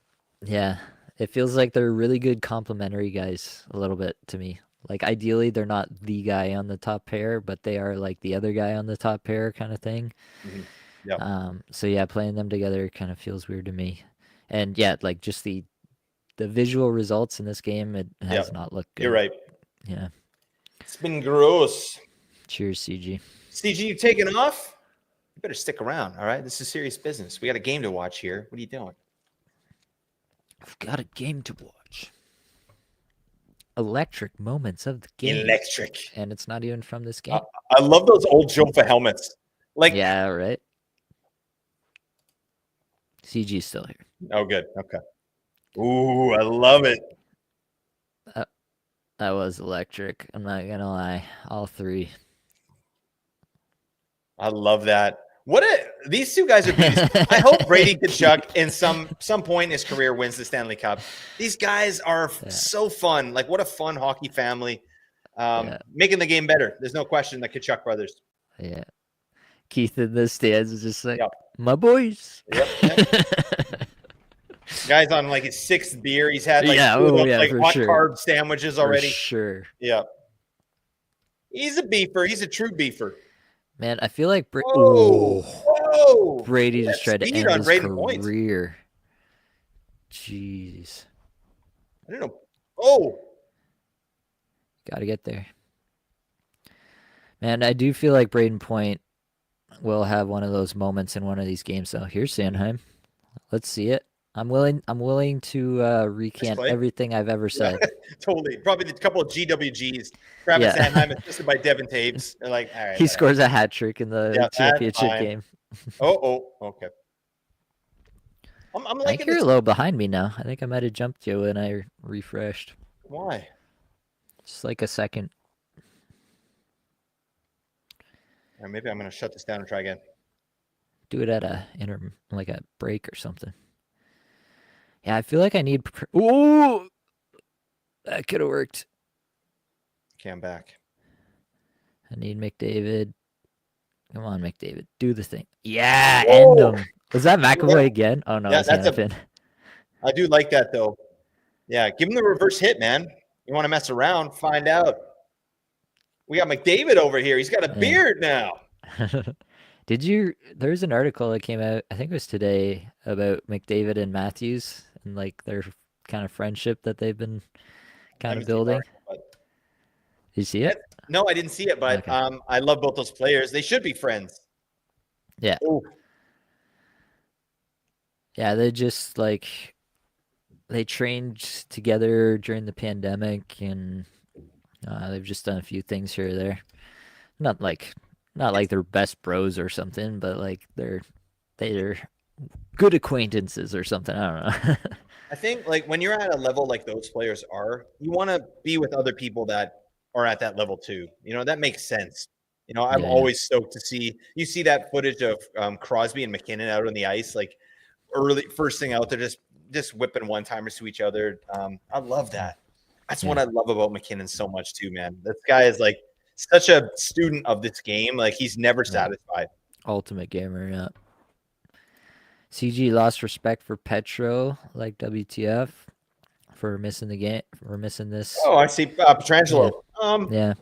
Yeah. It feels like they're really good complementary guys a little bit to me. Like ideally they're not the guy on the top pair, but they are like the other guy on the top pair kind of thing. Mm-hmm. Yep. So yeah, playing them together kind of feels weird to me. And yeah, like just the visual results in this game, it has not looked good. You're right. Yeah. It's been gross. Cheers, CG. CG, you taking off? You better stick around, all right? This is serious business. We got a game to watch here. What are you doing? I've got a game to watch. Electric moments of the game. Electric. And it's not even from this game. I love those old Jofa helmets. Like, yeah, right? CG's still here. Oh, good. Okay. Ooh, I love it. That was electric. I'm not gonna lie. All three. I love that. These two guys are beauties. I hope Brady Tkachuk in some point in his career wins the Stanley Cup. These guys are so fun. Like, what a fun hockey family. Making the game better. There's no question, the Tkachuk brothers. Yeah. Keith in the stands is just like, my boys. Yep. Guy's on like his sixth beer. He's had like, hot carb sandwiches already. For sure. Yeah. He's a beefer. He's a true beefer. Man, I feel like whoa. Brady just tried to end his career. Jeez. I don't know. Oh. Got to get there. Man, I do feel like Braden Point will have one of those moments in one of these games. So here's Sanheim. Let's see it. I'm willing to recant everything I've ever said. Totally. Probably a couple of GWGs. Travis Sanheim assisted by Devin Taves. They're like, all right. He scores a hat trick in the championship game. Okay. I'm I think you're a little behind me now. I think I might have jumped you when I refreshed. Why? Just like a second. Or maybe I'm going to shut this down and try again. Do it at a break or something. Yeah, I feel like I need. Ooh, that could have worked. Okay, I'm back. I need McDavid. Come on, McDavid, do the thing. Yeah, end him. Was that McAvoy again? Oh no, it's Anthem. I do like that though. Yeah, give him the reverse hit, man. You want to mess around? Find out. We got McDavid over here. He's got a beard now. There's an article that came out, I think it was today, about McDavid and Matthews and like their kind of friendship that they've been kind of building. Did you see it? No, I didn't see it, but okay. I love both those players. They should be friends. Yeah. Ooh. Yeah, they just they trained together during the pandemic, and they've just done a few things here or there. Not like they're best bros or something, but like they're good acquaintances or something. I don't know. I think like when you're at a level like those players are, you want to be with other people that are at that level too. You know, that makes sense. You know, I'm always stoked to see that footage of Crosby and McKinnon out on the ice, like first thing out there, just whipping one-timers to each other. I love that. That's what I love about McKinnon so much too, man. This guy is like such a student of this game. Like he's never satisfied. Ultimate gamer, yeah. CG lost respect for Petro, like WTF, for missing the game, for missing this. Oh, I see Petrangelo. Yeah.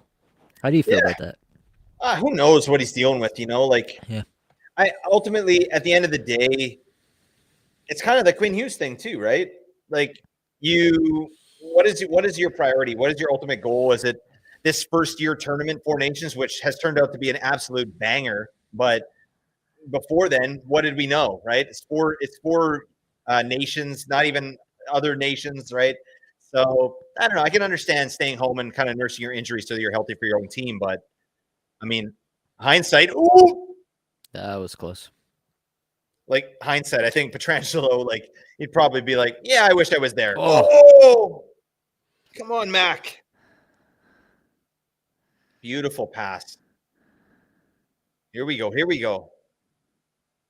How do you feel about that? Who knows what he's dealing with, you know? Like, I ultimately, at the end of the day, it's kind of the Quinn Hughes thing too, right? Like, what is your priority? What is your ultimate goal? Is it this first year tournament, Four Nations, which has turned out to be an absolute banger, but before then, what did we know, right? It's four nations, not even other nations, right? So I don't know. I can understand staying home and kind of nursing your injuries so that you're healthy for your own team, but I mean, hindsight, that was close. Like hindsight, I think Petrangelo, like he'd probably be like, "Yeah, I wish I was there." Oh, come on, Mac! Beautiful pass. Here we go.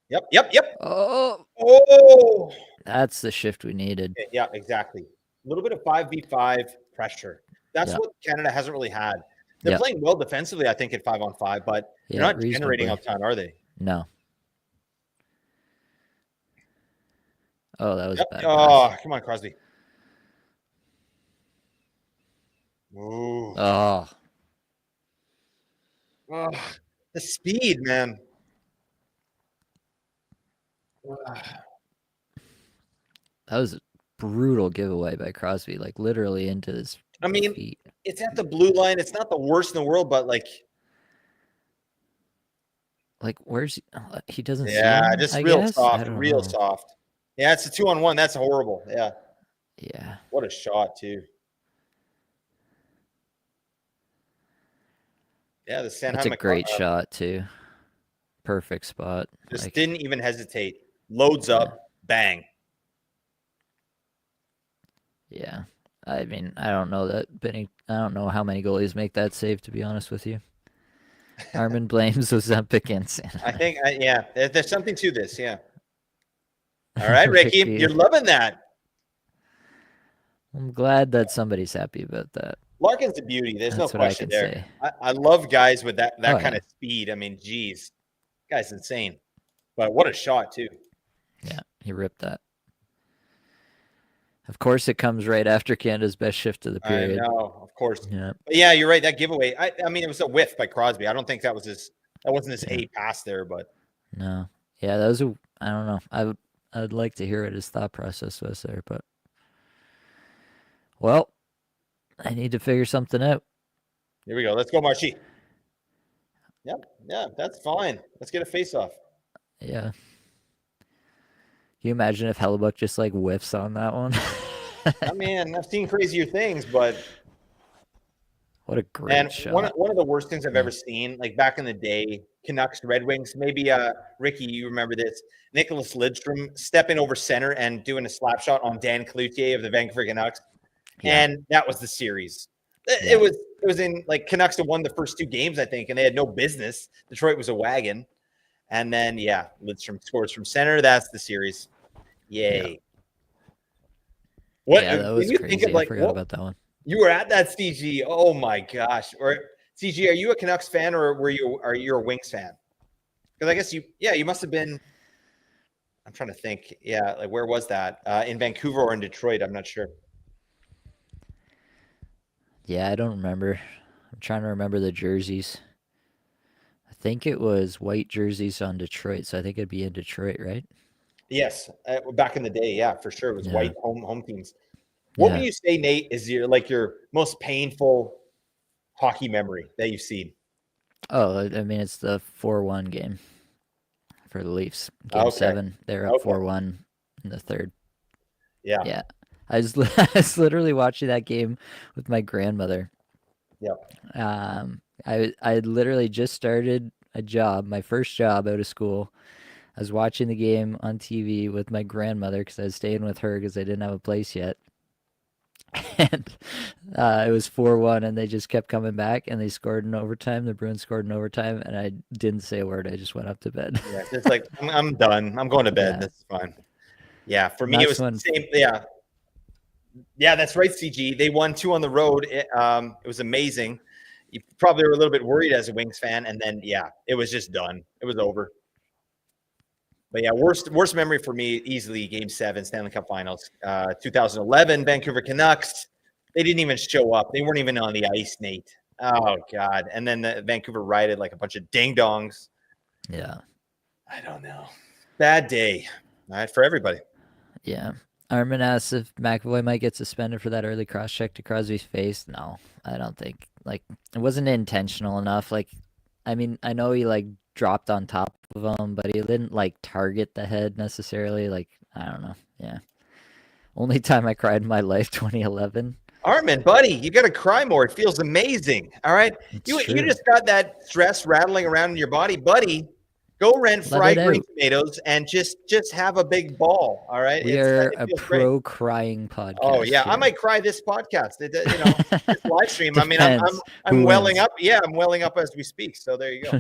Yep. Oh, Oh, that's the shift we needed. yeah, exactly. A little bit of 5v5 pressure. That's Yeah. what Canada hasn't really had. They're Yeah. playing well defensively, I think, at 5-on-5, but they're Yeah, not generating reasonably. a ton, are they? No. Oh, that was a Yep. bad Oh, pass. come on, Crosby. Ooh. Oh, Oh, the speed, man. that was a brutal giveaway by Crosby, like literally into his I mean, feet. it's at the blue line. It's not the worst in the world, but like, Like, where's he doesn't see yeah, him, just I real guess? I soft, don't real know. soft. Yeah, it's a 2-on-1. That's horrible. Yeah. Yeah. What a shot, too. Yeah, the That's a Sanheim great shot, too. Perfect spot. just Like, didn't even hesitate. Loads yeah. up, bang. Yeah. I mean, I don't know how many goalies make that save, to be honest with you. Armin blames Ozempic and Santa. I think, yeah, there's something to this. Yeah. All right, Ricky, you're loving that. I'm glad that somebody's happy about that. Larkin's a beauty. There's That's no what I question can there. say. I love guys with that Oh, kind yeah. of speed. I mean, geez, guy's insane. But what a shot, too. Yeah, he ripped that. Of course, it comes right after Canada's best shift of the period. I know, of course. Yeah. But yeah, you're right. That giveaway. I mean, it was a whiff by Crosby. I don't think that wasn't his A pass there, but No. Yeah, that was I don't know. I'd like to hear what his thought process was there, but well, I need to figure something out. here we go. Let's go, Marshy. Yep. Yeah, that's fine. Let's get a face-off. Yeah. Can you imagine if Hellebuck just like whiffs on that one? I mean, I've seen crazier things, but what a great shot. One of the worst things I've ever seen, like back in the day, Canucks, Red Wings, maybe Ricky, you remember this, Nicholas Lidstrom stepping over center and doing a slap shot on Dan Cloutier of the Vancouver Canucks. Yeah. And that was the series. Yeah. It was in like Canucks had won the first two games, I think, and they had no business. Detroit was a wagon. And then, yeah, Lidstrom scores from center. That's the series. Yay. Yeah. What? Yeah, that was crazy. I forgot about that one. You were at that, CG. Oh my gosh. Or CG, are you a Canucks fan or are you a Wings fan? Because I guess you must have been. I'm trying to think. Yeah, like where was that? In Vancouver or in Detroit? I'm not sure. Yeah, I don't remember. I'm trying to remember the jerseys. I think it was white jerseys on Detroit, so I think it'd be in Detroit, right? Yes, back in the day, yeah, for sure, it was white home teams. What would you say, Nate, is your most painful hockey memory that you've seen? Oh, I mean, it's the 4-1 game for the Leafs. Game 7, they're up 4-1 in the third. Yeah. Yeah. I was literally watching that game with my grandmother. Yep. I had literally just started a job, my first job out of school. I was watching the game on TV with my grandmother because I was staying with her because I didn't have a place yet. And it was 4-1, and they just kept coming back, and they scored in overtime. The Bruins scored in overtime, and I didn't say a word. I just went up to bed. Yeah, it's like I'm done. I'm going to bed. Yeah. That's fine. Yeah, for me it was the same. Yeah, that's right, CG. They won 2 on the road. It was amazing. You probably were a little bit worried as a Wings fan, and then it was just done. It was over. But yeah, worst memory for me, easily Game 7, Stanley Cup Finals, 2011, Vancouver Canucks. They didn't even show up. They weren't even on the ice, Nate. Oh, God. And then the Vancouver rioted like a bunch of ding-dongs. Yeah. I don't know. Bad day. All right, for everybody. Yeah. Armin asks if McAvoy might get suspended for that early cross-check to Crosby's face. No, I don't think. Like, it wasn't intentional enough. Like, I mean, I know he, like, dropped on top of him, but he didn't, like, target the head necessarily. Like, I don't know. Yeah. Only time I cried in my life, 2011. Armin, buddy, you got to cry more. It feels amazing. All right? You just got that stress rattling around in your body. Buddy, go rent fried green tomatoes and just have a big ball. All right? We are a pro-crying podcast. Oh, yeah. Here. I might cry this podcast. This live stream. I mean, I'm welling up. Yeah, I'm welling up as we speak. So there you go.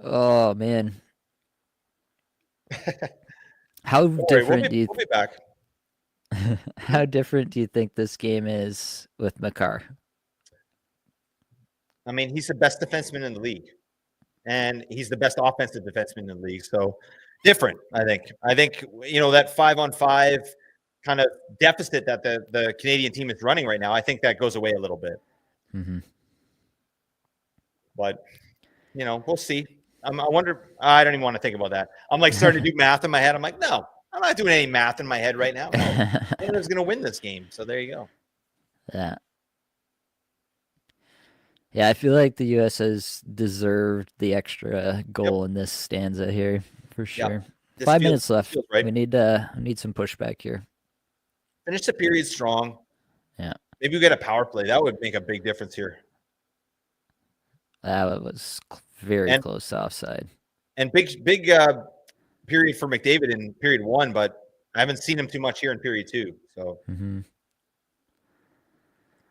Oh man, how Don't worry, different do you we'll be back. Hmm? how different do you think this game is with Makar? I mean, he's the best defenseman in the league, and he's the best offensive defenseman in the league. So different, I think. I think that 5-on-5 kind of deficit that the Canadian team is running right now. I think that goes away a little bit, Mm-hmm. but we'll see. I wonder. I don't even want to think about that. I'm like starting to do math in my head. I'm like, no, I'm not doing any math in my head right now. No, Canada's going to win this game. So there you go. Yeah. Yeah, I feel like the U.S. has deserved the extra Yep. goal in this stanza here for Yeah. sure. This 5 minutes this left. feels right. We need some pushback here. Finish the period strong. Yeah, Maybe we get a power play. That would make a big difference here. that was very And close to offside. and big period for McDavid in period 1, but I haven't seen him too much here in period 2. So Mm-hmm.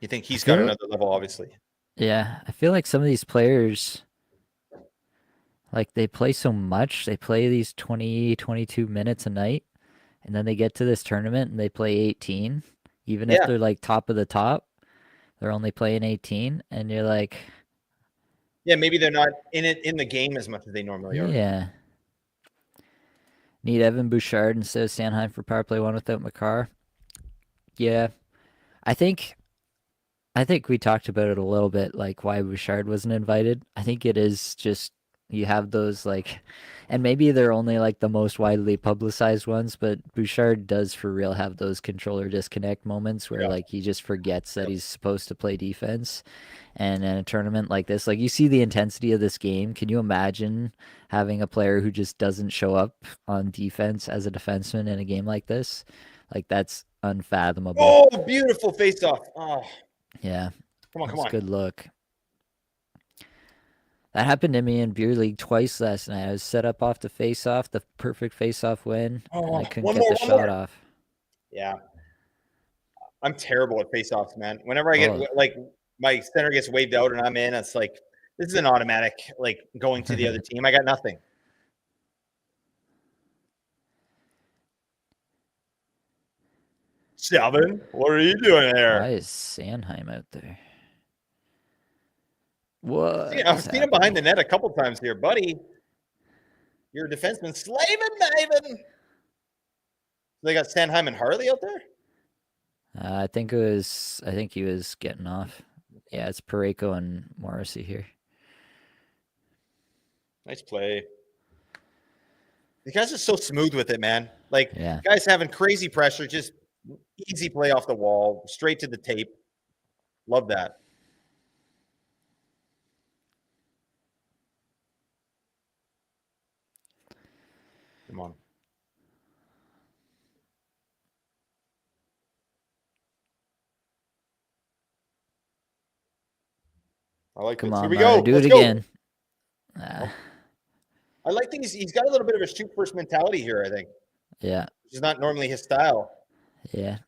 you think I he's got feel another level, obviously. yeah, I feel like some of these players like they play so much. They play these 20, 22 minutes a night, and then they get to this tournament and they play 18. Even if Yeah. they're like top of the top, they're only playing 18, and you're like, Yeah, maybe they're not in the game as much as they normally are. yeah. Need Evan Bouchard instead of Sanheim for power play 1 without Makar. Yeah, I think I think we talked about it a little bit, like why Bouchard wasn't invited. I think it is just you have those like, and maybe they're only like the most widely publicized ones, but Bouchard does for real have those controller disconnect moments where Yeah. like he just forgets that Yep. he's supposed to play defense. And in a tournament like this, like you see the intensity of this game. Can you imagine having a player who just doesn't show up on defense as a defenseman in a game like this? Like that's unfathomable. Oh, beautiful face-off. Oh, Yeah, come on, come that's a on. good look. That happened to me in beer league twice last night. I was set up off the face off, the perfect face off win, and Oh, I couldn't one get more, the one shot more. off. Yeah, I'm terrible at face-offs, man. Whenever I get Oh, like my center gets waved out and I'm in, it's like this is an automatic like going to the other team. I got nothing. Seven, what are you doing why there? is Sanheim out there? I've What's seen him behind happening? the net a couple times here, buddy. You're a defenseman, slaving, Maven. They got Sanheim and Harley out there. I think it was. I think he was getting off. Yeah, it's Pareko and Morrissey here. Nice play. The guys are so smooth with it, man. Like Yeah. guys having crazy pressure, just easy play off the wall, straight to the tape. Love that. Come on. I like Come this. Here on, we Marner, go. do it Let's go. again. Ah, I like that he's got a little bit of a shoot first mentality here, I think, yeah, which is not normally his style. yeah,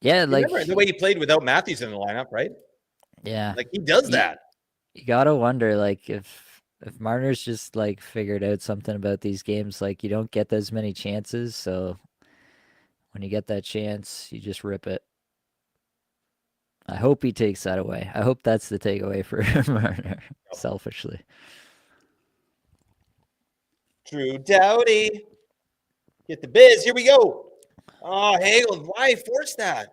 yeah. You remember the Like, way he played without Matthews in the lineup, right? yeah. Like he does You, that. you gotta wonder, like, if Marner's just like figured out something about these games, like you don't get as many chances, so when you get that chance, you just rip it. I hope he takes that away. I hope that's the takeaway for Marner, selfishly. Drew Doughty. Get the biz. Here we go. Oh, Hagel, why force that?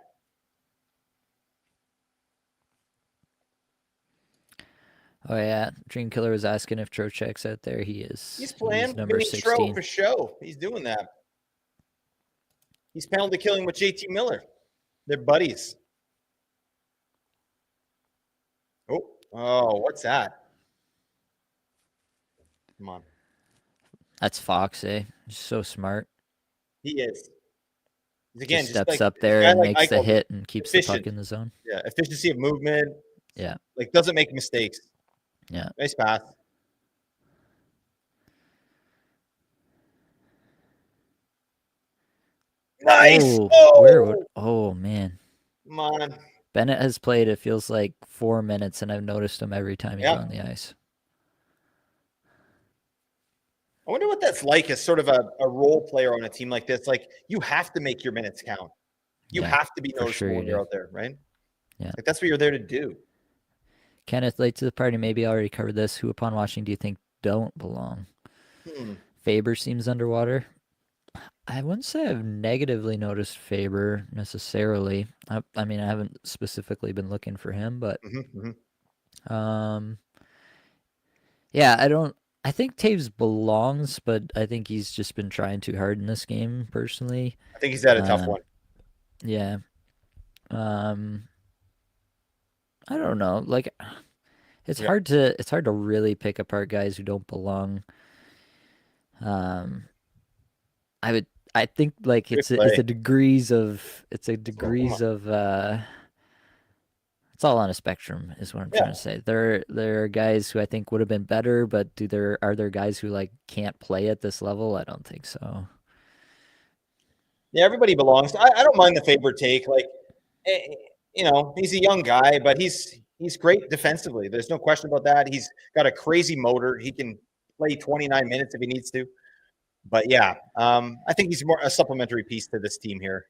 Oh yeah, Dream Killer was asking if Trocheck's out there. He is. He's He's playing number mini Tro 16. for show. He's doing that. He's penalty killing with JT Miller. They're buddies. Oh, what's that? Come on. That's Fox, eh? He's so smart. He is. Again, Just just steps like up a there guy and like makes the Eichel, hit and keeps the puck efficient. in the zone. Yeah, efficiency of movement. Yeah, Like doesn't make mistakes. yeah. Nice pass. Nice. Oh, where would? Oh, Oh man, come on. Bennett has played. It feels like 4 minutes, and I've noticed him every time he's Yeah. on the ice. I wonder what that's like as sort of a role player on a team like this. Like, you have to make your minutes count. You Yeah, have to be for sure noticeable you when you're do. out there, right? Yeah. Like, that's what you're there to do. Kenneth, late to the party, maybe already covered this. Who upon watching do you think don't belong? Hmm. Faber seems underwater. I wouldn't say I've negatively noticed Faber necessarily. I mean, I haven't specifically been looking for him, but Mm-hmm. um, yeah, I don't. I think Taves belongs, but I think he's just been trying too hard in this game, personally. I think he's had a tough Um, one. yeah. Um, I don't know. Like, Yeah. it's hard to really pick apart guys who don't belong. Um, I would I think like Good it's play. a degrees of Oklahoma. it's all on a spectrum is what I'm Yeah. trying to say. There are guys who I think would have been better, but are there guys who like can't play at this level? I don't think so. Yeah, everybody belongs. I don't mind the Faber take. Like, eh, he's a young guy, but he's great defensively. There's no question about that. He's got a crazy motor. He can play 29 minutes if he needs to. But yeah, I think he's more a supplementary piece to this team here.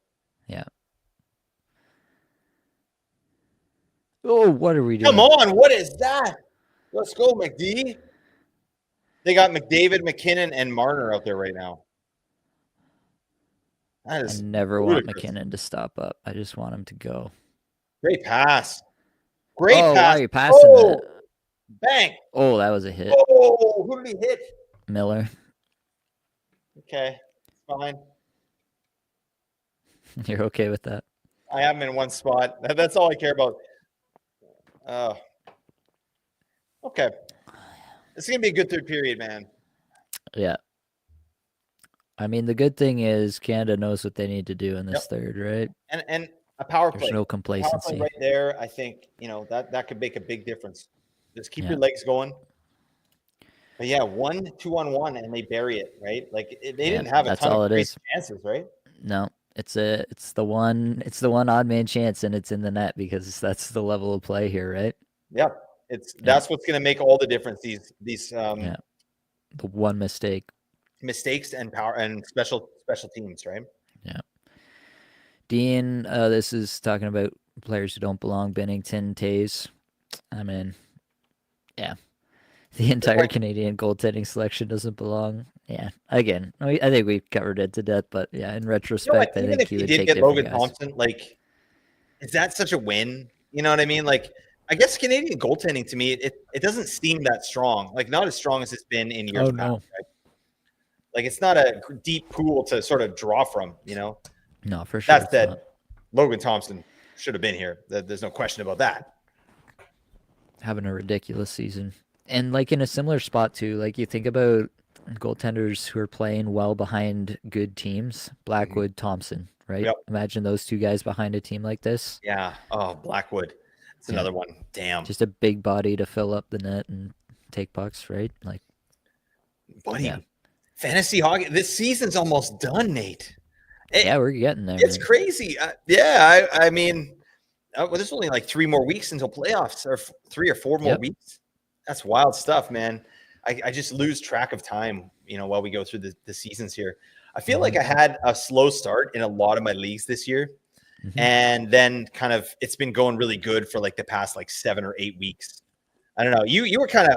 Yeah. Oh, what are we Come doing? on, what is that? Let's go, McD. They got McDavid, McKinnon, and Marner out there right now. That I is never want ludicrous. McKinnon to stop up. I just want him to go. Great pass. Great Oh, why pass. are you passing that? Oh, bang. Oh, that was a hit. Oh, who did he hit? Miller. Okay, fine. You're okay with that? I have him in one spot. That's all I care about. Okay. It's going to be a good third period, man. Yeah. I mean, the good thing is Canada knows what they need to do in this third, right? And a power There's play. no A power play complacency. right there, I think, that could make a big difference. Just keep Yeah. your legs going. But yeah, 1-2-on-1, and they bury it, right? Like, they didn't have a That's ton of all it crazy is. chances, right? No, it's the one odd man chance, and it's in the net because that's the level of play here, right? Yeah. That's what's going to make all the difference. These Yeah, the one mistake. mistakes and power and special teams, right? Yeah, Dean. This is talking about players who don't belong. Bennington, Tays. I mean, yeah, the entire Canadian goaltending selection doesn't belong. Yeah, again, I think we covered it to death, but yeah, in You know retrospect, what? I Even think if you you would did take get different Logan guys. Thompson, like, is that such a win? You know what I mean? Like, I guess Canadian goaltending to me, it doesn't seem that strong. Like, not as strong as it's been in years Oh past. no, Right? Like, it's not a deep pool to sort of draw from. no, for sure That it's said, not. Logan Thompson should have been here. There's no question about that. Having a ridiculous season. And like in a similar spot too, like you think about goaltenders who are playing well behind good teams, Blackwood, Thompson, right? Yep. Imagine those two guys behind a team like this. Yeah. Oh, Blackwood. That's Yeah. another one. Damn. Just a big body to fill up the net and take pucks, right? Like, Buddy. yeah. Fantasy hockey. This season's almost done, Nate. Yeah, we're getting there. It's crazy. Yeah. I mean, well, there's only like 3 more weeks until playoffs, or 3 or 4 more weeks. That's wild stuff, man. I just lose track of time, while we go through the seasons here. I feel like I had a slow start in a lot of my leagues this year. And then kind of it's been going really good for like the past like 7 or 8 weeks. I don't know. You were kind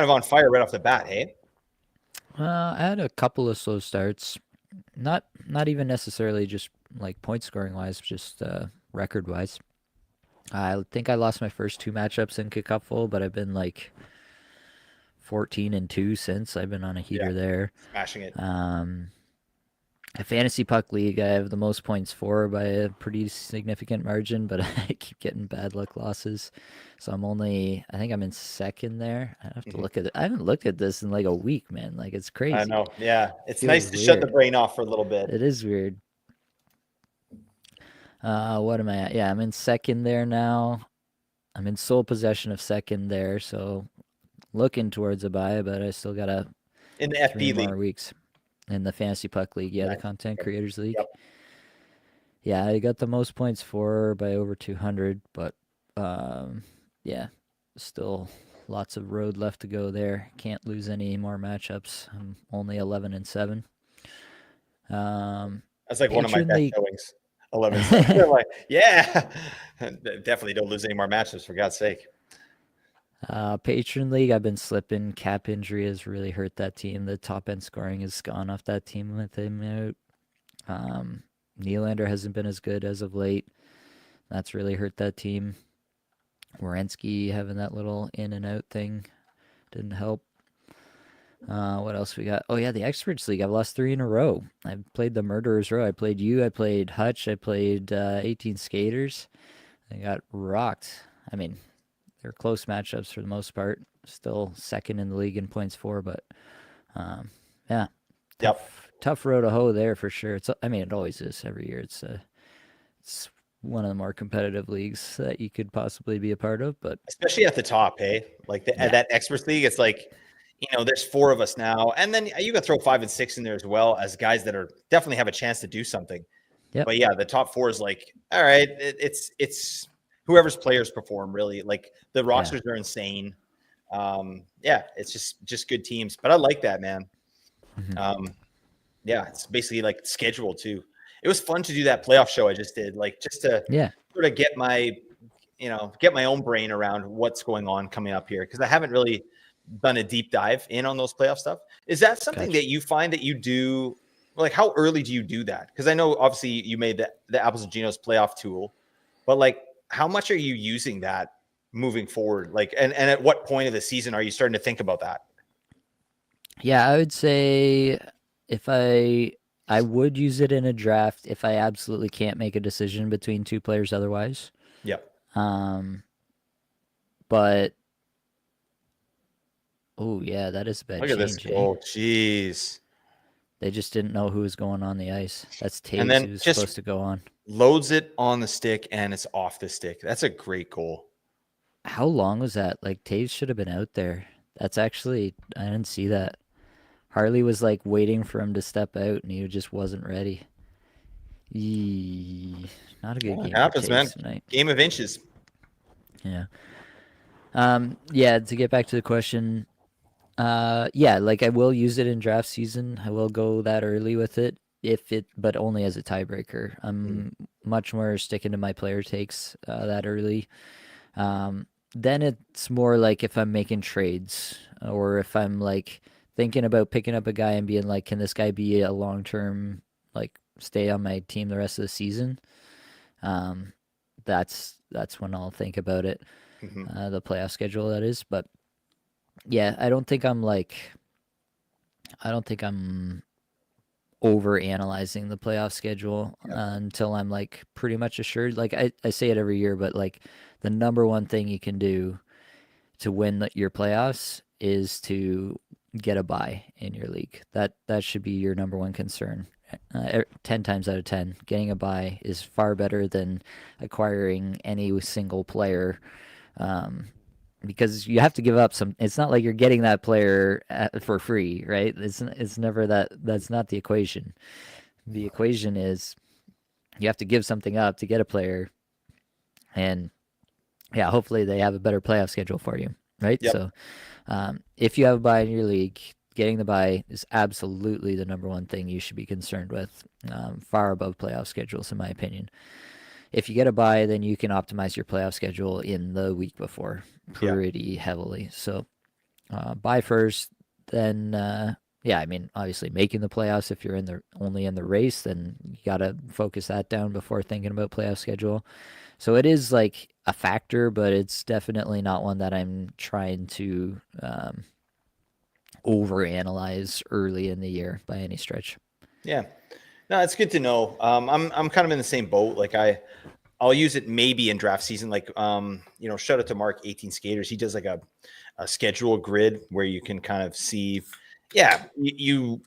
of on fire right off the bat, hey? I had a couple of slow starts. Not even necessarily just like point scoring wise, just record wise. I think I lost my first 2 matchups in Kickupful, but I've been like 14-2 since. I've been on a heater there. Smashing it. A fantasy puck league, I have the most points for by a pretty significant margin, but I keep getting bad luck losses. So I think I'm in second there. I have to look at it. I haven't looked at this in like a week, man. Like it's crazy. I know. Yeah. It's Feels nice to shut the weird. brain off for a little bit. It is weird. What am I at? Yeah, I'm in second there now. I'm in sole possession of second there, so looking towards a bye, but I still got In the FB 3 league. more weeks in the Fantasy Puck League. Yeah, Nice. the Content Creators League. Yep. Yeah, I got the most points for by over 200, but yeah, still lots of road left to go there. Can't lose any more matchups. I'm only 11-7. That's like one of my Patron best League. showings. 11-7. They're like, yeah, definitely don't lose any more matches for God's sake. Patron League, I've been slipping. Cap injury has really hurt that team. The top end scoring has gone off that team with him out. Nylander hasn't been as good as of late. That's really hurt that team. Werenski having that little in and out thing didn't help. What else we got? Oh yeah, the Experts League. I've lost 3 in a row. I played the Murderers Row. I played you. I played Hutch. I played 18 Skaters. I got rocked. I mean, they're close matchups for the most part. Still second in the league in points for, but yeah, tough row to hoe there for sure. It's, I mean, it always is every year. It's one of the more competitive leagues that you could possibly be a part of, but especially at the top, hey, like that Experts League, it's like, there's 4 of us now, and then you can throw 5 and 6 in there as well as guys that are definitely have a chance to do something. Yep. But yeah, the top 4 is like, all right, it's whoever's players perform really. Like the rosters are insane. Yeah, it's just good teams. But I like that, man. Mm-hmm. Yeah, it's basically like scheduled too. It was fun to do that playoff show I just did, like just to sort of get my own brain around what's going on coming up here, because I haven't really done a deep dive in on those playoff stuff. Is that something that you find that you do? Like, how early do you do that? Because I know obviously you made the Apples and Ginos playoff tool, but like, how much are you using that moving forward? Like, and at what point of the season are you starting to think about that? Yeah, I would say if I would use it in a draft if I absolutely can't make a decision between 2 players otherwise. Yep. But oh yeah, that is a bad Look at this goal. Jeez. They just didn't know who was going on the ice. That's And Taves then who's just supposed to go on. loads it on the stick and it's off the stick. That's a great goal. How long was that? Like, Taves should have been out there. That's actually, I didn't see that. Harley was like waiting for him to step out and he just wasn't ready. Not a good game. Happens, man. Tonight. Game of inches. Yeah. Yeah, to get back to the question, yeah, like I will use it in draft season. I will go that early with it, but only as a tiebreaker. I'm much more sticking to my player takes that early. Then it's more like if I'm making trades or if I'm like thinking about picking up a guy and being like, can this guy be a long-term, like stay on my team the rest of the season? That's when I'll think about it. The playoff schedule, that is. But yeah, I don't think I'm over analyzing the playoff schedule until I'm like pretty much assured. Like I say it every year, but like the number one thing you can do to win your playoffs is to get a bye in your league. That should be your number one concern. 10 times out of 10, getting a bye is far better than acquiring any single player, because you have to give up some. It's not like you're getting that player for free, right? It's never that. That's not the equation. The equation is you have to give something up to get a player, and yeah, hopefully they have a better playoff schedule for you, right? Yep. So if you have a bye in your league, getting the bye is absolutely the number one thing you should be concerned with, far above playoff schedules, in my opinion. If you get a bye, then you can optimize your playoff schedule in the week before pretty heavily. So bye first, then yeah, I mean, obviously making the playoffs, if you're only in the race, then you got to focus that down before thinking about playoff schedule. So it is like a factor, but it's definitely not one that I'm trying to overanalyze early in the year by any stretch. Yeah. No, it's good to know. I'm kind of in the same boat. Like I'll use it maybe in draft season. Like shout out to Mark 18 Skaters. He does like a schedule grid where you can kind of see, you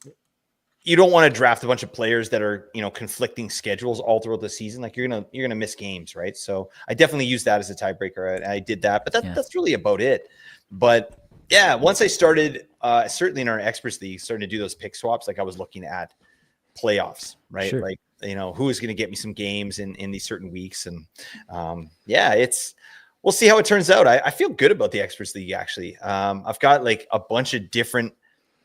don't want to draft a bunch of players that are, conflicting schedules all throughout the season. Like you're gonna miss games, right? So I definitely use that as a tiebreaker. I did that, but that's really about it. But yeah, once I started, certainly in our experts league, starting to do those pick swaps, like I was looking at playoffs, right? Sure. Like, who is going to get me some games in these certain weeks. And it's we'll see how it turns out. I feel good about the Experts League, actually. I've got like a bunch of different,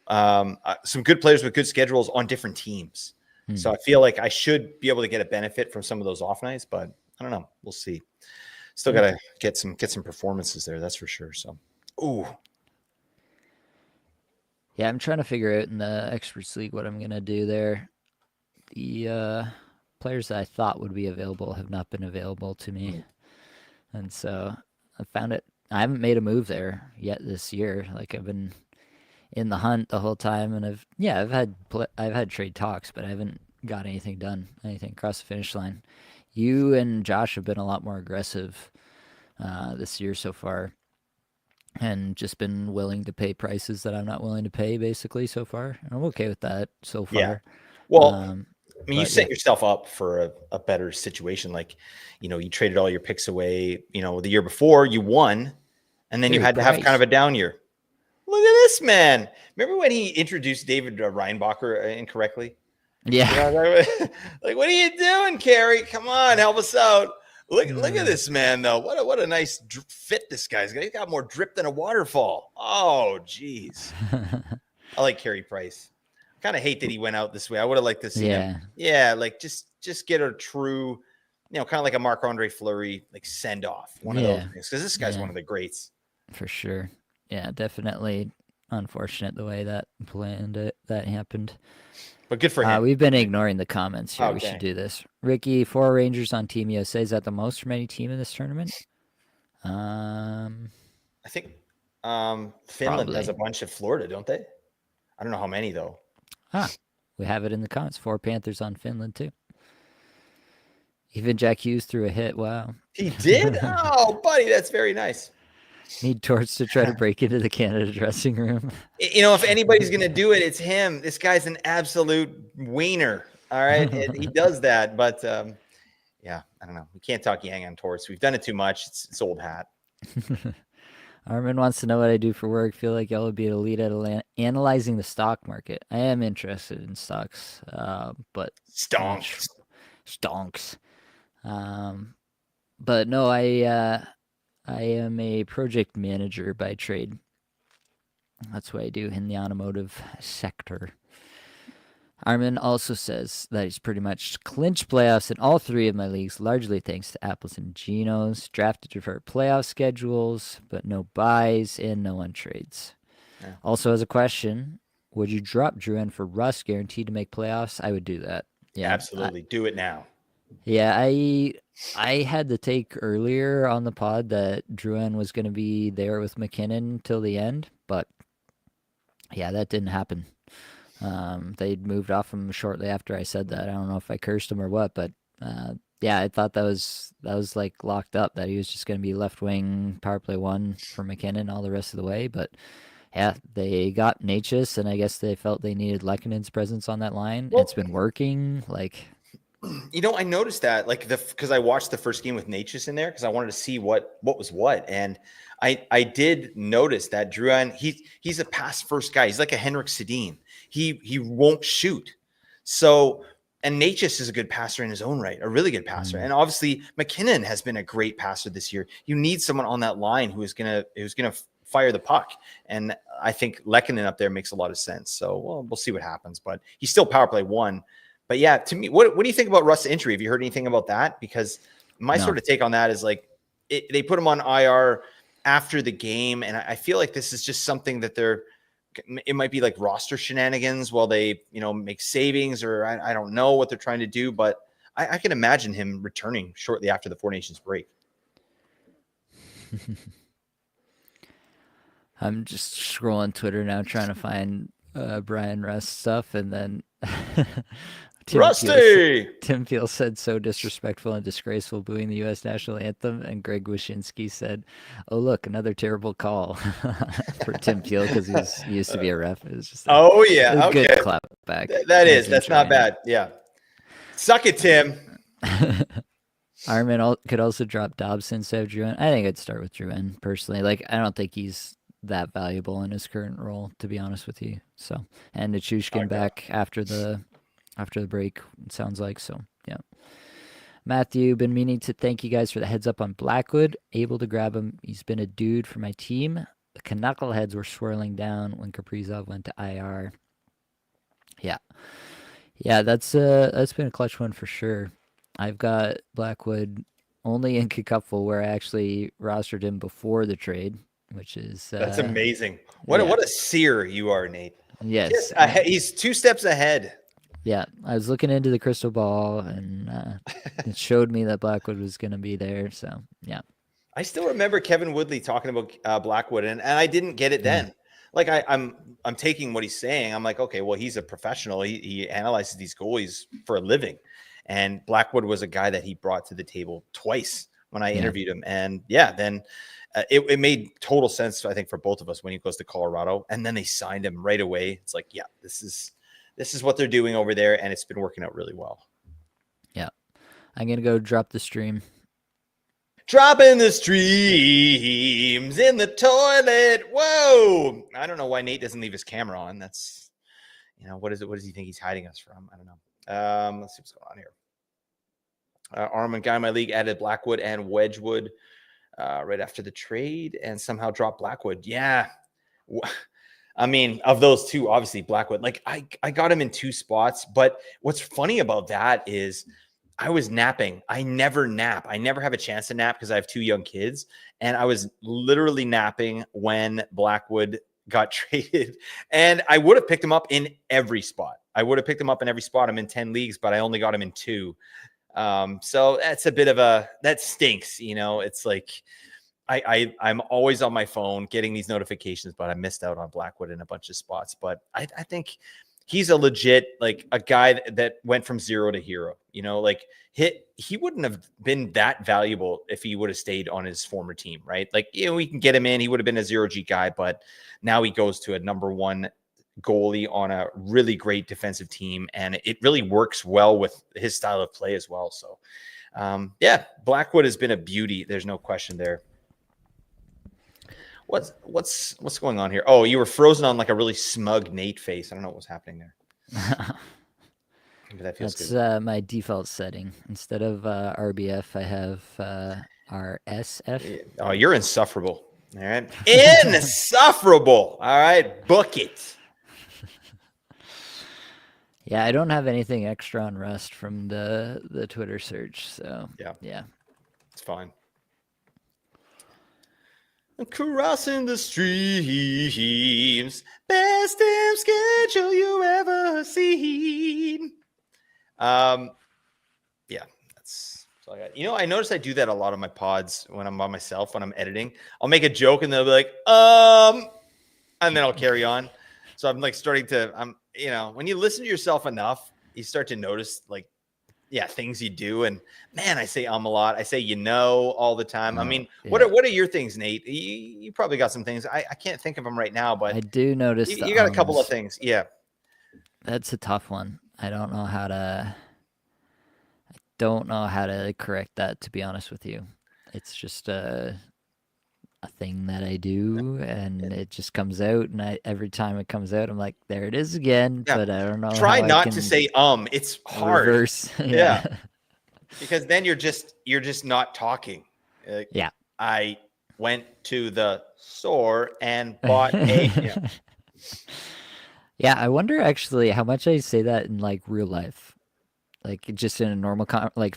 some good players with good schedules on different teams. So I feel like I should be able to get a benefit from some of those off nights, but I don't know. We'll see. Still got to get some performances there. That's for sure. So, ooh. Yeah, I'm trying to figure out in the Experts League what I'm going to do there. The players that I thought would be available have not been available to me. And so I found it. I haven't made a move there yet this year. Like I've been in the hunt the whole time, and I've had trade talks, but I haven't got anything done, anything across the finish line. You and Josh have been a lot more aggressive this year so far, and just been willing to pay prices that I'm not willing to pay, basically so far. I'm okay with that so far. Yeah. Well, I mean, you set yourself up for a better situation. Like, you traded all your picks away. The year before you won, and then you had to have kind of a down year. Look at this man. Remember when he introduced David Reinbacher incorrectly? Yeah. Like, what are you doing, Carey? Come on, help us out. Look at this man, though. What a nice fit this guy's got. He's got more drip than a waterfall. Oh, geez. I like Carey Price. I kind of hate that he went out this way. I would have liked to see him. Yeah, like just get a true, kind of like a Marc-Andre Fleury, like send off. One of those things. Because this guy's one of the greats. For sure. Yeah, definitely unfortunate the way that that happened. But good for him. We've been ignoring the comments here. Okay. We should do this. Ricky, 4 Rangers on Team USA. Is that the most from any team in this tournament? I think Finland has a bunch of Florida, don't they? I don't know how many, though. We have it in the comments. 4 Panthers on Finland, too. Even Jack Hughes threw a hit. Wow. He did? Oh, buddy, that's very nice. Need Torts to try to break into the Canada dressing room. If anybody's going to do it, it's him. This guy's an absolute wiener. All right. He does that. But yeah, I don't know. We can't talk Yang on Torts. We've done it too much. It's old hat. Armin wants to know what I do for work. Feel like y'all would be elite at analyzing the stock market. I am interested in stocks, but stonks. But no, I am a project manager by trade. That's what I do in the automotive sector. Armin also says that he's pretty much clinched playoffs in all 3 of my leagues, largely thanks to Apples and Genos. Drafted deferred playoff schedules, but no buys and no untrades. Yeah. Also, as a question, would you drop Drouin for Russ, guaranteed to make playoffs? I would do that. Yeah, absolutely. Do it now. Yeah, I had the take earlier on the pod that Drouin was going to be there with McKinnon till the end, but yeah, that didn't happen. They'd moved off him shortly after I said that. I don't know if I cursed him or what, but yeah, I thought that was like locked up, that he was just going to be left wing power play 1 for McKinnon all the rest of the way. But yeah, they got Natchez, and I guess they felt they needed Lekkonen's presence on that line. Well, it's been working. Like, I noticed that, like, because I watched the first game with Natchez in there because I wanted to see what was what, and I did notice that Drouin, he's a pass first guy. He's like a Henrik Sedin. He won't shoot. So, and Natchez is a good passer in his own right, a really good passer. And obviously McKinnon has been a great passer this year. You need someone on that line who's gonna fire the puck. And I think Lekkonen up there makes a lot of sense. So, well, we'll see what happens, but he's still power play 1. But yeah, to me, what do you think about Russ' injury? Have you heard anything about that? Because my sort of take on that is like they put him on IR after the game, and I feel like this is just something that it might be like roster shenanigans while they make savings, or I don't know what they're trying to do, but I can imagine him returning shortly after the 4 Nations break. I'm just scrolling Twitter now trying to find Brian Russ stuff, and then Tim Peel said so disrespectful and disgraceful, booing the U.S. national anthem, and Greg Wyshynski said, "Oh look, another terrible call," for Tim Peel because he used to be a ref. It was just a good clap back. That's not bad. Yeah, suck it, Tim. Armin could also drop Dobson instead of Drouin. I think I'd start with Drouin personally. Like, I don't think he's that valuable in his current role, to be honest with you. So, and Nichushkin back after the break, it sounds like. So, yeah. Matthew, been meaning to thank you guys for the heads up on Blackwood. Able to grab him. He's been a dude for my team. The Knuckleheads were swirling down when Kaprizov went to IR. Yeah. Yeah, that's been a clutch one for sure. I've got Blackwood only in Kicupful where I actually rostered him before the trade, which is That's amazing. yeah. What a seer you are, Nate. Yes. He's 2 steps ahead. Yeah, I was looking into the crystal ball, and it showed me that Blackwood was going to be there. So yeah, I still remember Kevin Woodley talking about Blackwood, and I didn't get it then. Like I'm taking what he's saying. I'm like, okay, well, he's a professional. He analyzes these goalies for a living, and Blackwood was a guy that he brought to the table twice when I interviewed him. And then it made total sense, I think, for both of us when he goes to Colorado, and then they signed him right away. It's like, yeah, this is what they're doing over there, and it's been working out really well. Yeah, I'm gonna go drop the stream. Dropping the streams in the toilet. Whoa! I don't know why Nate doesn't leave his camera on. That's, what is it? What does he think he's hiding us from? I don't know. Let's see what's going on here. Armin, guy in my league, added Blackwood and Wedgwood right after the trade, and somehow dropped Blackwood. Yeah. I mean, of those two, obviously Blackwood. Like I got him in 2 spots, but what's funny about that is I was napping. I never nap. I never have a chance to nap because I have 2 young kids. And I was literally napping when Blackwood got traded. And I would have picked him up in every spot. I'm in 10 leagues, but I only got him in 2. So that's a bit of that stinks. It's like I'm always on my phone getting these notifications, but I missed out on Blackwood in a bunch of spots. But I think he's a legit, like, a guy that went from zero to hero. Like he wouldn't have been that valuable if he would have stayed on his former team, right? Like, we can get him in. He would have been a 0G guy, but now he goes to a number 1 goalie on a really great defensive team, and it really works well with his style of play as well. So, Blackwood has been a beauty. There's no question there. What's going on here? Oh, you were frozen on like a really smug Nate face. I don't know what was happening there. But that feels good. That's my default setting. Instead of RBF, I have RSF. Oh, you're insufferable. All right. Insufferable. All right. Book it. Yeah, I don't have anything extra on Rust from the Twitter search. So yeah. It's fine. Crossing the streams, best damn schedule you ever seen. That's all I got. I noticed I do that a lot on my pods when I'm by myself, when I'm editing. I'll make a joke and they'll be like, and then I'll carry on. So I'm like starting to, when you listen to yourself enough, you start to notice things you do. And man, I say a lot. I say all the time. I mean, what are your things, Nate? You probably got some things. I can't think of them right now, but I do notice you got a couple of things. Yeah. That's a tough one. I don't know how to correct that, to be honest with you. It's just a thing that I do, and it just comes out, and every time it comes out, I'm like, there it is again. Yeah. But I don't know. Try not to say it's hard. Reverse. Yeah. Because then you're just not talking. Yeah. I went to the store and bought a Yeah, I wonder actually how much I say that in like real life. Like just in a normal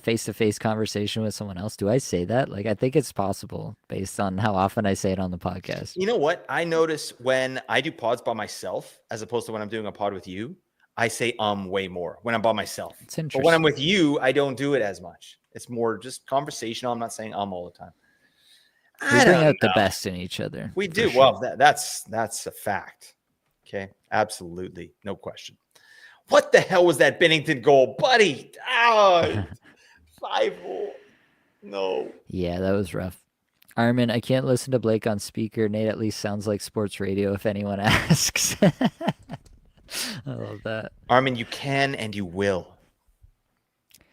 face-to-face conversation with someone else. Do I say that? Like, I think it's possible based on how often I say it on the podcast. You know what? I notice when I do pods by myself, as opposed to when I'm doing a pod with you, I say way more when I'm by myself. It's interesting. But when I'm with you, I don't do it as much. It's more just conversational. I'm not saying all the time. We bring out the best in each other. We do. Sure. Well, that's a fact. Okay. Absolutely. No question. What the hell was that Bennington goal, buddy? 5-0. No. Yeah, that was rough. Armin, I can't listen to Blake on speaker. Nate at least sounds like sports radio if anyone asks. I love that. Armin, you can and you will.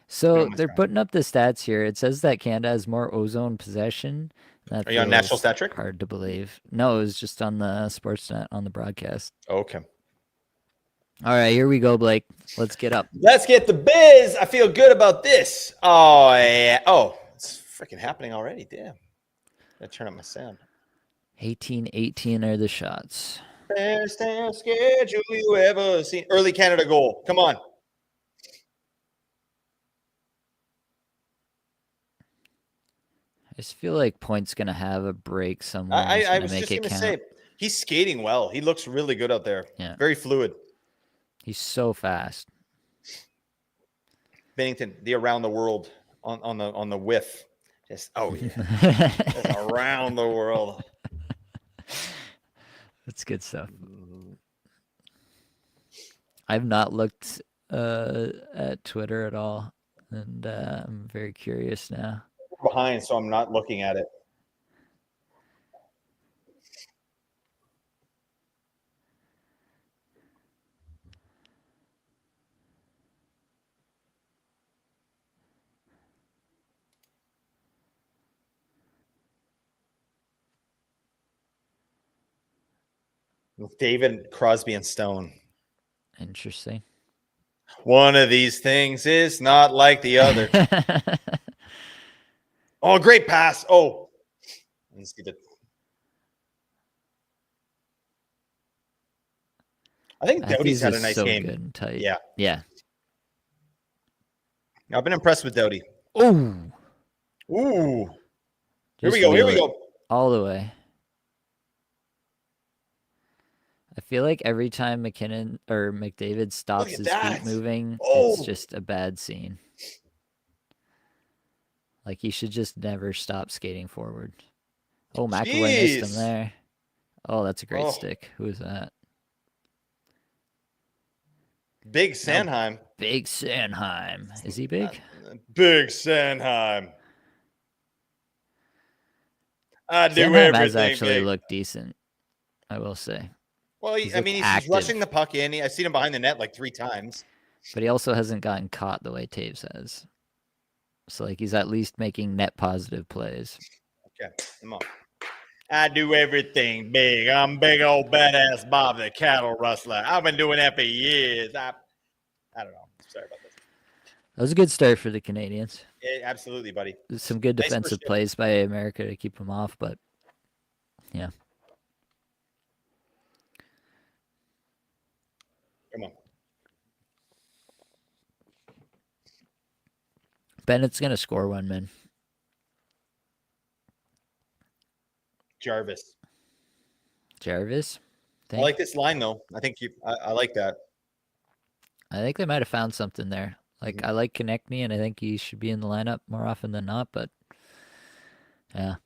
So they're putting up the stats here. It says that Canada has more ozone possession. Are you on National Stat Trick? Hard to believe. No, it was just on the Sportsnet on the broadcast. Okay. All right, here we go, Blake. Let's get up. Let's get the biz. I feel good about this. Oh, yeah. Oh, it's freaking happening already. Damn. Gotta turn up my sound. 18-18 are the shots. Best damn schedule you ever seen. Early Canada goal. Come on. I just feel like Point's going to have a break somewhere. I was just going to say, he's skating well. He looks really good out there. Yeah. Very fluid. He's so fast. Bennington, the around the world on the whiff. Just just around the world. That's good stuff. I've not looked at Twitter at all, and I'm very curious now. We're behind, so I'm not looking at it. With David, Crosby, and Stone. Interesting. One of these things is not like the other. Oh, great pass. Oh. Let's see I think Doughty's had a nice game. Good and tight. Yeah. Yeah. I've been impressed with Doughty. Oh. Ooh. Here we go. All the way. I feel like every time McKinnon or McDavid stops his feet moving, it's just a bad scene. Like, he should just never stop skating forward. Oh, McAvoy missed him there. Oh, that's a great stick. Who is that? Big Sanheim. Big Sanheim. Is he big? Big Sanheim. Sanheim has actually looked decent, I will say. Well, he's rushing the puck in. I've seen him behind the net like 3 times. But he also hasn't gotten caught the way Taves has. So, like, he's at least making net positive plays. Okay, come on. I do everything big. I'm big old badass Bob the cattle rustler. I've been doing that for years. I don't know. Sorry about this. That was a good start for the Canadians. Yeah, absolutely, buddy. Some good defensive plays by America to keep them off, but yeah. Come on. Bennett's going to score one, man. Jarvis. I like this line, though. I think I like that. I think they might have found something there. Like, I like Konechny, and I think he should be in the lineup more often than not, but yeah.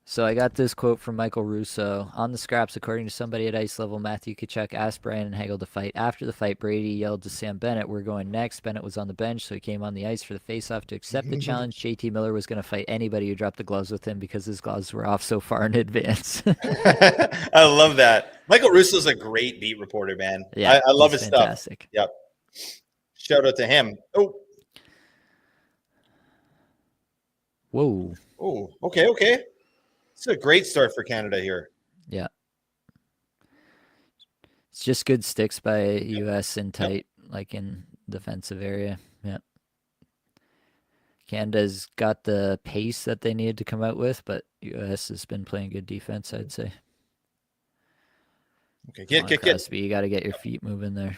So I got this quote from Michael Russo. On the scraps, according to somebody at ice level, Matthew Tkachuk asked Brian and Hagel to fight. After the fight, Brady yelled to Sam Bennett, "We're going next." Bennett was on the bench, so he came on the ice for the faceoff to accept the challenge. JT Miller was going to fight anybody who dropped the gloves with him because his gloves were off so far in advance. I love that. Michael Russo's a great beat reporter, man. Yeah, I love his fantastic stuff. Yep. Shout out to him. Oh. Whoa. Oh, okay. It's a great start for Canada here. Yeah. It's just good sticks by U.S. in tight, like in defensive area. Yeah. Canada's got the pace that they needed to come out with, but U.S. has been playing good defense, I'd say. Okay, get. You got to get your feet moving there.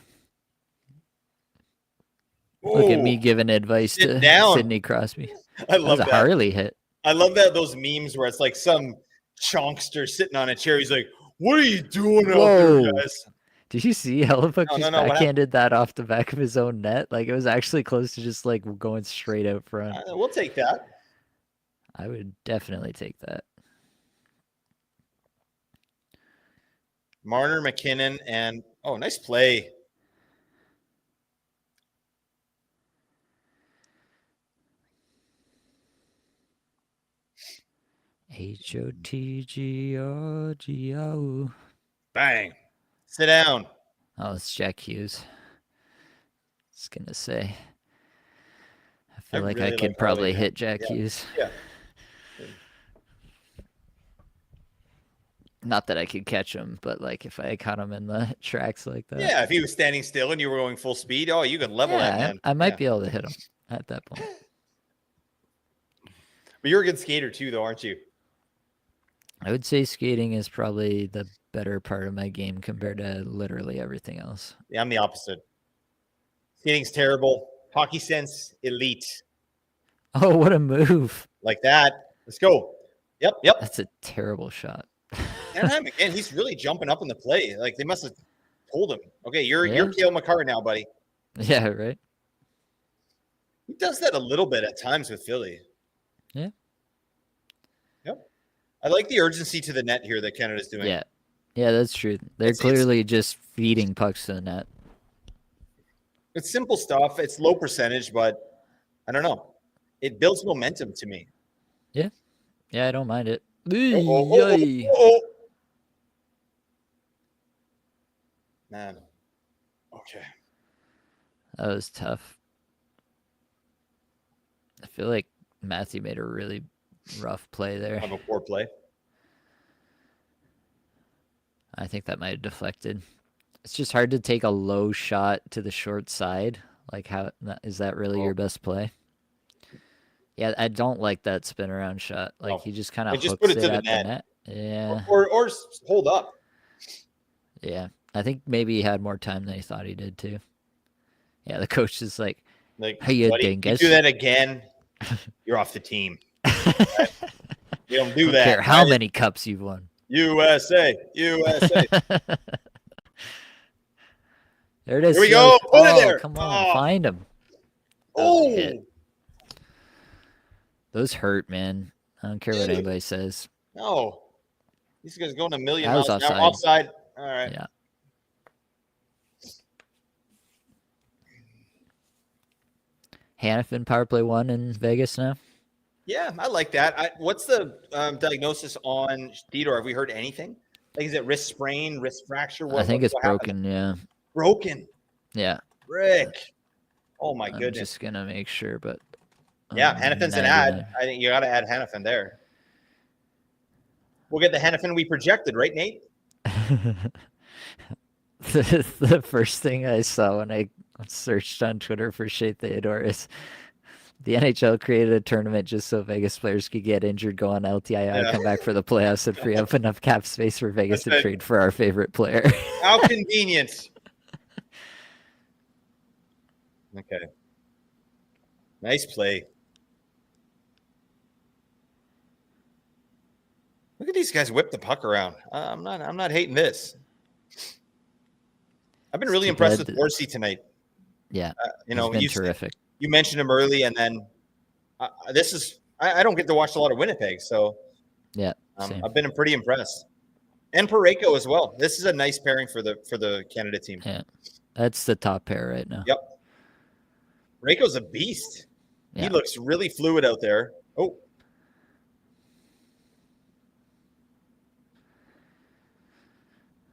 Ooh. Look at me giving advice to Sidney Crosby. I love that. A Harley hit. I love those memes where it's like some chonkster sitting on a chair. He's like, "What are you doing out there, guys?" Did you see Hellebuck just backhanded that off the back of his own net? Like, it was actually close to just like going straight out front. We'll take that. I would definitely take that. Marner, McKinnon, and nice play. HOTGRGO. Bang. Sit down. Oh, it's Jack Hughes. I was going to say. I feel like I could probably hit Jack Hughes. Yeah. Not that I could catch him, but like if I caught him in the tracks like that. Yeah, if he was standing still and you were going full speed, oh, you could level that Yeah, man. I might Yeah. be able to hit him at that point. But you're a good skater too, though, aren't you? I would say skating is probably the better part of my game compared to literally everything else. Yeah, I'm the opposite. Skating's terrible. Hockey sense, elite. Oh, what a move. Like that. Let's go. Yep. That's a terrible shot. And again, he's really jumping up in the play. Like they must have told him, okay, you're Yeah. Cale Makar now, buddy. Yeah, right. He does that a little bit at times with Philly. Yeah. Yep. I like the urgency to the net here that Canada's doing. Yeah. Yeah, that's true. They're clearly just feeding pucks to the net. It's simple stuff. It's low percentage, but I don't know. It builds momentum to me. Yeah. Yeah, I don't mind it. Oh. Man. Okay. That was tough. I feel like Matthew made a really rough play there. Have a poor play. I think that might have deflected. It's just hard to take a low shot to the short side. Like, how is that really your best play? Yeah, I don't like that spin around shot. Like, he just kind of hooks put it to at the net. the net. Yeah. Or hold up. Yeah. I think maybe he had more time than he thought he did, too. Yeah, the coach is like, hey, you dingus. You do that again, you're off the team. You don't do that. I don't care how many cups you've won. USA. There it is. Here we go. Put it there. Come on, find him. Oh. Those hurt, man. I don't care what anybody says. No. These guys going a million miles an hour. Offside. All right. Yeah. Hannafin power play 1 in Vegas now. Yeah, I like that. What's the diagnosis on Theodore? Have we heard anything? Like, is it wrist sprain, wrist fracture? I think it's broken. Yeah. Broken. Yeah. Rick. Oh my goodness. I'm just gonna make sure, but yeah, Hannafin's an ad. I think you got to add Hannafin there. We'll get the Hannafin we projected, right, Nate? The first thing I saw when I searched on Twitter for Shea Theodore is the NHL created a tournament just so Vegas players could get injured, go on LTIR, come back for the playoffs, and free up enough cap space for Vegas to trade for our favorite player. How convenient. Okay. Nice play. Look at these guys whip the puck around. I'm not hating this. I've been really impressed with Dorsey tonight. Yeah. He's been terrific. You mentioned him early, and then this is I don't get to watch a lot of Winnipeg, so yeah, I've been pretty impressed. And Parayko as well. This is a nice pairing for the Canada team. Yeah, that's the top pair right now. Yep. Parayko's a beast. Yeah. He looks really fluid out there. Oh.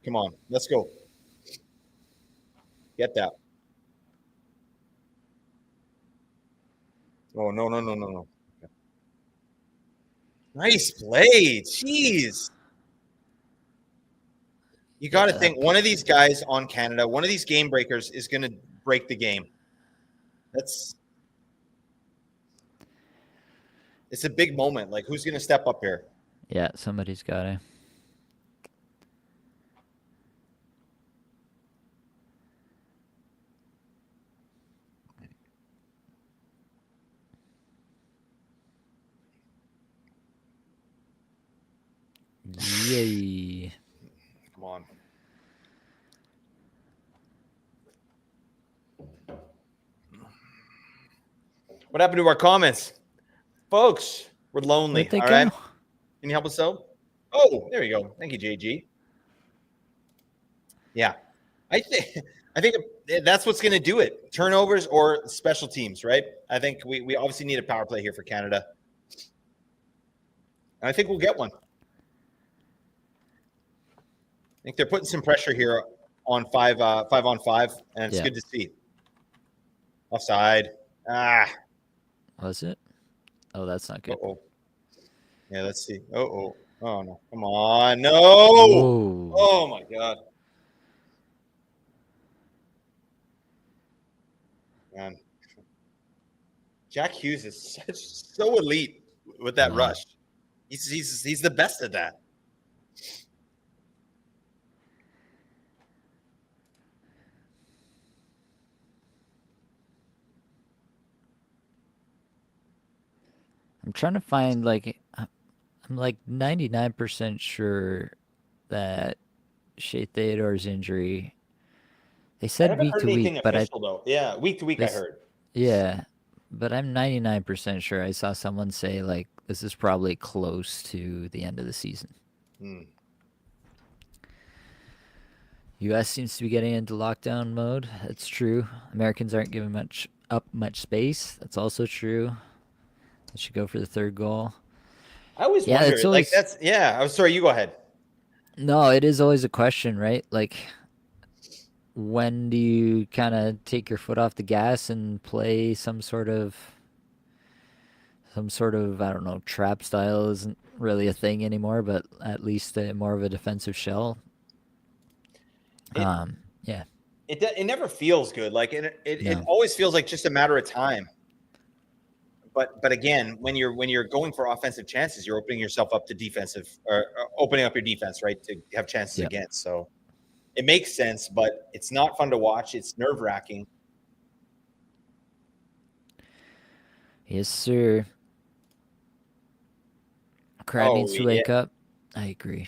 Come on, let's go. Get that. Oh, no. Okay. Nice play. Jeez. You got to think one of these guys on Canada, one of these game breakers is going to break the game. It's a big moment. Like, who's going to step up here? Yeah, somebody's got to. Yay. Come on. What happened to our comments? Folks, we're lonely. All right. Can you help us out? Oh, there you go. Thank you, JG. Yeah. I think that's what's going to do it. Turnovers or special teams, right? I think we obviously need a power play here for Canada. And I think we'll get one. I think they're putting some pressure here on 5-on-5, and it's good to see. Offside. Was it? Oh, that's not good. Uh-oh. Yeah, let's see. Uh-oh. Oh no! Come on, no! Whoa. Oh my god, man! Jack Hughes is so elite with that Yeah. rush. He's the best at that. I'm trying to find I'm like 99% sure that Shea Theodore's injury. They I said haven't week heard to week, anything but official though. Yeah, week to week, I heard. yeah, but I'm 99% sure I saw someone say like this is probably close to the end of the season. Hmm. U.S. seems to be getting into lockdown mode. That's true. Americans aren't giving much space. That's also true. They should go for the third goal. I always Yeah, wonder, it's like always that's yeah. I'm sorry, you go ahead. no. It is always a question, right? Like when do you kind of take your foot off the gas and play some sort of I don't know, trap style isn't really a thing anymore, but at least more of a defensive shell. It Yeah, it never feels good. Like it no, always feels like just a matter of time. But again, when you're going for offensive chances, you're opening yourself up to defensive or opening up your defense, right, to have chances yep, against. So it makes sense, but it's not fun to watch. It's nerve wracking. yes, sir. Crowd Oh needs to yeah, wake up. I agree.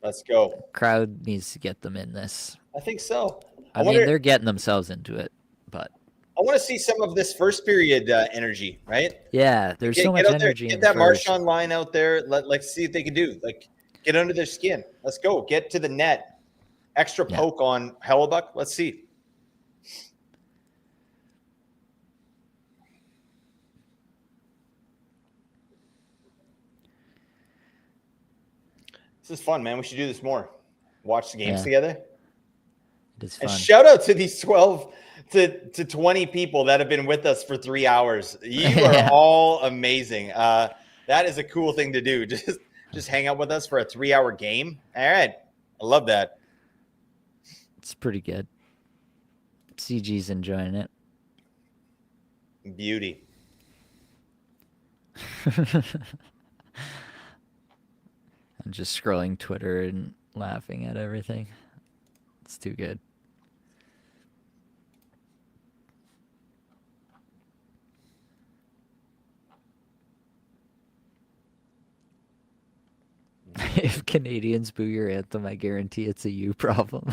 let's go. Crowd needs to get them in this. I think so. I I mean, wonder. they're getting themselves into it, but I want to see some of this first period energy, right? yeah, there's so Get much out there, energy get in the that first. Marshawn line out there. Let's see what they can do. Like, get under their skin. Let's go. Get to the net. Extra Yeah. poke on Hellebuck. Let's see. This is fun, man. We should do this more. Watch the games Yeah, together. it is And fun. shout out to these 12 to 20 people that have been with us for 3 hours. You are Yeah, all amazing. That is a cool thing to do. Just hang out with us for a 3-hour game. All right. I love that. it's pretty good. CG's enjoying it. Beauty. I'm just scrolling Twitter and laughing at everything. It's too good. If Canadians boo your anthem, I guarantee it's a you problem.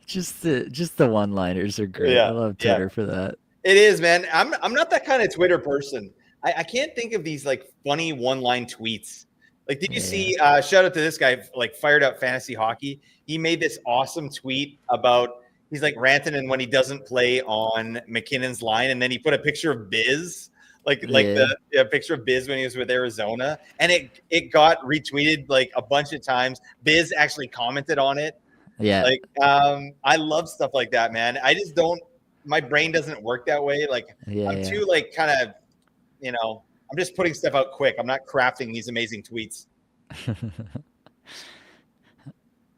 just the one-liners are great. I Yeah. love Yeah. Twitter for that. It is, man. I'm not that kind of Twitter person. I can't think of these like funny one-line tweets. Like, did you Yeah, see shout out to this guy, like Fired Up Fantasy Hockey? He made this awesome tweet about he's like ranting and when he doesn't play on McKinnon's line, and then he put a picture of Biz, like yeah, the picture of Biz when he was with Arizona, and it got retweeted like a bunch of times. Biz actually commented on it. yeah, Like, I love stuff like that, man. I just don't. My brain doesn't work that way. Like, yeah, I'm yeah. too like kind of, I'm just putting stuff out quick. I'm not crafting these amazing tweets.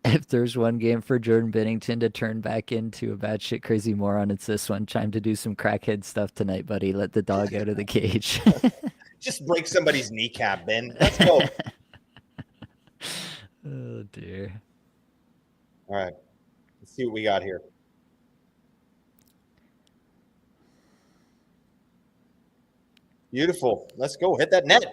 If there's one game for Jordan Bennington to turn back into a batshit crazy moron, it's this one. Time to do some crackhead stuff tonight, buddy. Let the dog out of the cage. Just break somebody's kneecap, Ben. Let's go. Oh dear. All right. Let's see what we got here. Beautiful. Let's go. Hit that net.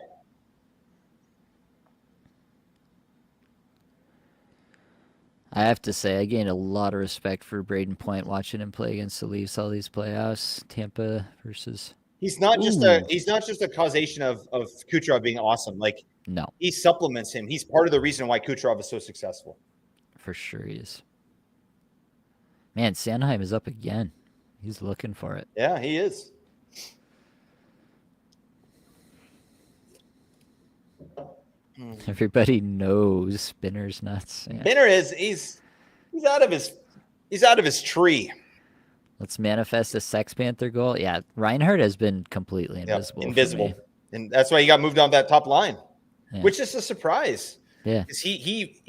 I have to say, I gained a lot of respect for Braden Point watching him play against the Leafs all these playoffs. Tampa versus. He's not just Ooh. a causation of Kucherov being awesome. Like, No, he supplements him. He's part of the reason why Kucherov is so successful. for sure he is. Man, Sanheim is up again. He's looking for it. Yeah, he is. Everybody knows Spinner's nuts. Yeah. Binner is he's out of his tree. Let's manifest a Sex Panther goal. Yeah, Reinhardt has been completely invisible. Yep, for invisible. me. And that's why he got moved on that top line. Yeah. which is a surprise. Yeah. Because he,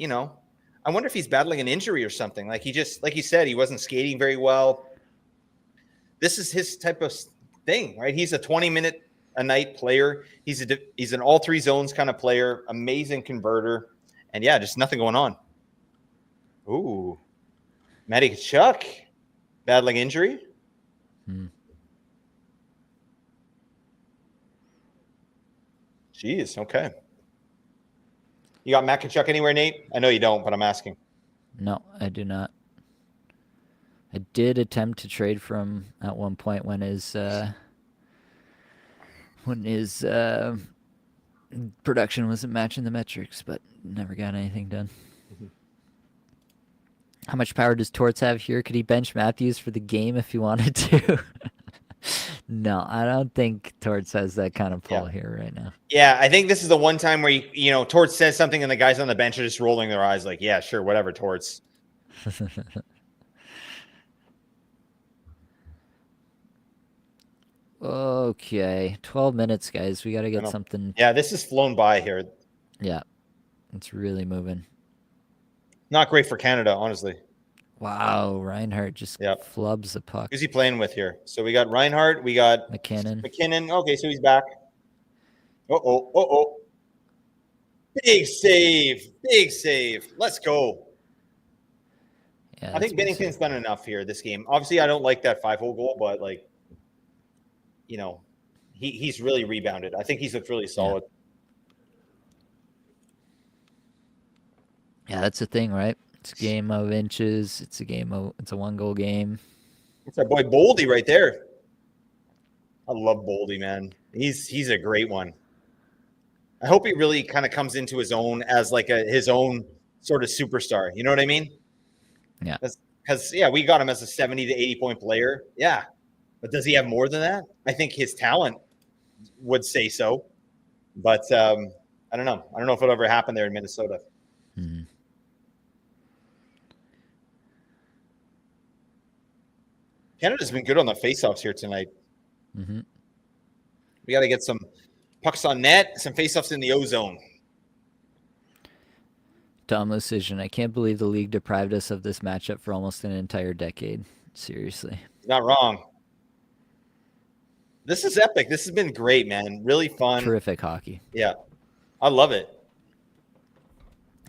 I wonder if he's battling an injury or something. Like like you said, he wasn't skating very well. This is his type of thing, right? He's a 20-minute a night player. He's an all three zones kind of player, amazing converter, and yeah, just nothing going on. Ooh, Matty Tkachuk battling injury. Jeez, okay. You got Matt Tkachuk anywhere, Nate? I know you don't, but I'm asking. No, I do not. I did attempt to trade for him at one point when his production wasn't matching the metrics, but never got anything done. How much power does Torts have here? Could he bench Matthews for the game if he wanted to? No, I don't think Torts has that kind of pull here right now. Yeah, I think this is the one time where Torts says something and the guys on the bench are just rolling their eyes like, yeah, sure, whatever, Torts. Okay, 12 minutes, guys. We got to get something. Yeah, this has flown by here. Yeah, it's really moving. Not great for Canada, honestly. Wow, Reinhardt just flubs the puck. Who's he playing with here? So we got Reinhardt, we got McKinnon. Okay, so he's back. Uh-oh. Big save. Let's go. Yeah, I think Bennington's done enough here this game. Obviously, I don't like that 5-hole goal, but he's really rebounded. I think he's looked really solid. Yeah, that's the thing, right? It's a game of inches. It's a 1-goal game. It's our boy Boldy right there. I love Boldy, man. He's a great one. I hope he really kind of comes into his own as like his own sort of superstar. You know what I mean? Yeah. Because we got him as a 70 to 80 point player. Yeah. But does he have more than that? I think his talent would say so. But I don't know. I don't know if it'll ever happen there in Minnesota. Mm-hmm. Canada's been good on the faceoffs here tonight. Mm-hmm. We got to get some pucks on net, some faceoffs in the O-zone. Dumb decision. I can't believe the league deprived us of this matchup for almost an entire decade. Seriously. Not wrong. This is epic. This has been great, man. Really fun. Terrific hockey. Yeah. I love it.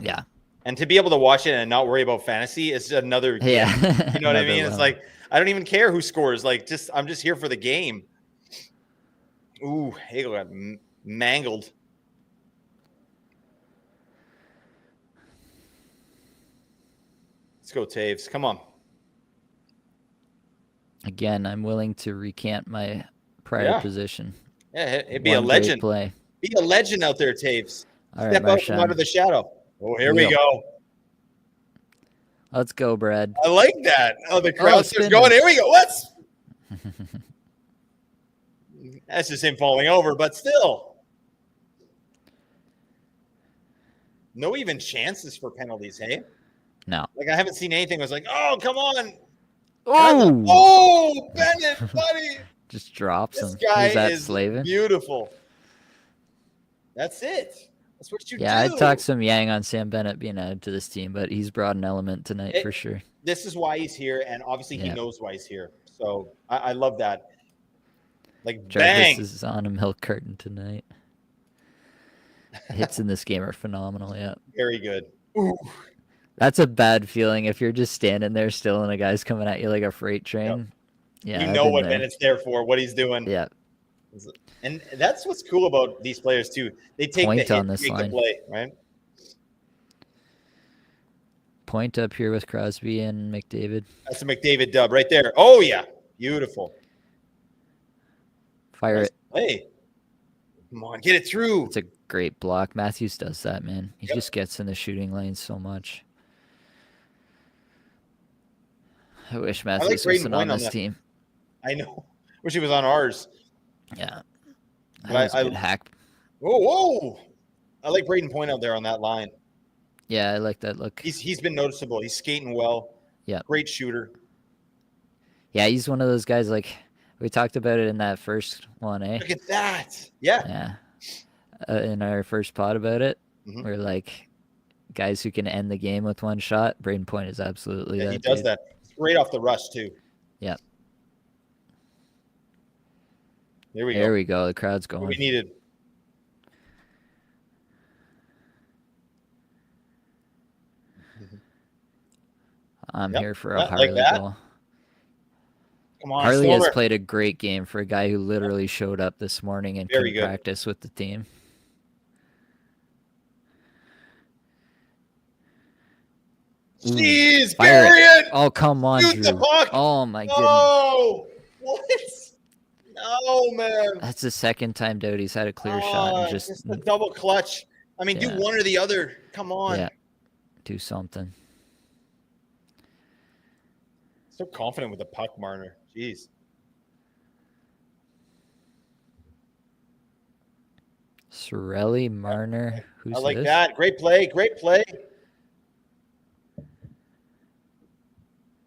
Yeah. And to be able to watch it and not worry about fantasy is another game. Yeah. You know what I mean? It's like, I don't even care who scores. Like, I'm just here for the game. Ooh, Hagel got mangled. Let's go, Taves. Come on. Again, I'm willing to recant my prior position. Yeah, it'd be a legend. Play. Be a legend out there, Taves. All Step out from under the shadow. Oh, here we go. Let's go, Brad. I like that. Oh, the crowd starts going. Here we go. Let's. That's just him falling over, but still. No even chances for penalties, hey? No. Like, I haven't seen anything. I was like, oh, come on. Oh, Bennett, buddy. Just drops him. This guy is Slavin? Beautiful. That's it. That's what you do. Yeah, I talked some yang on Sam Bennett being added to this team, but he's brought an element tonight for sure. This is why he's here, and obviously he knows why he's here. So I love that. Like, bang. Jarvis is on a milk carton tonight. Hits in this game are phenomenal, yeah. Very good. Ooh. That's a bad feeling if you're just standing there still and a guy's coming at you like a freight train. Yep. Yeah, you know what Bennett's there for, what he's doing. Yeah. And that's what's cool about these players too. They take Point the hit on this to make line. the play, right? Point up here with Crosby and McDavid. That's a McDavid dub right there. Oh yeah, beautiful. Fire it. Hey, come on, get it through. It's a great block. Matthews does that, man. He just gets in the shooting lane so much. I wish Matthews wasn't on this team. I know. Wish he was on ours. Yeah. That was a good hack. Whoa. I like Braden Point out there on that line. Yeah, I like that look. He's been noticeable. He's skating well. Yeah. Great shooter. Yeah, he's one of those guys, like we talked about it in that first one, eh? Look at that. Yeah. Yeah. in our first pod about it. Mhm. We're like, guys who can end the game with one shot. Braden Point is absolutely Yeah, he that does dude. that. Straight off the rush, too. Yeah. There we There go. we go. The crowd's What we going. needed. I'm Yep. here for a Yeah, like Harley that. goal. Come on, Harley has Stormer. played a great game for a guy who literally showed up this morning and Very couldn't good. practice with the team. Ooh, Jeez, fire bury it. it. Oh, come on, Shoot the Drew. puck. Oh, my goodness. No. What? No, man. That's the second time Doty's had a clear shot and just, Just the double clutch. I mean, do Yeah. one or the other. Come on. yeah, do something. So confident with the puck, Marner. Jeez. Sorelli, Marner. Who's I like this? that. Great play. Great play.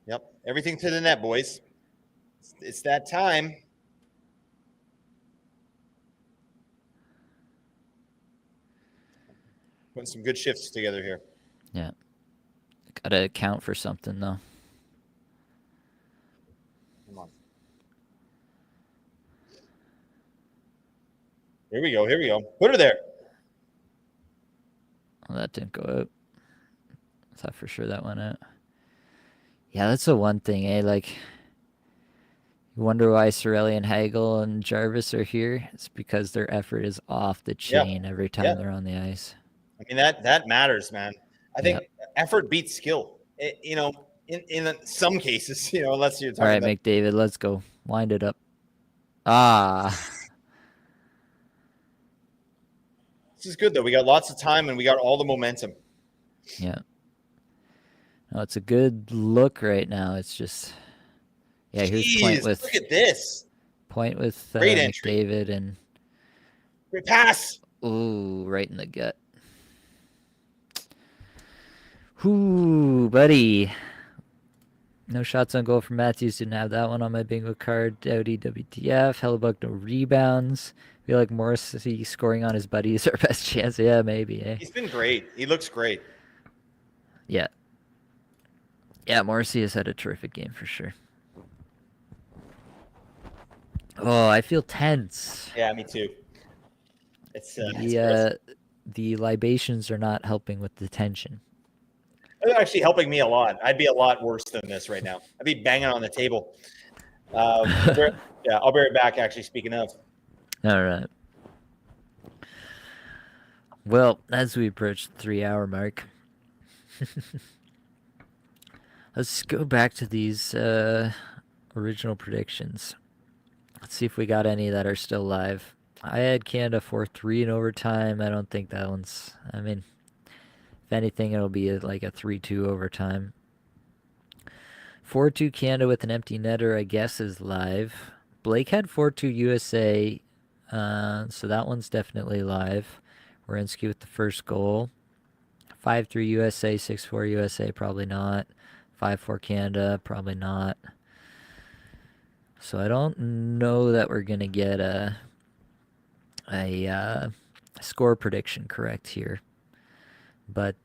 Yep. Everything to the net, boys. It's that time. Putting some good shifts together here. Yeah. Gotta account for something, though. Come on. Here we go. Here we go. Put her there. Well, that didn't go out. I thought for sure that went out. Yeah, that's the one thing, eh? Like, you wonder why Sorelli and Hagel and Jarvis are here. It's because their effort is off the chain every time they're on the ice. I mean, that matters, man. I think effort beats skill. In some cases, unless you're talking All right, about McDavid, let's go. Wind it up. Ah. this is good though. We got lots of time and we got all the momentum. Yeah. No, it's a good look right now. It's just, yeah. Here's Jeez, look at this. Point with Great entry. McDavid and Great pass. ooh, right in the gut. Ooh, buddy. No shots on goal for Matthews. Didn't have that one on my bingo card. Doughty, WTF. Hellebuck, no rebounds. I feel like Morrissey scoring on his buddy is our best chance. Yeah, maybe, eh? He's been great. He looks great. Yeah. Yeah, Morrissey has had a terrific game for sure. Oh, I feel tense. Yeah, me too. It's the libations are not helping with the tension. They're actually helping me a lot. I'd be a lot worse than this right now. I'd be banging on the table. I'll be right back, actually, speaking of. All right. Well, as we approach the 3-hour mark, let's go back to these original predictions. Let's see if we got any that are still live. I had Canada 4-3 in overtime. I don't think that one's... I mean, if anything, it'll be like a 3-2 overtime. 4-2 Canada with an empty netter, I guess, is live. Blake had 4-2 USA, so that one's definitely live. Werenski with the first goal. 5-3 USA, 6-4 USA, probably not. 5-4 Canada, probably not. So I don't know that we're going to get a score prediction correct here. But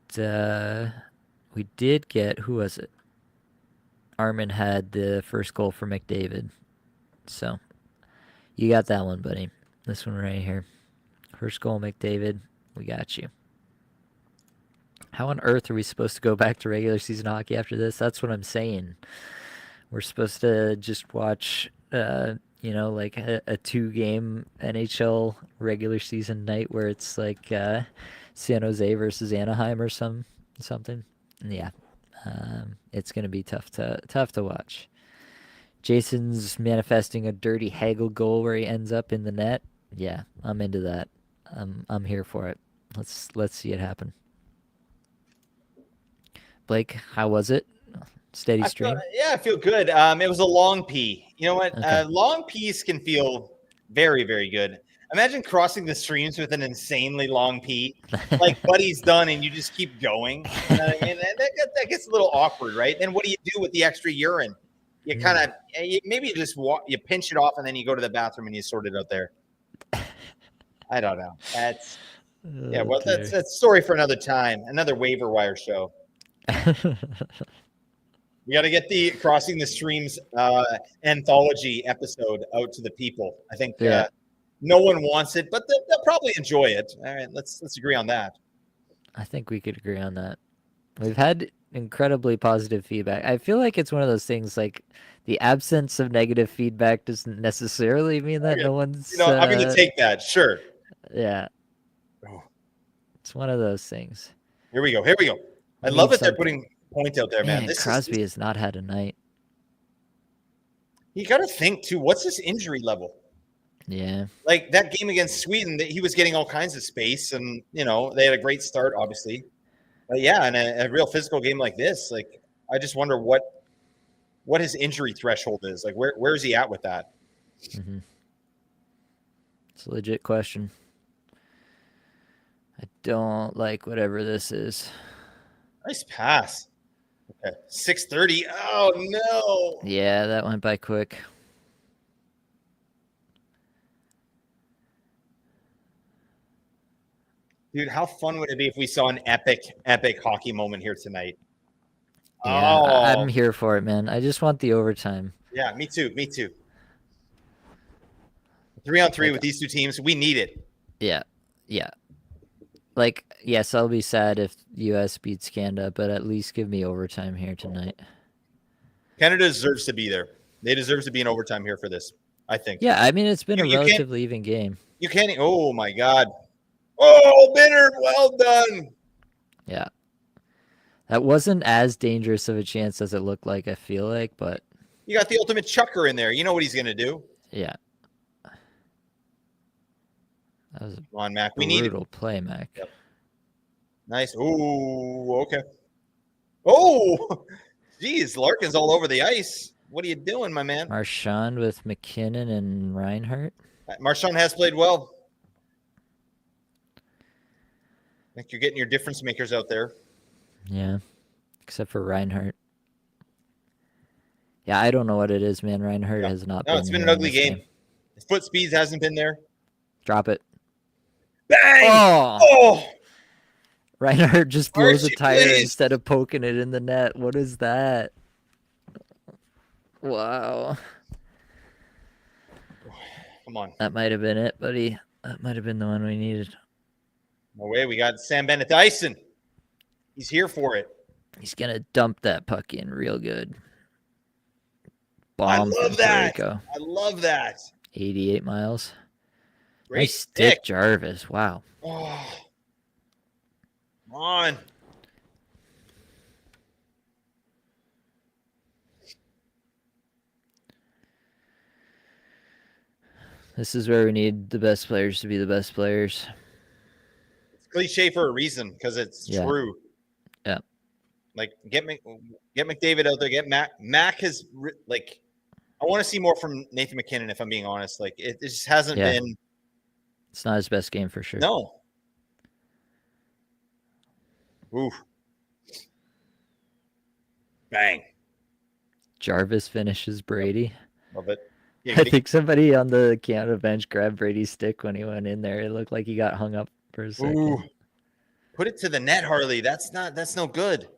we did get, who was it? Armin had the first goal for McDavid. So you got that one, buddy. This one right here. First goal, McDavid. We got you. How on earth are we supposed to go back to regular season hockey after this? That's what I'm saying. We're supposed to just watch, like a 2-game NHL regular season night where it's like San Jose versus Anaheim or something. Yeah, it's gonna be tough to watch. Jason's manifesting a dirty Hagel goal where he ends up in the net. Yeah, I'm into that. I'm here for it. Let's see it happen. Blake, how was it? Steady stream? I feel good. It was a long pee. You know what? Okay. Long pees can feel very, very good. Imagine crossing the streams with an insanely long pee. Like Buddy's done and you just keep going. You know what I mean? That gets a little awkward, right? Then what do you do with the extra urine? You kind of maybe you just you pinch it off and then you go to the bathroom and you sort it out there. I don't know. That's yeah. Oh Well, dear. that's a story for another time. Another waiver wire show. We got to get the Crossing the Streams anthology episode out to the people. I think Yeah. no one wants it, but they'll probably enjoy it. All right, let's agree on that. I think we could agree on that. We've had incredibly positive feedback. I feel like it's one of those things like the absence of negative feedback doesn't necessarily mean that Okay. no one's I'm going to take that. Sure. yeah. Oh, It's one of those things. here we go. Here we go. I We love need that they're something. putting point out there, man. Man, Crosby has not had a night. You got to think too. What's his injury level? Yeah. Like that game against Sweden, he was getting all kinds of space, and they had a great start, obviously. But yeah, in a real physical game like this, like I just wonder what his injury threshold is. Like where is he at with that? Mm-hmm. It's a legit question. I don't like whatever this is. Nice pass. Okay, 6:30. Oh no. Yeah, that went by quick. Dude, how fun would it be if we saw an epic hockey moment here tonight? Yeah, Oh, I'm here for it, man. I just want the overtime. Yeah, me too. 3-on-3 with these two teams, we need it. Yeah. Like, yes, I'll be sad if U.S. beats Canada, but at least give me overtime here tonight. Canada deserves to be there. They deserve to be in overtime here for this, I think. Yeah, I mean, it's been a relatively even game. You can't. Oh, my God. Oh, Binner, well done. Yeah. That wasn't as dangerous of a chance as it looked like, I feel like, but... You got the ultimate chucker in there. You know what he's going to do. Yeah. That was Come on, Mac. We need brutal play, Mac. Yep. Nice. Oh, okay. Oh, geez. Larkin's all over the ice. What are you doing, my man? Marchand with McKinnon and Reinhart. Marchand has played well. I think you're getting your difference makers out there. Yeah, except for Reinhart. Yeah, I don't know what it is, man. Reinhart has not been. No, it's been an ugly game. His foot speed hasn't been there. Drop it. Bang! Oh! Reinhart just blows a tire instead of poking it in the net. What is that? Wow. Come on. That might have been it, buddy. That might have been the one we needed. No way. We got Sam Bennett Dyson. He's here for it. He's going to dump that puck in real good. Bomb I love that. Parayko. I love that. 88 miles. Great nice stick, Jarvis. Wow. Oh. Come on. This is where we need the best players to be the best players. It's cliche for a reason because it's true. Yeah. Like get McDavid out there. Get Mac. Mac has like. I want to see more from Nathan McKinnon. If I'm being honest, like it just hasn't been. It's not his best game for sure. No. Ooh. Bang. Jarvis finishes Brady. Love it. I think somebody on the Canada bench grabbed Brady's stick when he went in there. It looked like he got hung up for a second. Ooh. Put it to the net, Harley. That's no good.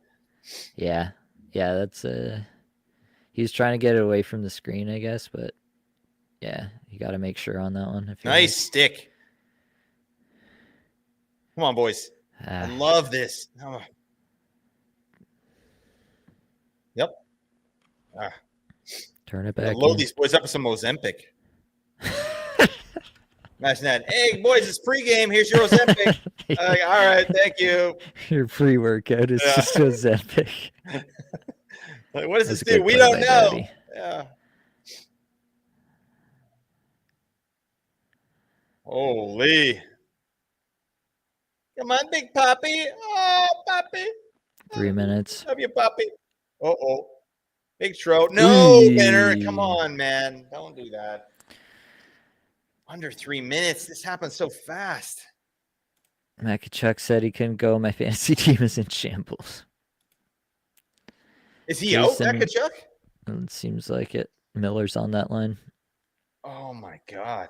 Yeah. That's he was trying to get it away from the screen, I guess, but yeah, you got to make sure on that one. Nice stick. Come on, boys. I love this. Oh. Yep. Turn it back. Load these boys up with some Ozempic. Imagine that. Hey, boys, it's pregame. Here's your Ozempic. All right, thank you. Your pre-workout is just Ozempic. Like, what does this do? We don't know. Daddy. Yeah. Holy. Come on, big puppy. Oh, puppy. 3 minutes. Love you, puppy. Uh-oh. Big throat. No, Benner. Come on, man. Don't do that. Under 3 minutes. This happened so fast. Makachuk said he couldn't go. My fantasy team is in shambles. Is he out, Makachuk? It seems like it. Miller's on that line. Oh, my God.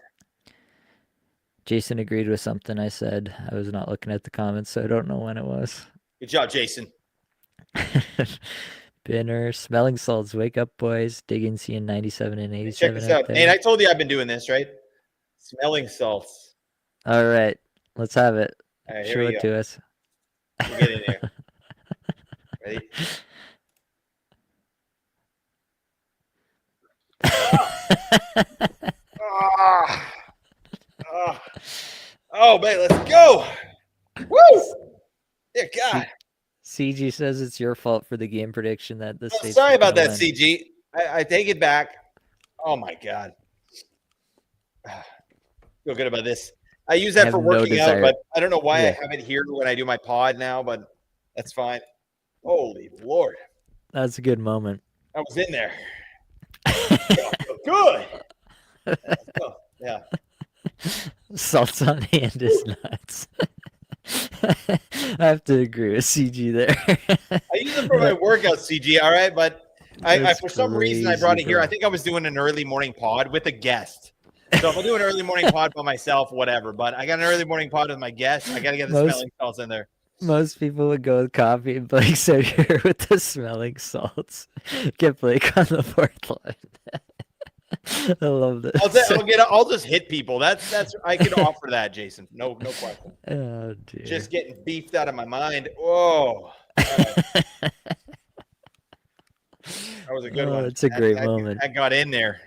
Jason agreed with something I said. I was not looking at the comments, so I don't know when it was. Good job, Jason. Binner, smelling salts, wake up, boys. Digging, seeing 97 and Hey, 87 check this out out. there. Nate, I told you I've been doing this, right? Smelling salts. All right, let's have it. All right, here Show we it go. to us. We'll get in there. Ready? Ah. Ah. Oh, man, let's go. Woo! Yeah, God. CG says it's your fault for the game prediction that the I'm States. sorry about that, win. CG. I take it back. Oh, my God. Feel good about this. I use that for working out, but I don't know why I have it here when I do my pod now, but that's fine. Holy Lord. That's a good moment. I was in there. Good. Yeah. Salts on hand is nuts. I have to agree with CG there. I use it for my workout, CG, all right? But I for some reason, I brought it here. Bro. I think I was doing an early morning pod with a guest. So if I do an early morning pod by myself, whatever. But I got an early morning pod with my guest. I got to get the smelling salts in there. Most people would go with coffee, and Blake's out here with the smelling salts. Get Blake on the fourth line. I love this. I'll just hit people. That's I can offer that, Jason. No question. Oh dear. Just getting beefed out of my mind. Whoa. Right. That was a good one. It's a great moment. I got in there.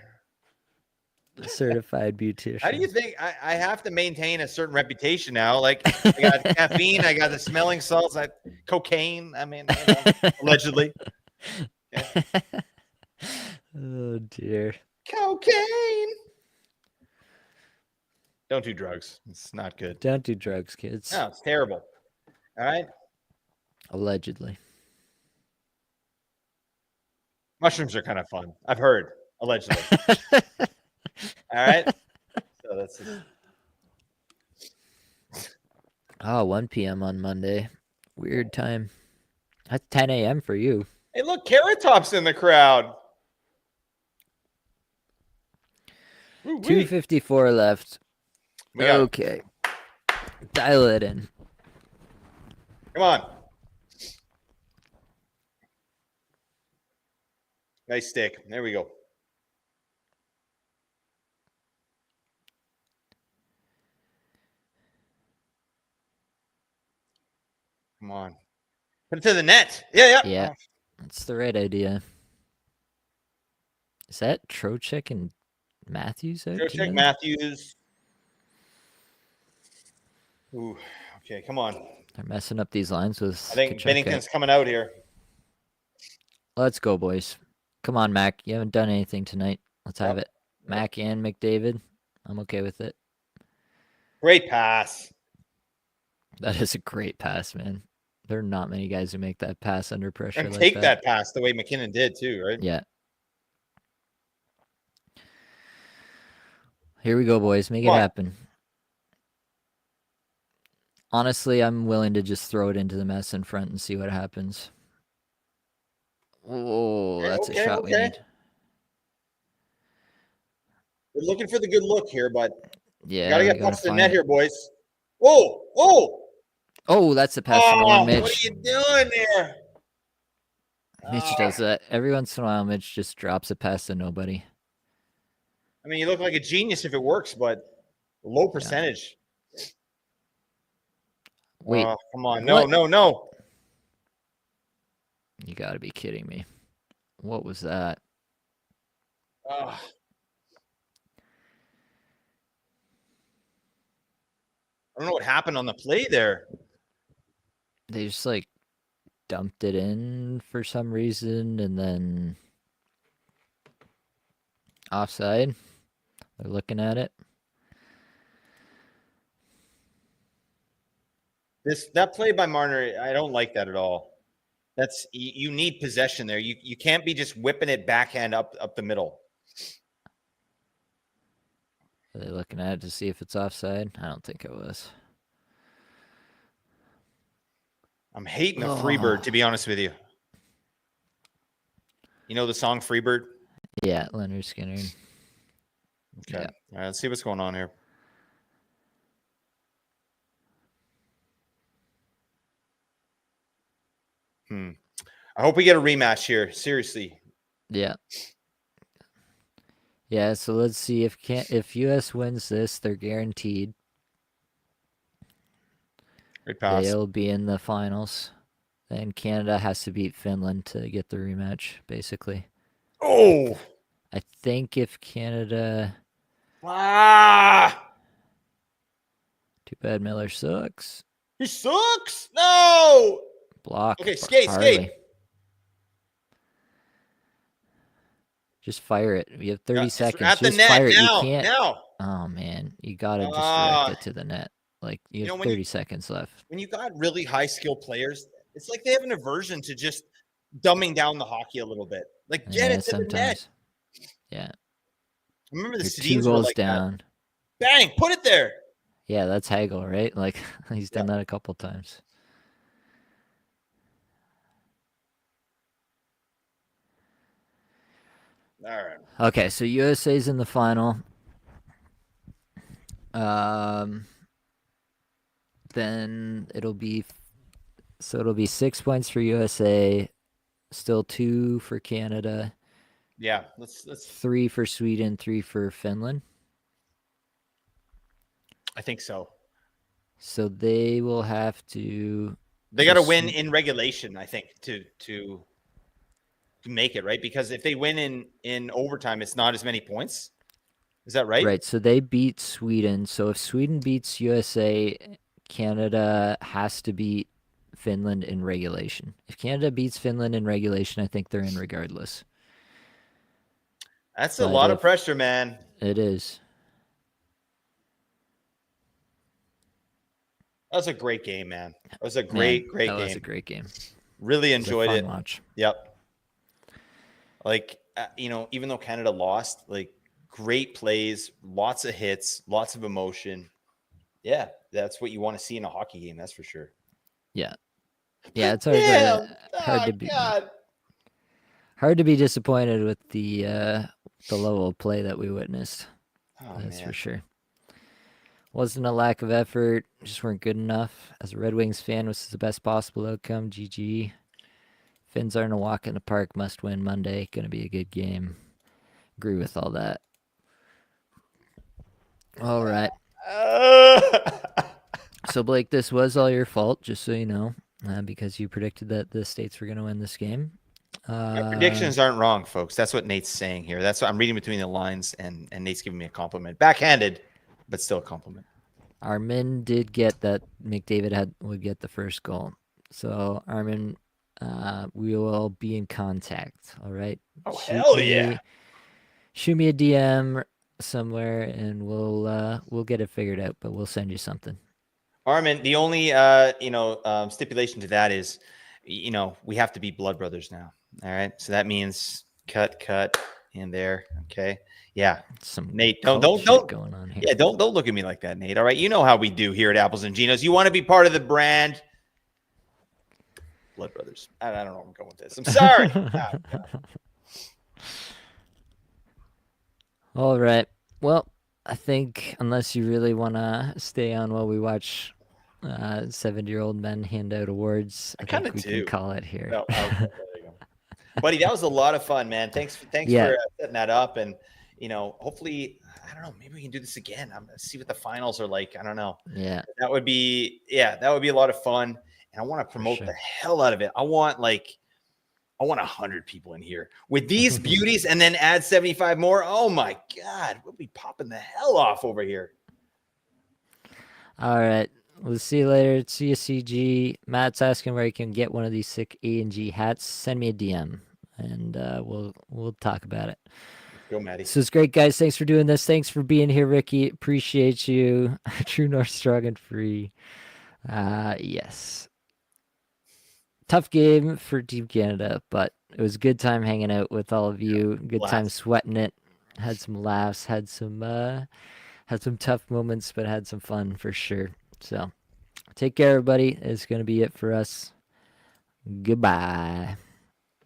Certified beautician. How do you think I have to maintain a certain reputation now? Like I got caffeine, I got the smelling salts, cocaine. I mean, allegedly. Yeah. Oh dear. Cocaine. Don't do drugs. It's not good. Don't do drugs, kids. No, it's terrible. All right. Allegedly. Mushrooms are kind of fun. I've heard. Allegedly. All right. So that's just... 1 p.m. on Monday. Weird time. That's 10 a.m. for you. Hey, look, Carrot Top's in the crowd. 2:54 left. Okay. Dial it in. Come on. Nice stick. There we go. Come on. Put it to the net. Yeah. That's the right idea. Is that Trocheck and Matthews? Trocheck, Matthews. Ooh, okay, come on. They're messing up these lines with I think Bennington's coming out here. Let's go, boys. Come on, Mac. You haven't done anything tonight. Let's have it. Mac and McDavid. I'm okay with it. Great pass. That is a great pass, man. There are not many guys who make that pass under pressure. And take that pass the way McKinnon did too, right? Yeah. Here we go, boys. Make it happen. Honestly, I'm willing to just throw it into the mess in front and see what happens. Oh, that's a shot we need. We're looking for the good look here, but yeah, gotta get past the net here, boys. Whoa! Oh, that's the pass to Nolan, Mitch. What are you doing there? Mitch does that. Every once in a while, Mitch just drops a pass to nobody. I mean, you look like a genius if it works, but low percentage. Yeah. Wait. Come on. No. You got to be kidding me. What was that? I don't know what happened on the play there. They just like dumped it in for some reason and then offside. They're looking at it. That play by Marner, I don't like that at all. That's you need possession there. You can't be just whipping it backhand up the middle. Are they looking at it to see if it's offside? I don't think it was. I'm hating a Freebird, to be honest with you. You know the song Freebird? Yeah, Leonard Skinner. Okay. Yeah. All right, let's see what's going on here. I hope we get a rematch here. Seriously. Yeah. Yeah, so let's see if US wins this, they're guaranteed. Great pass. They'll be in the finals. Then Canada has to beat Finland to get the rematch, basically. Oh. I think if Canada... Too bad Miller sucks. He sucks. No. Block. Okay, skate. Just fire it. You have 30 seconds. At the just net fire it. now. You can't. Now. Oh, man. You got to just direct it to the net. Like, you have 30 seconds left. When you got really high skill players, it's like they have an aversion to just dumbing down the hockey a little bit. Like, get it to the net. Yeah. Remember the You're 2 goals like down. That. Bang, put it there. Yeah, that's Hagel, right? Like, he's done that a couple times. All right. Okay, so USA's in the final. Then it'll be 6 points for USA, still 2 for Canada. Yeah, let's 3 for Sweden, 3 for Finland. I think so. So they will have to. They got to win in regulation, I think, to make it, right? Because if they win in overtime, it's not as many points. Is that right? Right. So they beat Sweden. So if Sweden beats USA, Canada has to beat Finland in regulation. If Canada beats Finland in regulation, I think they're in regardless. That's a lot of pressure, man. It is. That was a great game, man. That was a great game. That was a great game. Really enjoyed it. Watch. Yep. Like, even though Canada lost, like, great plays, lots of hits, lots of emotion. Yeah, that's what you want to see in a hockey game. That's for sure. Yeah. Yeah, it's hard to be disappointed with the level of play that we witnessed. That's for sure. Wasn't a lack of effort, just weren't good enough. As a Red Wings fan, was the best possible outcome. GG. Finns aren't a walk in the park, must win Monday. Gonna be a good game. Agree with all that. All right. So, Blake, this was all your fault, just so you know, because you predicted that the States were going to win this game. My predictions aren't wrong, folks. That's what Nate's saying here. That's what I'm reading between the lines, and Nate's giving me a compliment. Backhanded, but still a compliment. Armin did get that McDavid would get the first goal. So, Armin, we will be in contact, all right? Oh, hell yeah. Shoot me a DM somewhere, and we'll get it figured out, but we'll send you something. Armin, the only stipulation to that is, we have to be blood brothers now. All right, so that means cut in there. Okay, yeah. Nate, don't going on here. Yeah, don't look at me like that, Nate. All right, you know how we do here at Apples and Ginos. You want to be part of the brand. Blood brothers. I don't know where I'm going with this. I'm sorry. All right. Well, I think unless you really want to stay on while we watch 70-year-old men hand out awards, I think we can call it here. No, okay, there you go. Buddy, that was a lot of fun, man. Thanks for setting that up. And, hopefully, I don't know, maybe we can do this again. I'm going to see what the finals are like. I don't know. Yeah. That would be a lot of fun. And I want to promote the hell out of it. I want 100 people in here with these beauties and then add 75 more. Oh my God. We'll be popping the hell off over here. All right. We'll see you later. See you, CG. Matt's asking where you can get one of these sick A&G hats. Send me a DM and we'll talk about it. Go, Maddie. So it's great, guys. Thanks for doing this. Thanks for being here, Ricky. Appreciate you. True North strong and free. Yes. Tough game for Team Canada, but it was a good time hanging out with all of you. Good time sweating it. Had some laughs, had some tough moments, but had some fun for sure. So take care, everybody. It's going to be it for us. Goodbye.